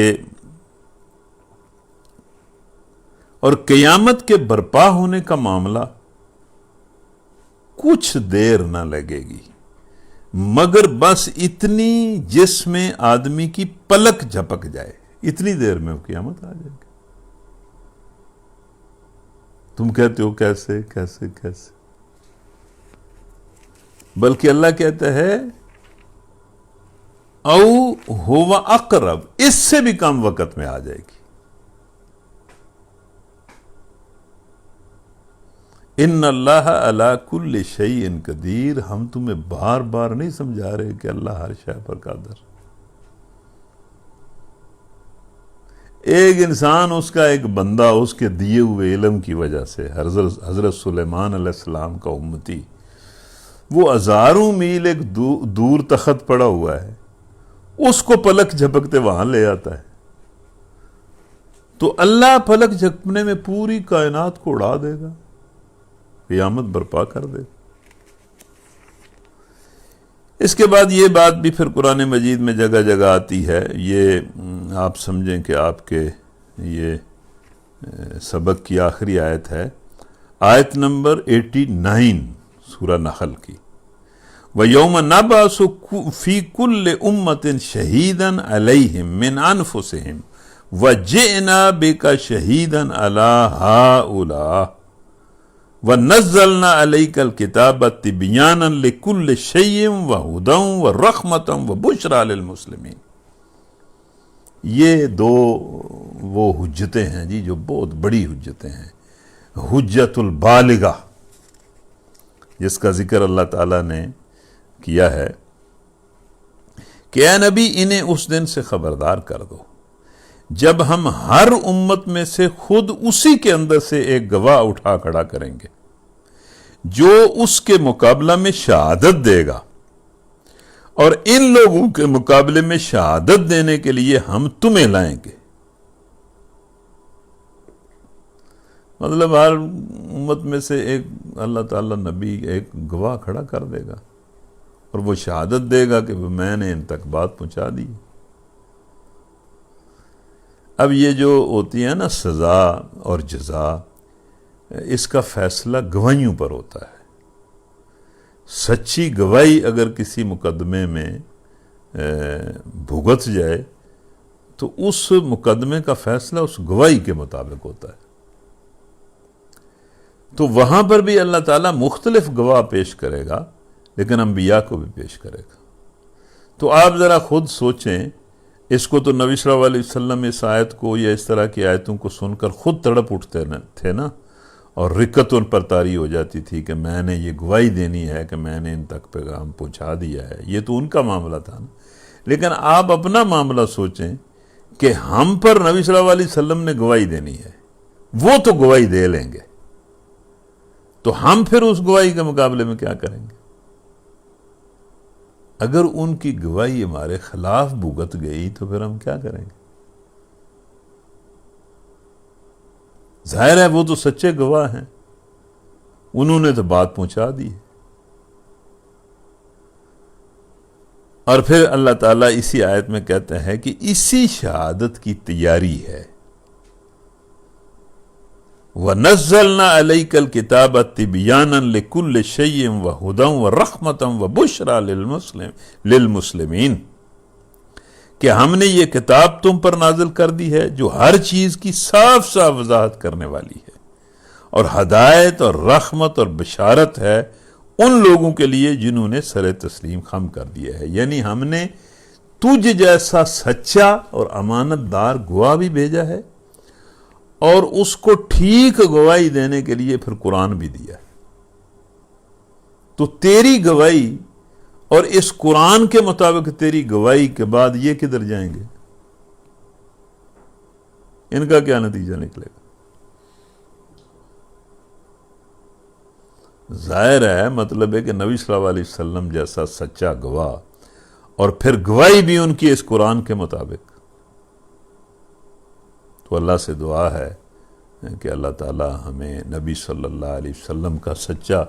اور قیامت کے برپا ہونے کا معاملہ کچھ دیر نہ لگے گی مگر بس اتنی جس میں آدمی کی پلک جھپک جائے، اتنی دیر میں وہ قیامت آ جائے گی۔ تم کہتے ہو کیسے کیسے کیسے، بلکہ اللہ کہتا ہے او ہوا اقرب، اس سے بھی کم وقت میں آ جائے گی۔ ان اللہ علی کل شیء قدیر، ہم تمہیں بار بار نہیں سمجھا رہے کہ اللہ ہر شے پر قادر۔ ایک انسان، اس کا ایک بندہ، اس کے دیے ہوئے علم کی وجہ سے، حضرت سلیمان علیہ السلام کا امتی، وہ ہزاروں میل ایک دور تخت پڑا ہوا ہے، اس کو پلک جھپکتے وہاں لے آتا ہے، تو اللہ پلک جھپکنے میں پوری کائنات کو اڑا دے گا، قیامت برپا کر دے گا۔ اس کے بعد یہ بات بھی پھر قرآن مجید میں جگہ جگہ آتی ہے، یہ آپ سمجھیں کہ آپ کے یہ سبق کی آخری آیت ہے، آیت نمبر 89 سورہ نحل کی، وَيَوْمَ نَبْعَثُ فِي كُلِّ أُمَّةٍ شَهِيدًا عَلَيْهِمْ مِنْ أَنفُسِهِمْ وَجِئْنَا بِكَ شَهِيدًا عَلَى هَؤُلَاءِ وَنَزَّلْنَا عَلَيْكَ الْكِتَابَ تِبْيَانًا لِكُلِّ شَيْءٍ وَهُدًى وَرَحْمَةً وَبُشْرَى لِلْمُسْلِمِينَ۔ یہ دو وہ حجتیں ہیں جی، جو بہت بڑی حجتیں ہیں، حجت البالغہ، جس کا ذکر اللہ تعالیٰ نے کیا ہے کہ اے نبی انہیں اس دن سے خبردار کر دو جب ہم ہر امت میں سے خود اسی کے اندر سے ایک گواہ اٹھا کھڑا کریں گے جو اس کے مقابلہ میں شہادت دے گا، اور ان لوگوں کے مقابلے میں شہادت دینے کے لیے ہم تمہیں لائیں گے۔ مطلب ہر امت میں سے ایک اللہ تعالیٰ نبی ایک گواہ کھڑا کر دے گا، اور وہ شہادت دے گا کہ میں نے ان تک بات پہنچا دی۔ اب یہ جو ہوتی ہے نا سزا اور جزا، اس کا فیصلہ گواہیوں پر ہوتا ہے۔ سچی گواہی اگر کسی مقدمے میں بھگت جائے تو اس مقدمے کا فیصلہ اس گواہی کے مطابق ہوتا ہے۔ تو وہاں پر بھی اللہ تعالیٰ مختلف گواہ پیش کرے گا، لیکن انبیاء کو بھی پیش کرے گا۔ تو آپ ذرا خود سوچیں، اس کو تو نبی صلی اللہ علیہ وسلم اس آیت کو یا اس طرح کی آیتوں کو سن کر خود تڑپ اٹھتے تھے نا، اور رکت ان پر طاری ہو جاتی تھی کہ میں نے یہ گواہی دینی ہے کہ میں نے ان تک پیغام پہنچا دیا ہے۔ یہ تو ان کا معاملہ تھا نا، لیکن آپ اپنا معاملہ سوچیں کہ ہم پر نبی صلی اللہ علیہ وسلم نے گواہی دینی ہے، وہ تو گواہی دے لیں گے، تو ہم پھر اس گواہی کے مقابلے میں کیا کریں گے؟ اگر ان کی گواہی ہمارے خلاف بھگت گئی تو پھر ہم کیا کریں گے؟ ظاہر ہے وہ تو سچے گواہ ہیں، انہوں نے تو بات پہنچا دی ہے۔ اور پھر اللہ تعالیٰ اسی آیت میں کہتے ہیں کہ اسی شہادت کی تیاری ہے، وَنَزَّلْنَا عَلَيْكَ الْكِتَابَ تِبْيَانًا لِكُلِّ شَيْءٍ وَهُدًى وَرَحْمَةً وَبُشْرَى لِلْمُسْلِمِينَ، کہ ہم نے یہ کتاب تم پر نازل کر دی ہے جو ہر چیز کی صاف صاف وضاحت کرنے والی ہے، اور ہدایت اور رحمت اور بشارت ہے ان لوگوں کے لیے جنہوں نے سر تسلیم خم کر دیا ہے۔ یعنی ہم نے تجھ جیسا سچا اور امانت دار گواہ بھی بھیجا ہے، اور اس کو ٹھیک گواہی دینے کے لیے پھر قرآن بھی دیا ہے۔ تو تیری گواہی اور اس قرآن کے مطابق تیری گواہی کے بعد یہ کدھر جائیں گے؟ ان کا کیا نتیجہ نکلے گا؟ ظاہر ہے مطلب ہے کہ نبی صلی اللہ علیہ وسلم جیسا سچا گواہ، اور پھر گواہی بھی ان کی اس قرآن کے مطابق۔ تو اللہ سے دعا ہے کہ اللہ تعالی ہمیں نبی صلی اللہ علیہ وسلم کا سچا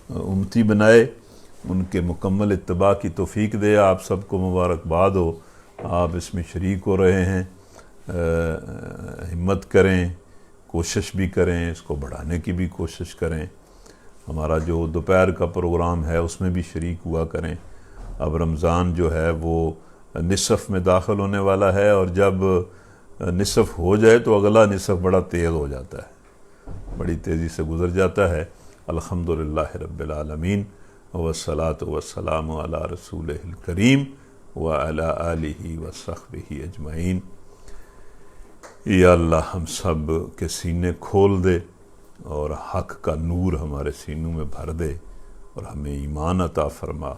امتی بنائے، ان کے مکمل اتباع کی توفیق دے۔ آپ سب کو مبارکباد ہو، آپ اس میں شریک ہو رہے ہیں، ہمت کریں، کوشش بھی کریں، اس کو بڑھانے کی بھی کوشش کریں۔ ہمارا جو دوپہر کا پروگرام ہے اس میں بھی شریک ہوا کریں۔ اب رمضان جو ہے وہ نصف میں داخل ہونے والا ہے، اور جب نصف ہو جائے تو اگلا نصف بڑا تیز ہو جاتا ہے، بڑی تیزی سے گزر جاتا ہے۔ الحمدللہ رب العالمین، والصلاة والسلام علی رسولہ الکریم وعلی آلہ وصحبہ اجمعین۔ یا اللہ ہم سب کے سینے کھول دے، اور حق کا نور ہمارے سینوں میں بھر دے اور ہمیں ایمان عطا فرما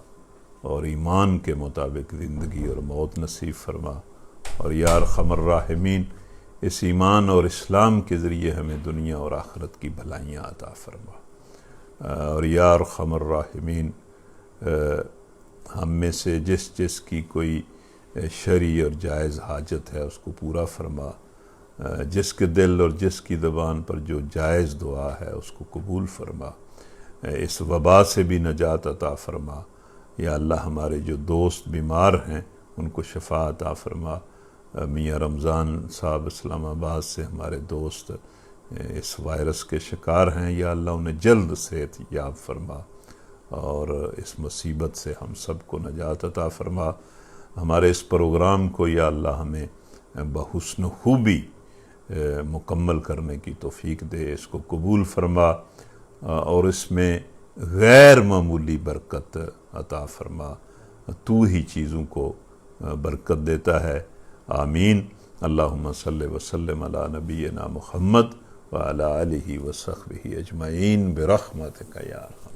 اور ایمان کے مطابق زندگی اور موت نصیب فرما، اور یا ارحم الراحمین اس ایمان اور اسلام کے ذریعے ہمیں دنیا اور آخرت کی بھلائیاں عطا فرما، اور یا ارحم الراحمین ہم میں سے جس کی کوئی شرعی اور جائز حاجت ہے اس کو پورا فرما، جس کے دل اور جس کی زبان پر جو جائز دعا ہے اس کو قبول فرما، اس وبا سے بھی نجات عطا فرما، یا اللہ ہمارے جو دوست بیمار ہیں ان کو شفا عطا فرما، میاں رمضان صاحب اسلام آباد سے ہمارے دوست اس وائرس کے شکار ہیں، یا اللہ انہیں جلد صحت یاب فرما اور اس مصیبت سے ہم سب کو نجات عطا فرما، ہمارے اس پروگرام کو یا اللہ ہمیں بحسن خوبی مکمل کرنے کی توفیق دے، اس کو قبول فرما اور اس میں غیر معمولی برکت عطا فرما، تو ہی چیزوں کو برکت دیتا ہے، آمین۔ اللہم صلی وسلم علی نبینا محمد وعلی آلہ وصحبہ اجمعین برحمتک یا ارحم